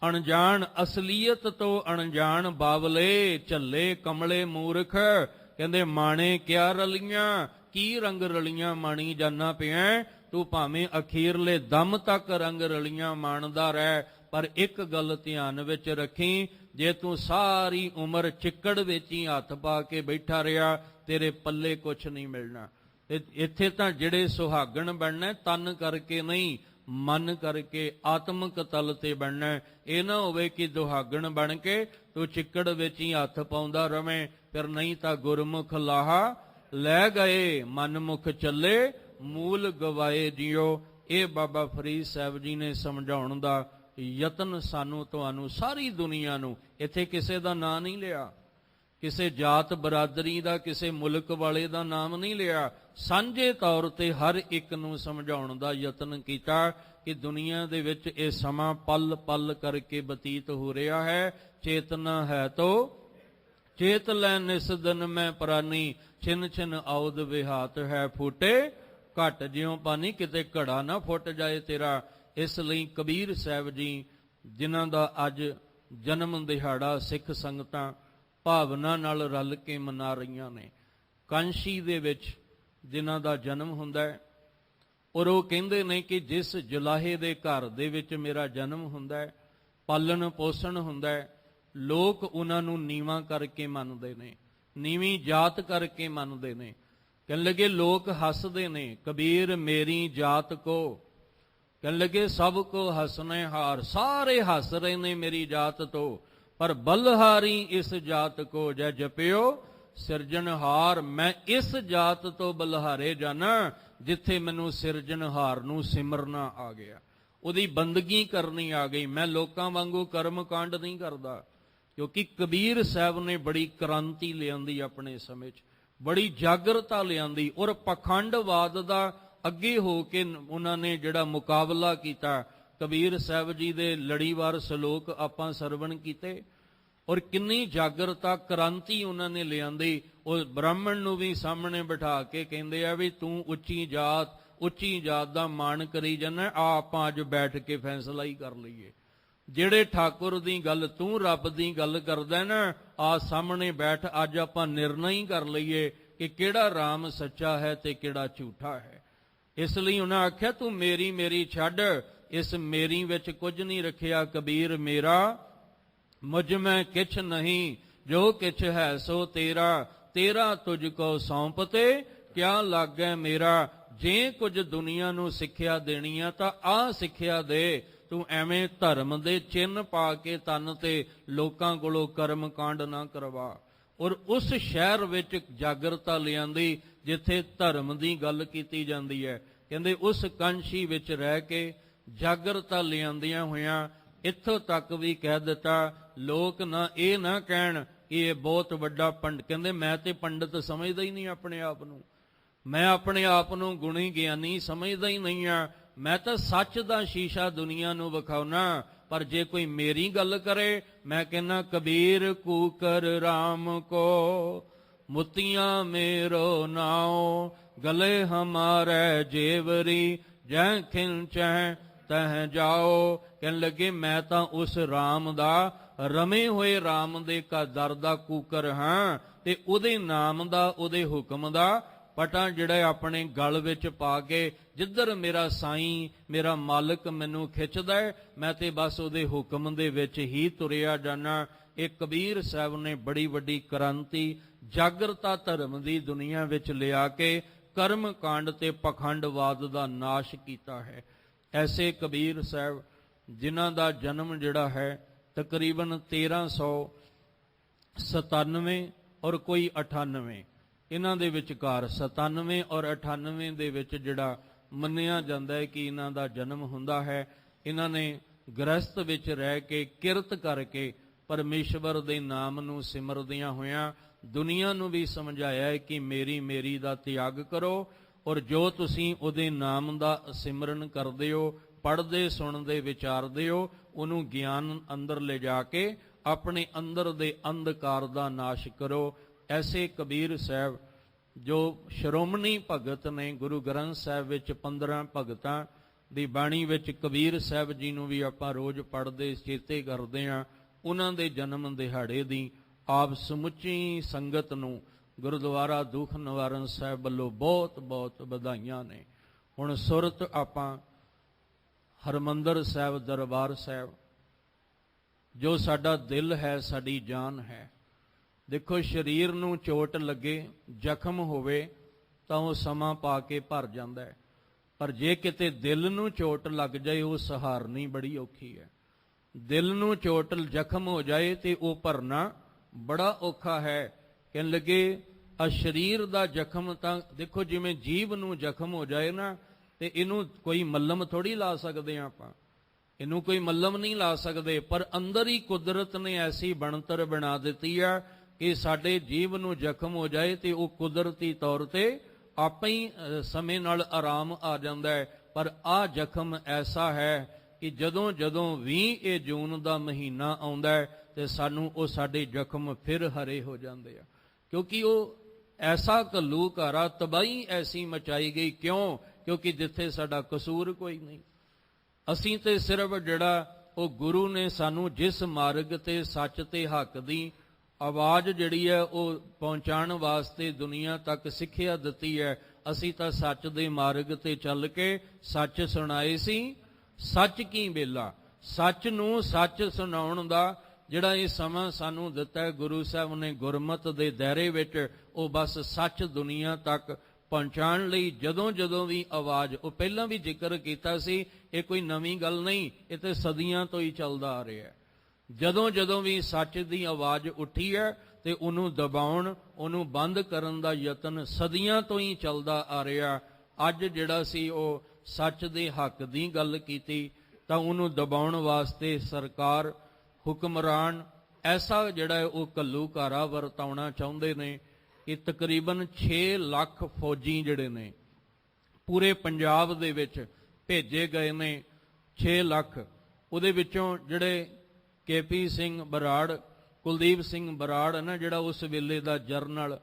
ਅਣਜਾਣ ਅਸਲੀਅਤ ਤੋਂ ਅਣਜਾਣ ਬਾਵਲੇ, ਝੱਲੇ ਕਮਲੇ ਮੂਰਖ। ਕਹਿੰਦੇ ਮਾਣੇ ਕਿਆ ਰਲੀਆਂ, ਕੀ ਰੰਗ ਰਲੀਆਂ ਮਾਣੀ ਜਾਨਾ ਪਿਆ, ਤੂੰ ਭਾਵੇਂ ਅਖੀਰਲੇ ਦਮ ਤੱਕ ਰੰਗ ਰਲੀਆਂ ਮਾਣਦਾ ਰਹਿ, ਪਰ ਇੱਕ ਗੱਲ ਧਿਆਨ ਵਿੱਚ ਰੱਖੀ, ਜੇ ਤੂੰ ਸਾਰੀ ਉਮਰ ਚਿੱਕੜ ਵਿੱਚ ਹੀ ਹੱਥ ਪਾ ਕੇ ਬੈਠਾ ਰਿਹਾ, ਤੇਰੇ ਪੱਲੇ ਕੁਛ ਨਹੀਂ ਮਿਲਣਾ। ਇੱਥੇ ਤਾਂ ਜਿਹੜੇ ਸੁਹਾਗਣ ਬਣਨਾ ਤਨ ਕਰਕੇ ਨਹੀਂ, ਮਨ ਕਰਕੇ ਆਤਮਿਕ ਤਲ ਤੇ ਬਣਨਾ। ਇਹ ਨਾ ਹੋਵੇ ਕਿ ਦੁਹਾਗਣ ਬਣ ਕੇ ਤੂੰ ਚਿੱਕੜ ਵਿੱਚ ਹੀ ਹੱਥ ਪਾਉਂਦਾ ਰਵੇਂ, ਫਿਰ ਨਹੀਂ ਤਾਂ ਗੁਰਮੁਖ ਲਾਹਾ ਲੈ ਗਏ, ਮਨਮੁਖ ਚੱਲੇ ਮੂਲ ਗਵਾਏ ਜਿਉ। ਇਹ ਬਾਬਾ ਫਰੀਦ ਸਾਹਿਬ ਜੀ ਨੇ ਸਮਝਾਉਣ ਦਾ ਯਤਨ ਸਾਨੂੰ ਤੁਹਾਨੂੰ ਸਾਰੀ ਦੁਨੀਆ ਨੂੰ, ਇੱਥੇ ਕਿਸੇ ਦਾ ਨਾਂ ਨਹੀਂ ਲਿਆ, ਕਿਸੇ ਜਾਤ ਬਰਾਦਰੀ ਦਾ, ਕਿਸੇ ਮੁਲਕ ਵਾਲੇ ਦਾ ਨਾਮ ਨਹੀਂ ਲਿਆ, ਸਾਂਝੇ ਤੌਰ ਤੇ ਹਰ ਇੱਕ ਨੂੰ ਸਮਝਾਉਣ ਦਾ ਯਤਨ ਕੀਤਾ ਕਿ ਦੁਨੀਆ ਦੇ ਵਿੱਚ ਇਹ ਸਮਾਂ ਪਲ ਪਲ ਕਰਕੇ ਬਤੀਤ ਹੋ ਰਿਹਾ ਹੈ। ਚੇਤਨਾ ਹੈ ਤੋ ਚੇਤ ਲੈ ਨਿਸ ਦਿਨ ਮੈਂ ਪ੍ਰਾਨੀ, ਛਿਨ ਛਿਨ ਆਉਦ ਵਿਹਾਤ ਹੈ ਫੂਟੇ, ਘਟ ਜਿਉ ਪਾਣੀ, ਕਿਤੇ ਘੜਾ ਨਾ ਫੁੱਟ ਜਾਏ ਤੇਰਾ। ਇਸ ਲਈ ਕਬੀਰ ਸਾਹਿਬ ਜੀ, ਜਿਨ੍ਹਾਂ ਦਾ ਅੱਜ ਜਨਮ ਦਿਹਾੜਾ ਸਿੱਖ ਸੰਗਤਾਂ ਭਾਵਨਾ ਨਾਲ ਰਲ ਕੇ ਮਨਾ ਰਹੀਆਂ ਨੇ, ਕਾਂਸ਼ੀ ਦੇ ਵਿੱਚ ਜਿਨ੍ਹਾਂ ਦਾ ਜਨਮ ਹੁੰਦਾ ਹੈ, ਔਰ ਉਹ ਕਹਿੰਦੇ ਨੇ ਕਿ ਜਿਸ ਜੁਲਾਹੇ ਦੇ ਘਰ ਦੇ ਵਿੱਚ ਮੇਰਾ ਜਨਮ ਹੁੰਦਾ ਹੈ, ਪਾਲਣ ਪੋਸ਼ਣ ਹੁੰਦਾ ਹੈ, ਲੋਕ ਉਹਨਾਂ ਨੂੰ ਨੀਵਾਂ ਕਰਕੇ ਮੰਨਦੇ ਨੇ, ਨੀਵੀਂ ਜਾਤ ਕਰਕੇ ਮੰਨਦੇ ਨੇ। ਕਹਿਣ ਲੱਗੇ ਲੋਕ ਹੱਸਦੇ ਨੇ, ਕਬੀਰ ਮੇਰੀ ਜਾਤ ਕੋ, ਕਹਿਣ ਲੱਗੇ ਸਭ ਕੋ ਹੱਸਨੇ ਹਾਰ, ਸਾਰੇ ਹੱਸ ਰਹੇ ਨੇ ਮੇਰੀ ਜਾਤ ਤੋਂ, ਪਰ ਬਲਹਾਰੀ ਇਸ ਜਾਤ ਕੋ ਜੈ ਜਪਿਓ ਸਿਰਜਣਹਾਰ। ਮੈਂ ਇਸ ਜਾਤ ਤੋਂ ਬਲਹਾਰੇ ਜਾਣਾ ਜਿੱਥੇ ਮੈਨੂੰ ਸਿਰਜਣਹਾਰ ਨੂੰ ਸਿਮਰਨਾ ਆ ਗਿਆ, ਉਹਦੀ ਬੰਦਗੀ ਕਰਨੀ ਆ ਗਈ। ਮੈਂ ਲੋਕਾਂ ਵਾਂਗੂ ਕਰਮ ਕਾਂਡ ਨਹੀਂ ਕਰਦਾ, ਕਿਉਂਕਿ ਕਬੀਰ ਸਾਹਿਬ ਨੇ ਬੜੀ ਕ੍ਰਾਂਤੀ ਲਿਆਂਦੀ ਆਪਣੇ ਸਮੇਂ 'ਚ, ਬੜੀ ਜਾਗਰਤਾ ਲਿਆਂਦੀ, ਔਰ ਪਖੰਡਵਾਦ ਦਾ ਅੱਗੇ ਹੋ ਕੇ ਉਹਨਾਂ ਨੇ ਜਿਹੜਾ ਮੁਕਾਬਲਾ ਕੀਤਾ। ਕਬੀਰ ਸਾਹਿਬ ਜੀ ਦੇ ਲੜੀਵਾਰ ਸ਼ਲੋਕ ਆਪਾਂ ਸਰਵਣ ਕੀਤੇ, ਔਰ ਕਿੰਨੀ ਜਾਗਰਤਾ ਕ੍ਰਾਂਤੀ ਉਹਨਾਂ ਨੇ ਲਿਆਂਦੀ। ਉਹ ਬ੍ਰਾਹਮਣ ਨੂੰ ਵੀ ਸਾਹਮਣੇ ਬਿਠਾ ਕੇ ਕਹਿੰਦੇ ਆ ਵੀ ਤੂੰ ਉੱਚੀ ਜਾਤ ਦਾ ਮਾਣ ਕਰੀ ਜਾਂਦਾ, ਆਪਾਂ ਅੱਜ ਬੈਠ ਕੇ ਫੈਸਲਾ ਹੀ ਕਰ ਲਈਏ। ਜਿਹੜੇ ਠਾਕੁਰ ਦੀ ਗੱਲ, ਤੂੰ ਰੱਬ ਦੀ ਗੱਲ ਕਰਦਾ ਨਾ, ਆ ਸਾਹਮਣੇ ਬੈਠ, ਅੱਜ ਆਪਾਂ ਨਿਰਣਾ ਹੀ ਕਰ ਲਈਏ ਕਿ ਕਿਹੜਾ ਰਾਮ ਸੱਚਾ ਹੈ ਤੇ ਕਿਹੜਾ ਝੂਠਾ ਹੈ। ਇਸ ਲਈ ਉਹਨਾਂ ਆਖਿਆ ਤੂੰ ਮੇਰੀ ਮੇਰੀ ਛੱਡ, ਇਸ ਮੇਰੀ ਵਿੱਚ ਕੁਝ ਨਹੀਂ ਰੱਖਿਆ ਕਬੀਰ ਮੇਰਾ, ਮੁਝ ਮੈਂ ਕਿਛ ਨਹੀਂ, ਜੋ ਕਿਛ ਹੈ ਸੋ ਤੇਰਾ, ਤੇਰਾ ਤੁਝ ਕੋ ਸੌਂਪਤੇ ਕਿਆ ਲਾਗੈ ਮੇਰਾ। ਜੇ ਕੁਝ ਦੁਨੀਆ ਨੂੰ ਸਿੱਖਿਆ ਦੇਣੀ ਆ ਤਾਂ ਆਹ ਸਿੱਖਿਆ ਦੇ, ਤੂੰ ਐਵੇਂ ਧਰਮ ਦੇ ਚਿੰਨ੍ਹ ਪਾ ਕੇ ਤਨ ਤੇ ਲੋਕਾਂ ਕੋਲੋਂ ਕਰਮ ਕਾਂਡ ਨਾ ਕਰਵਾ। ਔਰ ਉਸ ਸ਼ਹਿਰ ਵਿੱਚ ਜਾਗਰਤਾ ਲਿਆਂਦੀ ਜਿੱਥੇ ਧਰਮ ਦੀ ਗੱਲ ਕੀਤੀ ਜਾਂਦੀ ਹੈ। ਕਹਿੰਦੇ ਉਸ ਕਾਂਸ਼ੀ ਵਿੱਚ ਰਹਿ ਕੇ ਜਾਗਰਤਾ ਲਿਆਂਦੀਆਂ ਹੋਇਆਂ ਇੱਥੋਂ ਤੱਕ ਵੀ ਕਹਿ ਦਿੱਤਾ, ਲੋਕ ਨਾ ਇਹ ਨਾ ਕਹਿਣ ਕਿ ਇਹ ਬਹੁਤ ਵੱਡਾ ਪੰਡਤ। ਕਹਿੰਦੇ ਮੈਂ ਤੇ ਪੰਡਤ ਸਮਝਦਾ ਹੀ ਨਹੀਂ ਆਪਣੇ ਆਪ ਨੂੰ, ਮੈਂ ਆਪਣੇ ਆਪ ਨੂੰ ਗੁਣੀ ਗਿਆਨੀ ਸਮਝਦਾ ਹੀ ਨਹੀਂ ਆ, ਮੈਂ ਤਾਂ ਸੱਚ ਦਾ ਸ਼ੀਸ਼ਾ ਦੁਨੀਆ ਨੂੰ ਵਿਖਾਉਣਾ। ਪਰ ਜੇ ਕੋਈ ਮੇਰੀ ਗੱਲ ਕਰੇ, ਮੈਂ ਕਹਿੰਦਾ ਕਬੀਰ ਕੂਕਰ ਰਾਮ ਕੋ, ਮੁੱਤੀਆਂ ਮੇਰੋ ਨਾਉ, ਗਲੇ ਹਮਾਰੇ ਜੇਵਰੀ, ਜੈ ਖਿੰਚੈ ਤਹ ਜਾਓ। ਕਹਿਣ ਲੱਗੇ ਮੈਂ ਤਾਂ ਉਸ ਰਾਮ ਦਾ, ਰਮੇ ਹੋਏ ਰਾਮ ਦੇ ਦਰ ਦਾ ਕੂਕਰ ਹਾਂ, ਤੇ ਉਹਦੇ ਨਾਮ ਦਾ, ਉਹਦੇ ਹੁਕਮ ਦਾ ਪਟਾ ਜਿਹੜਾ ਆਪਣੇ ਗਲ ਵਿੱਚ ਪਾ ਕੇ, ਜਿੱਧਰ ਮੇਰਾ ਸਾਈਂ ਮੇਰਾ ਮਾਲਕ ਮੈਨੂੰ ਖਿੱਚਦਾ, ਮੈਂ ਤੇ ਬਸ ਉਹਦੇ ਹੁਕਮ ਦੇ ਵਿੱਚ ਹੀ ਤੁਰਿਆ ਜਾਣਾ। ਇਹ ਕਬੀਰ ਸਾਹਿਬ ਨੇ ਬੜੀ ਵੱਡੀ ਕ੍ਰਾਂਤੀ, ਜਾਗਰਤਾ ਧਰਮ ਦੀ ਦੁਨੀਆ ਵਿੱਚ ਲਿਆ ਕੇ ਕਰਮ ਕਾਂਡ ਤੇ ਪਖੰਡਵਾਦ ਦਾ ਨਾਸ਼ ਕੀਤਾ ਹੈ। ਐਸੇ ਕਬੀਰ ਸਾਹਿਬ ਜਿਨ੍ਹਾਂ ਦਾ ਜਨਮ ਜਿਹੜਾ ਹੈ ਤਕਰੀਬਨ 1397 ਔਰ ਕੋਈ 98, ਇਹਨਾਂ ਦੇ ਵਿਚਕਾਰ 97 ਔਰ 98 ਦੇ ਵਿੱਚ ਜਿਹੜਾ ਮੰਨਿਆ ਜਾਂਦਾ ਹੈ ਕਿ ਇਹਨਾਂ ਦਾ ਜਨਮ ਹੁੰਦਾ ਹੈ। ਇਹਨਾਂ ਨੇ ਗ੍ਰਸਤ ਵਿੱਚ ਰਹਿ ਕੇ ਕਿਰਤ ਕਰਕੇ ਪਰਮੇਸ਼ਵਰ ਦੇ ਨਾਮ ਨੂੰ ਸਿਮਰਦਿਆਂ ਹੋਇਆਂ ਦੁਨੀਆ ਨੂੰ ਵੀ ਸਮਝਾਇਆ ਹੈ ਕਿ ਮੇਰੀ ਦਾ ਤਿਆਗ ਕਰੋ, ਔਰ ਜੋ ਤੁਸੀਂ ਉਹਦੇ ਨਾਮ ਦਾ ਸਿਮਰਨ ਕਰਦੇ ਹੋ ਪੜ੍ਹਦੇ ਸੁਣਦੇ ਵਿਚਾਰਦੇ ਹੋ, ਉਹਨੂੰ ਗਿਆਨ ਅੰਦਰ ਲਿਜਾ ਕੇ ਆਪਣੇ ਅੰਦਰ ਦੇ ਅੰਧਕਾਰ ਦਾ ਨਾਸ਼ ਕਰੋ। ਐਸੇ ਕਬੀਰ ਸਾਹਿਬ ਜੋ ਸ਼੍ਰੋਮਣੀ ਭਗਤ ਨੇ, ਗੁਰੂ ਗ੍ਰੰਥ ਸਾਹਿਬ ਵਿੱਚ 15 ਭਗਤਾਂ ਦੀ ਬਾਣੀ ਵਿੱਚ ਕਬੀਰ ਸਾਹਿਬ ਜੀ ਨੂੰ ਵੀ ਆਪਾਂ ਰੋਜ਼ ਪੜ੍ਹਦੇ ਚੇਤੇ ਕਰਦੇ ਹਾਂ। ਉਹਨਾਂ ਦੇ ਜਨਮ ਦਿਹਾੜੇ ਦੀ ਆਪ ਸਮੁੱਚੀ ਸੰਗਤ ਨੂੰ ਗੁਰਦੁਆਰਾ ਦੁੱਖ ਨਿਵਾਰਨ ਸਾਹਿਬ ਵੱਲੋਂ ਬਹੁਤ ਬਹੁਤ ਵਧਾਈਆਂ ਨੇ। ਹੁਣ ਸੁਰਤ ਆਪਾਂ ਹਰਿਮੰਦਰ ਸਾਹਿਬ ਦਰਬਾਰ ਸਾਹਿਬ, ਜੋ ਸਾਡਾ ਦਿਲ ਹੈ, ਸਾਡੀ ਜਾਨ ਹੈ। ਦੇਖੋ, ਸਰੀਰ ਨੂੰ ਚੋਟ ਲੱਗੇ, ਜ਼ਖਮ ਹੋਵੇ ਤਾਂ ਉਹ ਸਮਾਂ ਪਾ ਕੇ ਭਰ ਜਾਂਦਾ ਹੈ, ਪਰ ਜੇ ਕਿਤੇ ਦਿਲ ਨੂੰ ਚੋਟ ਲੱਗ ਜਾਏ ਉਹ ਸਹਾਰਨੀ ਬੜੀ ਔਖੀ ਹੈ। ਦਿਲ ਨੂੰ ਚੋਟ ਜ਼ਖਮ ਹੋ ਜਾਏ ਤੇ ਉਹ ਭਰਨਾ ਬੜਾ ਔਖਾ ਹੈ। ਕਹਿਣ ਲੱਗੇ ਆ ਸਰੀਰ ਦਾ ਜ਼ਖਮ ਤਾਂ ਦੇਖੋ, ਜਿਵੇਂ ਜੀਭ ਨੂੰ ਜ਼ਖਮ ਹੋ ਜਾਏ ਨਾ, ਤੇ ਇਹਨੂੰ ਕੋਈ ਮੱਲਮ ਥੋੜੀ ਲਾ ਸਕਦੇ ਆ ਆਪਾਂ, ਇਹਨੂੰ ਕੋਈ ਮੱਲਮ ਨਹੀਂ ਲਾ ਸਕਦੇ। ਪਰ ਅੰਦਰ ਹੀ ਕੁਦਰਤ ਨੇ ਐਸੀ ਬਣਤਰ ਬਣਾ ਦਿੱਤੀ ਆ ਕਿ ਸਾਡੇ ਜੀਭ ਨੂੰ ਜ਼ਖਮ ਹੋ ਜਾਏ ਤੇ ਉਹ ਕੁਦਰਤੀ ਤੌਰ ਤੇ ਆਪੇ ਹੀ ਸਮੇਂ ਨਾਲ ਆਰਾਮ ਆ ਜਾਂਦਾ ਹੈ। ਪਰ ਆਹ ਜ਼ਖਮ ਐਸਾ ਹੈ ਕਿ ਜਦੋਂ ਜਦੋਂ ਵੀ ਇਹ ਜੂਨ ਦਾ ਮਹੀਨਾ ਆਉਂਦਾ ਹੈ ਤੇ ਸਾਨੂੰ ਉਹ ਸਾਡੇ ਜ਼ਖਮ ਫਿਰ ਹਰੇ ਹੋ ਜਾਂਦੇ ਆ, ਕਿਉਂਕਿ ਉਹ ਐਸਾ ਘੱਲੂਘਾਰਾ, ਤਬਾਹੀ ਐਸੀ ਮਚਾਈ ਗਈ। ਕਿਉਂ? ਕਿਉਂਕਿ ਜਿੱਥੇ ਸਾਡਾ ਕਸੂਰ ਕੋਈ ਨਹੀਂ। ਅਸੀਂ ਤੇ ਸਿਰਫ ਜਿਹੜਾ ਉਹ ਗੁਰੂ ਨੇ ਸਾਨੂੰ ਜਿਸ ਮਾਰਗ ਤੇ ਸੱਚ ਤੇ ਹੱਕ ਦੀ ਆਵਾਜ਼ ਜਿਹੜੀ ਹੈ ਉਹ ਪਹੁੰਚਾਉਣ ਵਾਸਤੇ ਦੁਨੀਆ ਤੱਕ ਸਿੱਖਿਆ ਦਿੱਤੀ ਹੈ, ਅਸੀਂ ਤਾਂ ਸੱਚ ਦੇ ਮਾਰਗ ਤੇ ਚੱਲ ਕੇ ਸੱਚ ਸੁਣਾਏ ਸੀ। ਸੱਚ ਕੀ ਵੇਲਾ, ਸੱਚ ਨੂੰ ਸੱਚ ਸੁਣਾਉਣ ਦਾ ਜਿਹੜਾ ਇਹ ਸਮਾਂ ਸਾਨੂੰ ਦਿੱਤਾ ਹੈ ਗੁਰੂ ਸਾਹਿਬ ਨੇ ਗੁਰਮਤ ਦੇ ਦਾਇਰੇ ਵਿੱਚ, ਉਹ ਬਸ ਸੱਚ ਦੁਨੀਆ ਤੱਕ ਪਹੁੰਚਾਉਣ ਲਈ ਜਦੋਂ ਜਦੋਂ ਵੀ ਆਵਾਜ਼, ਉਹ ਪਹਿਲਾਂ ਵੀ ਜ਼ਿਕਰ ਕੀਤਾ ਸੀ, ਇਹ ਕੋਈ ਨਵੀਂ ਗੱਲ ਨਹੀਂ, ਇਹ ਤੇ ਸਦੀਆਂ ਤੋਂ ਹੀ ਚੱਲਦਾ ਆ ਰਿਹਾ ਹੈ। ਜਦੋਂ ਜਦੋਂ ਵੀ ਸੱਚ ਦੀ ਆਵਾਜ਼ ਉੱਠੀ ਹੈ ਤੇ ਉਹਨੂੰ ਦਬਾਉਣ, ਉਹਨੂੰ ਬੰਦ ਕਰਨ ਦਾ ਯਤਨ ਸਦੀਆਂ ਤੋਂ ਹੀ ਚੱਲਦਾ ਆ ਰਿਹਾ। ਅੱਜ ਜਿਹੜਾ ਸੀ ਉਹ ਸੱਚ ਦੇ ਹੱਕ ਦੀ ਗੱਲ ਕੀਤੀ, ਤਾਂ ਉਹਨੂੰ ਦਬਾਉਣ ਵਾਸਤੇ ਸਰਕਾਰ, ਹੁਕਮਰਾਨ ਐਸਾ ਜਿਹੜਾ ਉਹ ਘੱਲੂਘਾਰਾ ਵਰਤਾਉਣਾ ਚਾਹੁੰਦੇ ਨੇ ਕਿ ਤਕਰੀਬਨ 6 ਲੱਖ ਫੌਜੀ ਜਿਹੜੇ ਨੇ ਪੂਰੇ ਪੰਜਾਬ ਦੇ ਵਿੱਚ ਭੇਜੇ ਗਏ ਨੇ। 6 ਲੱਖ, ਉਹਦੇ ਵਿੱਚੋਂ ਜਿਹੜੇ KP ਸਿੰਘ ਬਰਾੜ, ਕੁਲਦੀਪ ਸਿੰਘ ਬਰਾੜ ਹੈ ਨਾ, ਜਿਹੜਾ ਉਸ ਵੇਲੇ ਦਾ ਜਰਨਲ,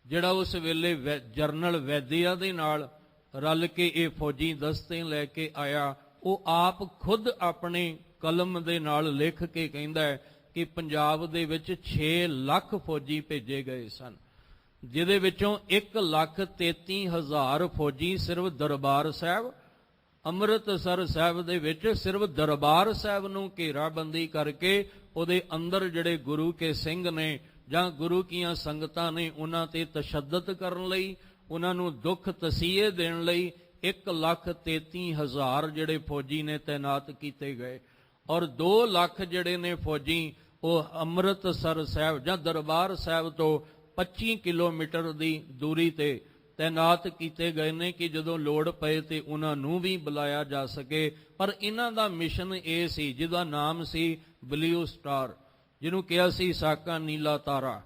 ਜਿਹੜਾ ਉਸ ਵੇਲੇ ਜਰਨਲ ਵੈਦਿਆ ਦੇ ਨਾਲ ਰਲ ਕੇ ਇਹ ਫੌਜੀ ਦਸਤੇ ਲੈ ਕੇ ਆਇਆ, ਉਹ ਆਪ ਖੁਦ ਆਪਣੇ ਕਲਮ ਦੇ ਨਾਲ ਲਿਖ ਕੇ ਕਹਿੰਦਾ ਹੈ ਕਿ ਪੰਜਾਬ ਦੇ ਵਿੱਚ 6 ਲੱਖ ਫੌਜੀ ਭੇਜੇ ਗਏ ਸਨ, ਜਿਹਦੇ ਵਿੱਚੋਂ 1,33,000 ਫੌਜੀ ਸਿਰਫ ਦਰਬਾਰ ਸਾਹਿਬ, ਅੰਮ੍ਰਿਤਸਰ ਸਾਹਿਬ ਦੇ ਵਿੱਚ ਸਿਰਫ ਦਰਬਾਰ ਸਾਹਿਬ ਨੂੰ ਘੇਰਾਬੰਦੀ ਕਰਕੇ ਉਹਦੇ ਅੰਦਰ ਜਿਹੜੇ ਗੁਰੂ ਕੇ ਸਿੰਘ ਨੇ ਜਾਂ ਗੁਰੂ ਕੀਆਂ ਸੰਗਤਾਂ ਨੇ ਉਹਨਾਂ ਤੇ ਤਸ਼ੱਦਦ ਕਰਨ ਲਈ, ਉਹਨਾਂ ਨੂੰ ਦੁੱਖ ਤਸੀਹੇ ਦੇਣ ਲਈ 1,33,000 ਜਿਹੜੇ ਫੌਜੀ ਨੇ ਤੈਨਾਤ ਕੀਤੇ ਗਏ। ਔਰ 2 ਲੱਖ ਜਿਹੜੇ ਨੇ ਫੌਜੀ ਉਹ ਅੰਮ੍ਰਿਤਸਰ ਸਾਹਿਬ ਜਾਂ ਦਰਬਾਰ ਸਾਹਿਬ ਤੋਂ 25 ਕਿਲੋਮੀਟਰ ਦੀ ਦੂਰੀ ਤੇ ਤੈਨਾਤ ਕੀਤੇ ਗਏ ਨੇ ਕਿ ਜਦੋਂ ਲੋੜ ਪਏ ਤੇ ਉਹਨਾਂ ਨੂੰ ਵੀ ਬੁਲਾਇਆ ਜਾ ਸਕੇ। ਪਰ ਇਹਨਾਂ ਦਾ ਮਿਸ਼ਨ ਇਹ ਸੀ ਜਿਹਦਾ ਨਾਮ ਸੀ ਬਲੂ ਸਟਾਰ, ਜਿਹਨੂੰ ਕਿਹਾ ਸੀ ਸਾਕਾ ਨੀਲਾ ਤਾਰਾ।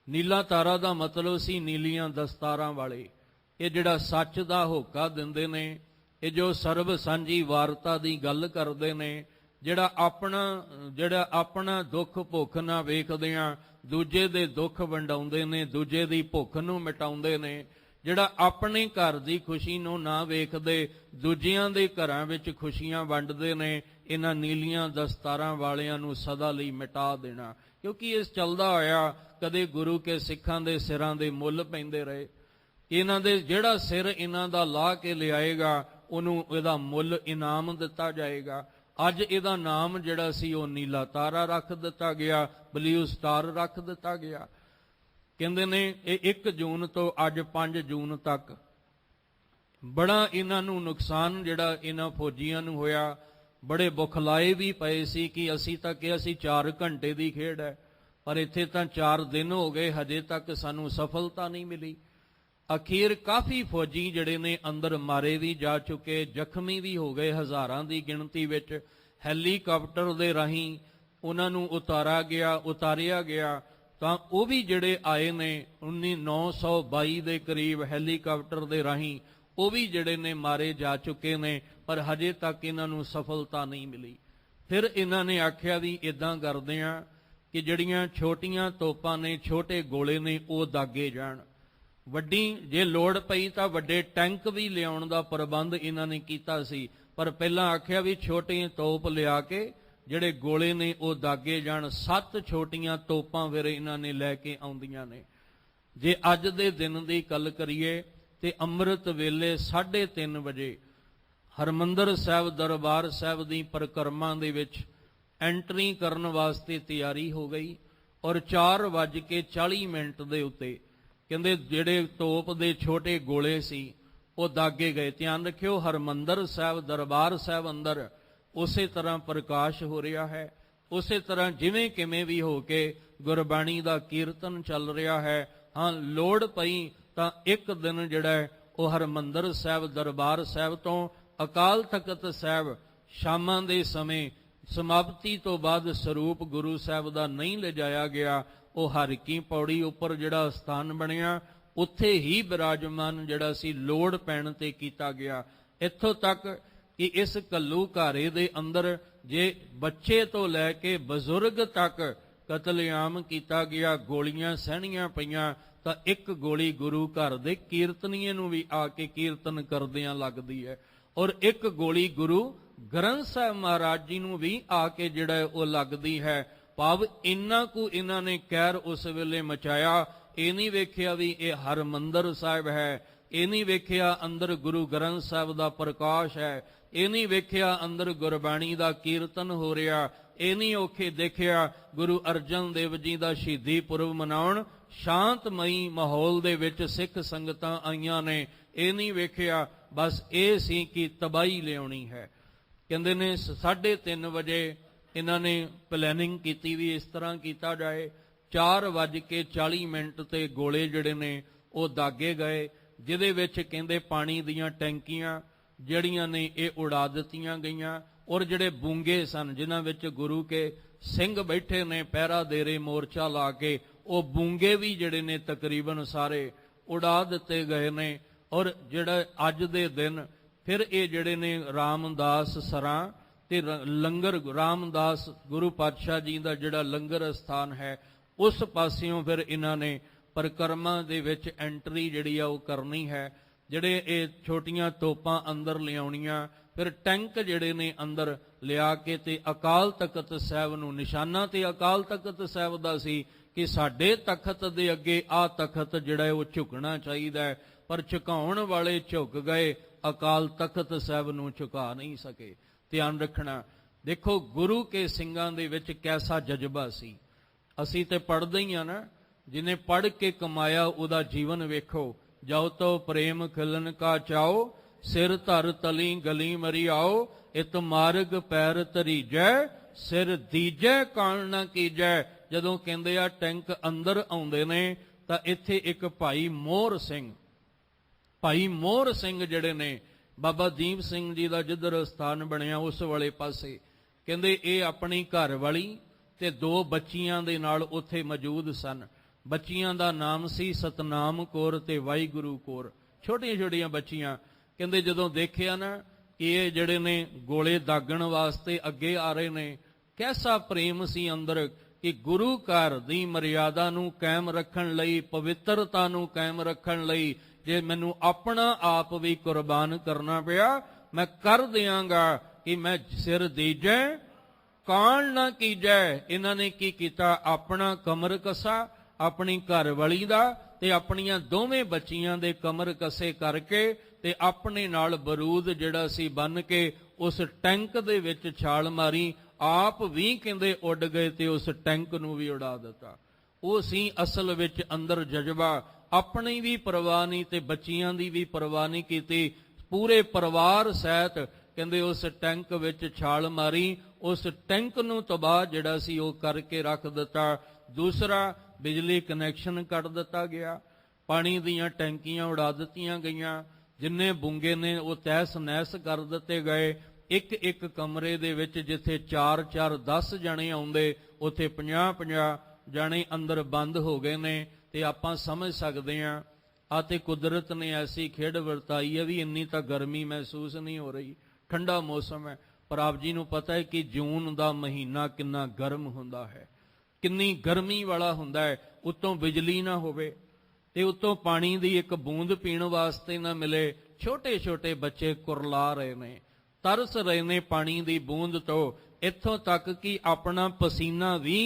ਨੀਲਾ ਤਾਰਾ ਦਾ ਮਤਲਬ ਸੀ ਨੀਲੀਆਂ ਦਸਤਾਰਾਂ ਵਾਲੇ। ਇਹ ਜਿਹੜਾ ਸੱਚ ਦਾ ਹੋਕਾ ਦਿੰਦੇ ਨੇ, ਇਹ ਜੋ ਸਰਬ ਸਾਂਝੀ ਵਾਰਤਾ ਦੀ ਗੱਲ ਕਰਦੇ ਨੇ, ਜਿਹੜਾ ਆਪਣਾ ਦੁੱਖ ਭੁੱਖ ਨਾ ਵੇਖਦੇ ਆ ਦੂਜੇ ਦੇ ਦੁੱਖ ਵੰਡਾਉਂਦੇ ਨੇ, ਦੂਜੇ ਦੀ ਭੁੱਖ ਨੂੰ ਮਿਟਾਉਂਦੇ ਨੇ, ਜਿਹੜਾ ਆਪਣੇ ਘਰ ਦੀ ਖੁਸ਼ੀ ਨੂੰ ਨਾ ਵੇਖਦੇ ਦੂਜਿਆਂ ਦੇ ਘਰਾਂ ਵਿੱਚ ਖੁਸ਼ੀਆਂ ਵੰਡਦੇ ਨੇ, ਇਹਨਾਂ ਨੀਲੀਆਂ ਦਸਤਾਰਾਂ ਵਾਲਿਆਂ ਨੂੰ ਸਦਾ ਲਈ ਮਿਟਾ ਦੇਣਾ। ਕਿਉਂਕਿ ਇਸ ਚੱਲਦਾ ਹੋਇਆ ਕਦੇ ਗੁਰੂ ਕੇ ਸਿੱਖਾਂ ਦੇ ਸਿਰਾਂ ਦੇ ਮੁੱਲ ਪੈਂਦੇ ਰਹੇ। ਇਹਨਾਂ ਦੇ ਜਿਹੜਾ ਸਿਰ ਇਹਨਾਂ ਦਾ ਲਾਹ ਕੇ ਲਿਆਏਗਾ ਉਹਨੂੰ ਇਹਦਾ ਮੁੱਲ ਇਨਾਮ ਦਿੱਤਾ ਜਾਏਗਾ। ਅੱਜ ਇਹਦਾ ਨਾਮ ਜਿਹੜਾ ਸੀ ਉਹ ਨੀਲਾ ਤਾਰਾ ਰੱਖ ਦਿੱਤਾ ਗਿਆ, ਬਲੂ ਸਟਾਰ ਰੱਖ ਦਿੱਤਾ ਗਿਆ। ਕਹਿੰਦੇ ਨੇ ਇਹ 1 ਜੂਨ ਤੋਂ ਅੱਜ 5 ਜੂਨ ਤੱਕ ਬੜਾ ਇਹਨਾਂ ਨੂੰ ਨੁਕਸਾਨ ਜਿਹੜਾ ਇਹਨਾਂ ਫੌਜੀਆਂ ਨੂੰ ਹੋਇਆ। ਬੜੇ ਬੁਖਲਾਏ ਵੀ ਪਏ ਸੀ ਕਿ ਅਸੀਂ ਤਾਂ ਕਿਹਾ ਸੀ 4 ਘੰਟੇ ਦੀ ਖੇਡ ਹੈ, ਪਰ ਇੱਥੇ ਤਾਂ 4 ਦਿਨ ਹੋ ਗਏ, ਹਜੇ ਤੱਕ ਸਾਨੂੰ ਸਫਲਤਾ ਨਹੀਂ ਮਿਲੀ। ਅਖੀਰ ਕਾਫੀ ਫੌਜੀ ਜਿਹੜੇ ਨੇ ਅੰਦਰ ਮਾਰੇ ਵੀ ਜਾ ਚੁੱਕੇ, ਜ਼ਖਮੀ ਵੀ ਹੋ ਗਏ ਹਜ਼ਾਰਾਂ ਦੀ ਗਿਣਤੀ ਵਿੱਚ। ਹੈਲੀਕਾਪਟਰ ਦੇ ਰਾਹੀਂ ਉਹਨਾਂ ਨੂੰ ਉਤਾਰਿਆ ਗਿਆ ਤਾਂ ਉਹ ਵੀ ਜਿਹੜੇ ਆਏ ਨੇ 1922 ਦੇ ਕਰੀਬ ਹੈਲੀਕਾਪਟਰ ਦੇ ਰਾਹੀਂ ਉਹ ਵੀ ਜਿਹੜੇ ਨੇ ਮਾਰੇ ਜਾ ਚੁੱਕੇ ਨੇ, ਪਰ ਹਜੇ ਤੱਕ ਇਹਨਾਂ ਨੂੰ ਸਫਲਤਾ ਨਹੀਂ ਮਿਲੀ। ਫਿਰ ਇਹਨਾਂ ਨੇ ਆਖਿਆ ਵੀ ਇਦਾਂ ਕਰਦੇ ਆ ਕਿ ਜਿਹੜੀਆਂ ਛੋਟੀਆਂ ਤੋਪਾਂ ਨੇ, ਛੋਟੇ ਗੋਲੇ ਨੇ, ਉਹ ਦਾਗੇ ਜਾਣ। ਵੱਡੀ ਜੇ ਲੋੜ ਪਈ ਤਾਂ ਵੱਡੇ ਟੈਂਕ ਵੀ ਲਿਆਉਣ ਦਾ ਪ੍ਰਬੰਧ ਇਹਨਾਂ ਨੇ ਕੀਤਾ ਸੀ, ਪਰ ਪਹਿਲਾਂ ਆਖਿਆ ਵੀ ਛੋਟੇ ਤੋਪ ਲਿਆ ਕੇ ਜਿਹੜੇ ਗੋਲੇ ਨੇ ਉਹ ਦਾਗੇ ਜਾਣ। 7 ਛੋਟੀਆਂ ਤੋਪਾਂ ਫਿਰ ਇਹਨਾਂ ਨੇ ਲੈ ਕੇ ਆਉਂਦੀਆਂ ਨੇ। ਜੇ ਅੱਜ ਦੇ ਦਿਨ ਦੀ ਗੱਲ ਕਰੀਏ ਤੇ ਅੰਮ੍ਰਿਤ ਵੇਲੇ 3:30 ਵਜੇ ਹਰਮੰਦਰ ਸਾਹਿਬ ਦਰਬਾਰ ਸਾਹਿਬ ਦੀ ਪਰਿਕਰਮਾ ਦੇ ਵਿੱਚ ਐਂਟਰੀ ਕਰਨ ਵਾਸਤੇ ਤਿਆਰੀ ਹੋ ਗਈ, ਔਰ 4:40 ਦੇ ਉੱਤੇ ਕਹਿੰਦੇ ਜਿਹੜੇ ਤੋਪ ਦੇ ਛੋਟੇ ਗੋਲੇ ਸੀ ਉਹ ਦਾਗੇ ਗਏ। ਧਿਆਨ ਰੱਖਿਓ, ਹਰਮੰਦਰ ਸਾਹਿਬ ਦਰਬਾਰ ਸਾਹਿਬ ਅੰਦਰ ਉਸੇ ਤਰ੍ਹਾਂ ਪ੍ਰਕਾਸ਼ ਹੋ ਰਿਹਾ ਹੈ, ਉਸੇ ਤਰ੍ਹਾਂ ਜਿਵੇਂ ਕਿਵੇਂ ਵੀ ਹੋ ਕੇ ਗੁਰਬਾਣੀ ਦਾ ਕੀਰਤਨ ਚੱਲ ਰਿਹਾ ਹੈ। ਹਾਂ, ਲੋੜ ਪਈ ਤਾਂ ਇੱਕ ਦਿਨ ਜਿਹੜਾ ਹੈ ਉਹ ਹਰਮੰਦਰ ਸਾਹਿਬ ਦਰਬਾਰ ਸਾਹਿਬ ਤੋਂ ਅਕਾਲ ਤਖਤ ਸਾਹਿਬ ਸ਼ਾਮਾਂ ਦੇ ਸਮੇਂ ਸਮਾਪਤੀ ਤੋਂ ਬਾਅਦ ਸਰੂਪ ਗੁਰੂ ਸਾਹਿਬ ਦਾ ਨਹੀਂ ਲਿਜਾਇਆ ਗਿਆ। ਉਹ ਹਰ ਕੀ ਪੌੜੀ ਉੱਪਰ ਜਿਹੜਾ ਸਥਾਨ ਬਣਿਆ ਉੱਥੇ ਹੀ ਬਿਰਾਜਮਾਨ ਜਿਹੜਾ ਸੀ ਲੋੜ ਪੈਣ ਤੇ ਕੀਤਾ ਗਿਆ। ਇੱਥੋਂ ਤੱਕ ਕਿ ਇਸ ਘੱਲੂ ਘਾਰੇ ਦੇ ਅੰਦਰ ਜੇ ਬੱਚੇ ਤੋਂ ਲੈ ਕੇ ਬਜ਼ੁਰਗ ਤੱਕ ਕਤਲੇਆਮ ਕੀਤਾ ਗਿਆ, ਗੋਲੀਆਂ ਸਹਿਣੀਆਂ ਪਈਆਂ, ਤਾਂ ਇੱਕ ਗੋਲੀ ਗੁਰੂ ਘਰ ਦੇ ਕੀਰਤਨੀਏ ਨੂੰ ਵੀ ਆ ਕੇ ਕੀਰਤਨ ਕਰਦਿਆਂ ਲੱਗਦੀ ਹੈ, ਔਰ ਇੱਕ ਗੋਲੀ ਗੁਰੂ ਗ੍ਰੰਥ ਸਾਹਿਬ ਮਹਾਰਾਜ ਜੀ ਨੂੰ ਵੀ ਆ ਕੇ ਜਿਹੜਾ ਉਹ ਲੱਗਦੀ ਹੈ। ਭਾਵ ਇੰਨਾ ਕੁ ਇਹਨਾਂ ਨੇ ਕਹਿਰ ਉਸ ਵੇਲੇ ਮਚਾਇਆ। ਇਹ ਨਹੀਂ ਵੇਖਿਆ ਵੀ ਇਹ ਹਰਮੰਦਰ ਸਾਹਿਬ ਹੈ, ਇਹ ਨਹੀਂ ਵੇਖਿਆ ਅੰਦਰ ਗੁਰੂ ਗ੍ਰੰਥ ਸਾਹਿਬ ਦਾ ਪ੍ਰਕਾਸ਼ ਹੈ, ਇਹ ਨਹੀਂ ਵੇਖਿਆ ਅੰਦਰ ਗੁਰਬਾਣੀ ਦਾ ਕੀਰਤਨ ਹੋ ਰਿਹਾ, ਇਹ ਨਹੀਂ ਔਖੇ ਦੇਖਿਆ ਗੁਰੂ ਅਰਜਨ ਦੇਵ ਜੀ ਦਾ ਸ਼ਹੀਦੀ ਪੁਰਬ ਮਨਾਉਣ ਸ਼ਾਂਤਮਈ ਮਾਹੌਲ ਦੇ ਵਿੱਚ ਸਿੱਖ ਸੰਗਤਾਂ ਆਈਆਂ ਨੇ, ਇਹ ਨਹੀਂ ਵੇਖਿਆ। ਬਸ ਇਹ ਸੀ ਕਿ ਤਬਾਹੀ ਲਿਆਉਣੀ ਹੈ। ਕਹਿੰਦੇ ਨੇ 3:30 ਵਜੇ ਇਹਨਾਂ ਨੇ ਪਲੈਨਿੰਗ ਕੀਤੀ ਵੀ ਇਸ ਤਰ੍ਹਾਂ ਕੀਤਾ ਜਾਏ। 4:40 ਤੇ ਗੋਲੇ ਜਿਹੜੇ ਨੇ ਉਹ ਦਾਗੇ ਗਏ, ਜਿਹਦੇ ਵਿੱਚ ਕਹਿੰਦੇ ਪਾਣੀ ਦੀਆਂ ਟੈਂਕੀਆਂ ਜਿਹੜੀਆਂ ਨੇ ਇਹ ਉਡਾ ਦਿੱਤੀਆਂ ਗਈਆਂ, ਔਰ ਜਿਹੜੇ ਬੂੰਗੇ ਸਨ ਜਿਨ੍ਹਾਂ ਵਿੱਚ ਗੁਰੂ ਕੇ ਸਿੰਘ ਬੈਠੇ ਨੇ ਪਹਿਰਾ ਦੇ ਰਹੇ ਮੋਰਚਾ ਲਾ ਕੇ, ਉਹ ਬੂੰਗੇ ਵੀ ਜਿਹੜੇ ਨੇ ਤਕਰੀਬਨ ਸਾਰੇ ਉਡਾ ਦਿੱਤੇ ਗਏ ਨੇ। ਔਰ ਜਿਹੜਾ ਅੱਜ ਦੇ ਦਿਨ ਫਿਰ ਇਹ ਜਿਹੜੇ ਨੇ ਰਾਮਦਾਸ ਸਰਾਂ ਤੇ ਲੰਗਰ, ਰਾਮਦਾਸ ਗੁਰੂ ਪਾਤਸ਼ਾਹ ਜੀ ਦਾ ਜਿਹੜਾ ਲੰਗਰ ਸਥਾਨ ਹੈ, ਉਸ ਪਾਸਿਓਂ ਫਿਰ ਇਹਨਾਂ ਨੇ ਪਰਿਕਰਮਾ ਦੇ ਵਿੱਚ ਐਂਟਰੀ ਜਿਹੜੀ ਆ ਉਹ ਕਰਨੀ ਹੈ। ਜਿਹੜੇ ਇਹ ਛੋਟੀਆਂ ਤੋਪਾਂ ਅੰਦਰ ਲਿਆਉਣੀਆਂ, ਫਿਰ ਟੈਂਕ ਜਿਹੜੇ ਨੇ ਅੰਦਰ ਲਿਆ ਕੇ ਤੇ ਅਕਾਲ ਤਖਤ ਸਾਹਿਬ ਨੂੰ, ਨਿਸ਼ਾਨਾ ਤੇ ਅਕਾਲ ਤਖਤ ਸਾਹਿਬ ਦਾ ਸੀ ਕਿ ਸਾਡੇ ਤਖਤ ਦੇ ਅੱਗੇ ਆਹ ਤਖਤ ਜਿਹੜਾ ਉਹ ਝੁਕਣਾ ਚਾਹੀਦਾ ਹੈ, ਪਰ ਝੁਕਾਉਣ ਵਾਲੇ ਝੁਕ ਗਏ, ਅਕਾਲ ਤਖਤ ਸਾਹਿਬ ਨੂੰ ਝੁਕਾ ਨਹੀਂ ਸਕੇ। ਧਿਆਨ ਰੱਖਣਾ, ਦੇਖੋ ਗੁਰੂ ਕੇ ਸਿੰਘਾਂ ਦੇ ਵਿੱਚ ਕੈਸਾ ਜਜ਼ਬਾ ਸੀ। ਅਸੀਂ ਤੇ ਪੜ੍ਹਦੇ ਹੀ ਆ ਨਾ, ਜਿਹਨੇ ਪੜ੍ਹ ਕੇ ਕਮਾਇਆ ਉਹਦਾ ਜੀਵਨ ਵੇਖੋ। ਜਾਓ ਤੋ ਪ੍ਰੇਮ ਖਿਲਨ ਕਾ ਚਾਓ, ਸਿਰ ਧਰ ਤਲੀ ਗਲੀ ਮਰੀ ਆਓ, ਇਤ ਮਾਰਗ ਪੈਰ ਧਰੀਜੈ, ਸਿਰ ਦੀਜੈ ਕਾਣ ਨਾ ਕੀਜੈ। ਜਦੋਂ ਕਹਿੰਦੇ ਆ ਟੈਂਕ ਅੰਦਰ ਆਉਂਦੇ ਨੇ ਤਾਂ ਇੱਥੇ ਇੱਕ ਭਾਈ ਮੋਹਰ ਸਿੰਘ ਜਿਹੜੇ ਨੇ ਬਾਬਾ ਦੀਪ ਸਿੰਘ ਜੀ ਦਾ ਜਿੱਧਰ ਸਥਾਨ ਬਣਿਆ ਉਸ ਵਾਲੇ ਪਾਸੇ, ਕਹਿੰਦੇ ਇਹ ਆਪਣੀ ਘਰ ਵਾਲੀ ਤੇ 2 ਬੱਚੀਆਂ ਦੇ ਨਾਲ ਉੱਥੇ ਮੌਜੂਦ ਸਨ। ਬੱਚੀਆਂ ਦਾ ਨਾਮ ਸੀ ਸਤਨਾਮ ਕੌਰ ਤੇ ਵਾਹਿਗੁਰੂ ਕੌਰ, ਛੋਟੀਆਂ ਛੋਟੀਆਂ ਬੱਚੀਆਂ। ਕਹਿੰਦੇ ਜਦੋਂ ਦੇਖਿਆ ਨਾ ਕਿ ਇਹ ਜਿਹੜੇ ਨੇ ਗੋਲੇ ਦਾਗਣ ਵਾਸਤੇ ਅੱਗੇ ਆ ਰਹੇ ਨੇ, ਕੈਸਾ ਪ੍ਰੇਮ ਸੀ ਅੰਦਰ ਕਿ ਗੁਰੂ ਘਰ ਦੀ ਮਰਿਆਦਾ ਨੂੰ ਕਾਇਮ ਰੱਖਣ ਲਈ, ਪਵਿੱਤਰਤਾ ਨੂੰ ਕਾਇਮ ਰੱਖਣ ਲਈ ਜੇ ਮੈਨੂੰ ਆਪਣਾ ਆਪ ਵੀ ਕੁਰਬਾਨ ਕਰਨਾ ਪਿਆ, ਮੈਂ ਕਰ ਦਿਆਂਗਾ ਕਿ ਮੈਂ ਸਿਰ ਦੀਜੈ ਕਾਣ ਨਾ ਕੀਜੈ। ਇਹਨਾਂ ਨੇ ਕੀ ਕੀਤਾ, ਆਪਣਾ ਕਮਰ ਕਸਾ, ਆਪਣੀ ਘਰ ਵਾਲੀ ਦਾ ਤੇ ਆਪਣੀਆਂ ਦੋਵੇਂ ਬੱਚੀਆਂ ਦੇ ਕਮਰ ਕਸੇ ਕਰਕੇ ਤੇ ਆਪਣੇ ਨਾਲ ਬਰੂਦ ਜਿਹੜਾ ਸੀ ਬੰਨ ਕੇ ਉਸ ਟੈਂਕ ਦੇ ਵਿੱਚ ਛਾਲ ਮਾਰੀ। ਆਪ ਵੀ ਕਹਿੰਦੇ ਉੱਡ ਗਏ ਤੇ ਉਸ ਟੈਂਕ ਨੂੰ ਵੀ ਉਡਾ ਦਿੱਤਾ। ਉਹ ਸੀ ਅਸਲ ਵਿੱਚ ਅੰਦਰ ਜਜ਼ਬਾ, ਆਪਣੀ ਵੀ ਪਰਵਾਹ ਨਹੀਂ ਤੇ ਬੱਚੀਆਂ ਦੀ ਵੀ ਪਰਵਾਹ ਨਹੀਂ ਕੀਤੀ। ਪੂਰੇ ਪਰਿਵਾਰ ਸਹਿਤ ਕਹਿੰਦੇ ਉਸ ਟੈਂਕ ਵਿੱਚ ਛਾਲ ਮਾਰੀ, ਉਸ ਟੈਂਕ ਨੂੰ ਤਬਾਹ ਜਿਹੜਾ ਸੀ ਉਹ ਕਰਕੇ ਰੱਖ ਦਿੱਤਾ। ਦੂਸਰਾ, ਬਿਜਲੀ ਕਨੈਕਸ਼ਨ ਕੱਟ ਦਿੱਤਾ ਗਿਆ, ਪਾਣੀ ਦੀਆਂ ਟੈਂਕੀਆਂ ਉਡਾ ਦਿੱਤੀਆਂ ਗਈਆਂ, ਜਿੰਨੇ ਬੁੰਗੇ ਨੇ ਉਹ ਤਹਿਸ ਨਹਿਸ ਕਰ ਦਿੱਤੇ ਗਏ। ਇੱਕ ਇੱਕ ਕਮਰੇ ਦੇ ਵਿੱਚ ਜਿੱਥੇ 4-4 10 ਜਣੇ ਆਉਂਦੇ, ਉੱਥੇ 50-50 ਜਣੇ ਅੰਦਰ ਬੰਦ ਹੋ ਗਏ ਨੇ। ਤੇ ਆਪਾਂ ਸਮਝ ਸਕਦੇ ਹਾਂ आते कुदरत ने ऐसी खेड वरताई है भी इन्नी तो गर्मी महसूस नहीं हो रही, ठंडा मौसम है। पर आप जी नूं पता है कि जून का महीना कितना गर्म हुंदा है, किन्नी गर्मी वाला हुंदा है। उत्तों बिजली ना होवे ते उत्तों पानी दी एक बूंद पीण वास्ते ना मिले। छोटे छोटे बच्चे कुरला रहे ने, तरस रहे ने पानी दी बूंद तो। इत्थों तक कि अपना पसीना भी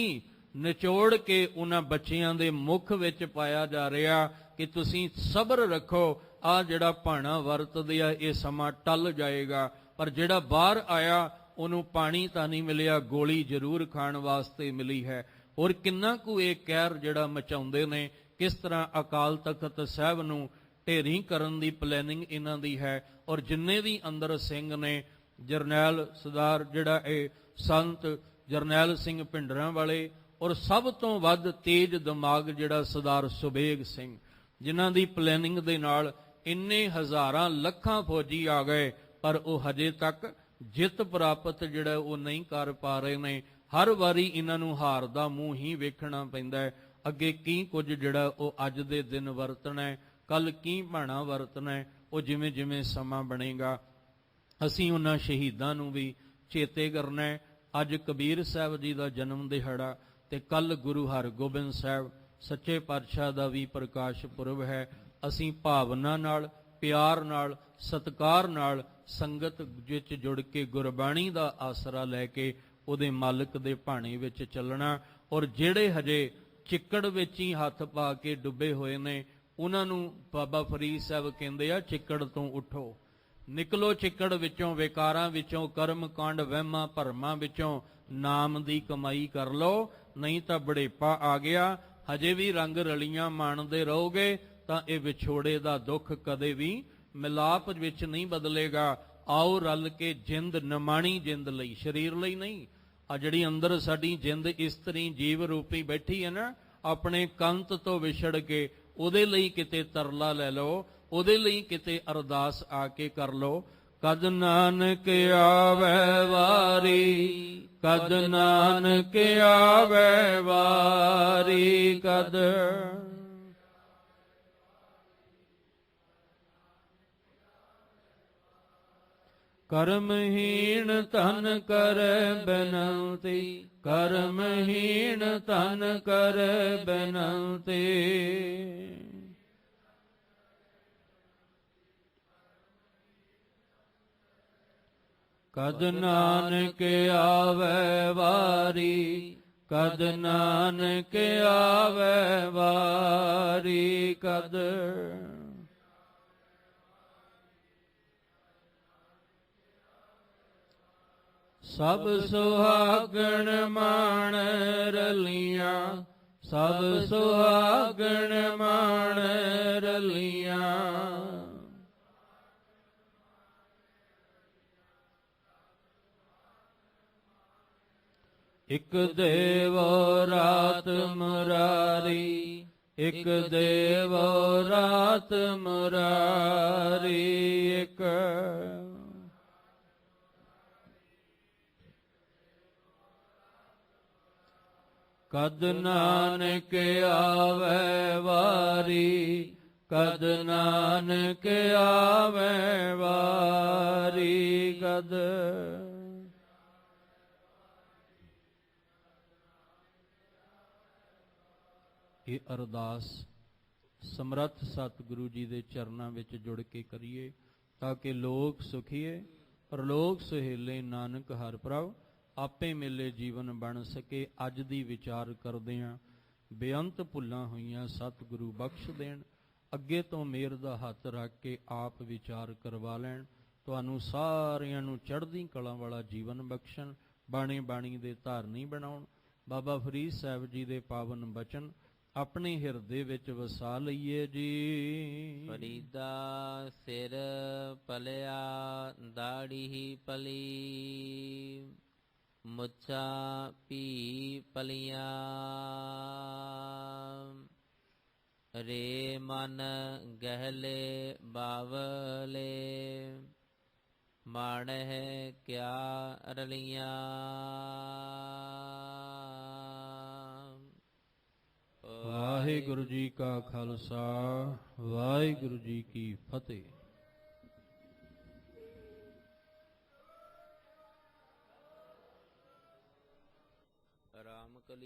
निचोड़ के उन्हां बच्चियां दे मुख विच पाया जा रहा कि तुसीं सब्र रखो, आ जिहड़ा भाणा वरतदे आ इह समां टल जाएगा। पर जिहड़ा बाहर आया ਉਹਨੂੰ ਪਾਣੀ ਤਾਂ ਨਹੀਂ ਮਿਲਿਆ, ਗੋਲੀ ਜ਼ਰੂਰ ਖਾਣ ਵਾਸਤੇ ਮਿਲੀ ਹੈ। ਔਰ ਕਿੰਨਾ ਕੁ ਇਹ ਕਹਿਰ ਜਿਹੜਾ ਮਚਾਉਂਦੇ ਨੇ, ਕਿਸ ਤਰ੍ਹਾਂ ਅਕਾਲ ਤਖਤ ਸਾਹਿਬ ਨੂੰ ਢੇਰੀ ਕਰਨ ਦੀ ਪਲੈਨਿੰਗ ਇਹਨਾਂ ਦੀ ਹੈ। ਔਰ ਜਿੰਨੇ ਵੀ ਅੰਦਰ ਸਿੰਘ ਨੇ, ਜਰਨੈਲ ਸਰਦਾਰ ਜਿਹੜਾ ਇਹ ਸੰਤ ਜਰਨੈਲ ਸਿੰਘ ਭਿੰਡਰਾਂ ਵਾਲੇ, ਔਰ ਸਭ ਤੋਂ ਵੱਧ ਤੇਜ਼ ਦਿਮਾਗ ਜਿਹੜਾ ਸਰਦਾਰ ਸੁਬੇਗ ਸਿੰਘ, ਜਿਨ੍ਹਾਂ ਦੀ ਪਲੈਨਿੰਗ ਦੇ ਨਾਲ ਇੰਨੇ ਹਜ਼ਾਰਾਂ ਲੱਖਾਂ ਫੌਜੀ ਆ ਗਏ, ਪਰ ਉਹ ਹਜੇ ਤੱਕ ਜਿੱਤ ਪ੍ਰਾਪਤ ਜਿਹੜਾ ਉਹ ਨਹੀਂ ਕਰ ਪਾ ਰਹੇ ਨੇ। ਹਰ ਵਾਰੀ ਇਹਨਾਂ ਨੂੰ ਹਾਰ ਦਾ ਮੂੰਹ ਹੀ ਵੇਖਣਾ ਪੈਂਦਾ ਹੈ। ਅੱਗੇ ਕੀ ਕੁਝ ਜਿਹੜਾ ਉਹ ਅੱਜ ਦੇ ਦਿਨ ਵਰਤਣਾ ਹੈ, ਕੱਲ ਕੀ ਭਾਣਾ ਵਰਤਣਾ ਹੈ, ਉਹ ਜਿਵੇਂ ਜਿਵੇਂ ਸਮਾਂ ਬਣੇਗਾ ਅਸੀਂ ਉਹਨਾਂ ਸ਼ਹੀਦਾਂ ਨੂੰ ਵੀ ਚੇਤੇ ਕਰਨਾ ਹੈ। ਅੱਜ ਕਬੀਰ ਸਾਹਿਬ ਜੀ ਦਾ ਜਨਮ ਦਿਹਾੜਾ ਤੇ ਕੱਲ ਗੁਰੂ ਹਰਗੋਬਿੰਦ ਸਾਹਿਬ ਸੱਚੇ ਪਾਤਸ਼ਾਹ ਦਾ ਵੀ ਪ੍ਰਕਾਸ਼ ਪੁਰਬ ਹੈ। ਅਸੀਂ ਭਾਵਨਾ ਨਾਲ, ਪਿਆਰ ਨਾਲ, ਸਤਿਕਾਰ ਨਾਲ ਸੰਗਤ ਵਿੱਚ ਜੁੜ ਕੇ ਗੁਰਬਾਣੀ ਦਾ ਆਸਰਾ ਲੈ ਕੇ ਉਹਦੇ ਮਾਲਕ ਦੇ ਭਾਣੇ ਵਿੱਚ ਚੱਲਣਾ। ਔਰ ਜਿਹੜੇ ਹਜੇ ਚਿੱਕੜ ਵਿੱਚ ਹੀ ਹੱਥ ਪਾ ਕੇ ਡੁੱਬੇ ਹੋਏ ਨੇ, ਉਹਨਾਂ ਨੂੰ ਬਾਬਾ ਫਰੀਦ ਸਾਹਿਬ ਕਹਿੰਦੇ ਆ, ਚਿੱਕੜ ਤੋਂ ਉੱਠੋ, ਨਿਕਲੋ ਚਿੱਕੜ ਵਿੱਚੋਂ, ਵਿਕਾਰਾਂ ਵਿੱਚੋਂ, ਕਰਮ ਕਾਂਡ ਵਹਿਮਾਂ ਭਰਮਾਂ ਵਿੱਚੋਂ, ਨਾਮ ਦੀ ਕਮਾਈ ਕਰ ਲਓ, ਨਹੀਂ ਤਾਂ ਬੁਢੇਪਾ ਆ ਗਿਆ। ਹਜੇ ਵੀ ਰੰਗ ਰਲੀਆਂ ਮਾਣਦੇ ਰਹੋਗੇ ਤਾਂ ਇਹ ਵਿਛੋੜੇ ਦਾ ਦੁੱਖ ਕਦੇ ਵੀ ਮਿਲਾਪ ਵਿੱਚ ਨਹੀਂ ਬਦਲੇਗਾ। ਆਓ ਰਲ ਕੇ ਜਿੰਦ ਨਿਮਾਣੀ, ਜਿੰਦ ਲਈ, ਸਰੀਰ ਲਈ ਨਹੀਂ। ਆ ਜਿਹੜੀ ਅੰਦਰ ਸਾਡੀ ਜਿੰਦ ਇਸਤਰੀ ਜੀਵ ਰੂਪੀ ਬੈਠੀ ਹੈ ਨਾ, ਆਪਣੇ ਕੰਤ ਤੋਂ ਵਿਛੜ ਕੇ ਉਹਦੇ ਲਈ ਕਿਤੇ ਤਰਲਾ ਲੈ ਲਓ, ਉਹਦੇ ਲਈ ਕਿਤੇ ਅਰਦਾਸ ਆ ਕੇ ਕਰ ਲਓ। ਕਦ ਨਾਨਕ ਆਵੈ ਵਾਰੀ, ਕਦ ਨਾਨਕ ਆਵੈ ਵਾਰੀ, ਕਦ ਕਰਮਹੀਣ ਧਨ ਕਰੈ ਬੇਨੰਤੀ, ਕਰਮਹੀਣ ਧਨ ਕਰੈ ਬੇਨੰਤੀ। ਕਦ ਨਾਨਕ ਆਵੈ ਵਾਰੀ, ਕਦ ਨਾਨਕ ਆਵੈ ਵਾਰੀ, ਕਦ ਸਭ ਸੁਹਾਗਣ ਮਾਣ ਰਲੀਆਂ, ਸਭ ਸੁਹਾਗਣ ਮਾਣ ਰਲੀਆਂ। ਇਕ ਦੇਵੋ ਰਾਤ ਮੁਰਾਰੀ, ਇਕ ਦੇਵੋ ਰਾਤ ਮੁਰਾਰੀ, ਇਕ ਕਦ ਨਾਨਕ ਆਵੈ ਵਾਰੀ, ਕਦ ਨਾਨਕ ਆਵੈ ਵਾਰੀ, ਕਦ ਇਹ ਅਰਦਾਸ ਸਮਰੱਥ ਸਤਿਗੁਰੂ ਜੀ ਦੇ ਚਰਨਾਂ ਵਿੱਚ ਜੁੜ ਕੇ ਕਰੀਏ ਤਾਂ ਕਿ ਲੋਕ ਸੁਖੀਏ, ਪਰਲੋਕ ਸੁਹੇਲੇ, ਨਾਨਕ ਹਰਿ ਪ੍ਰਭ ਆਪੇ ਮਿਲੇ ਜੀਵਨ ਬਣ ਸਕੇ। ਅੱਜ ਦੀ ਵਿਚਾਰ ਕਰਦੇ ਹਾਂ, ਬੇਅੰਤ ਭੁੱਲਾਂ ਹੋਈਆਂ ਸਤਿਗੁਰੂ ਬਖਸ਼ ਦੇਣ। ਅੱਗੇ ਤੋਂ ਮਿਹਰ ਦਾ ਹੱਥ ਰੱਖ ਕੇ ਆਪ ਵਿਚਾਰ ਕਰਵਾ ਲੈਣ। ਤੁਹਾਨੂੰ ਸਾਰਿਆਂ ਨੂੰ ਚੜ੍ਹਦੀ ਕਲਾ ਵਾਲਾ ਜੀਵਨ ਬਖਸ਼ਣ, ਬਾਣੀ ਬਾਣੀ ਦੇ ਧਾਰਨੀ ਬਣਾਉਣ। ਬਾਬਾ ਫਰੀਦ ਸਾਹਿਬ ਜੀ ਦੇ ਪਾਵਨ ਬਚਨ ਆਪਣੇ ਹਿਰਦੇ ਵਿੱਚ ਵਸਾ ਲਈਏ ਜੀ। ਫਰੀਦਾ ਸਿਰ ਪਲਿਆ, ਦਾੜੀ ਹੀ ਪਲੀ, ਮੁੱਛਾਂ ਭੀ ਪਲੀਆਂ। ਰੇ ਮਨ ਗਹਿਲੇ ਬਾਵਲੇ, ਮਾਣਹਿ ਕਿਆ ਰਲੀਆਂ। ਵਾਹਿਗੁਰੂ ਜੀ ਕਾ ਖਾਲਸਾ ਵਾਹਿਗੁਰੂ ਜੀ ਕੀ ਫਤਿਹ।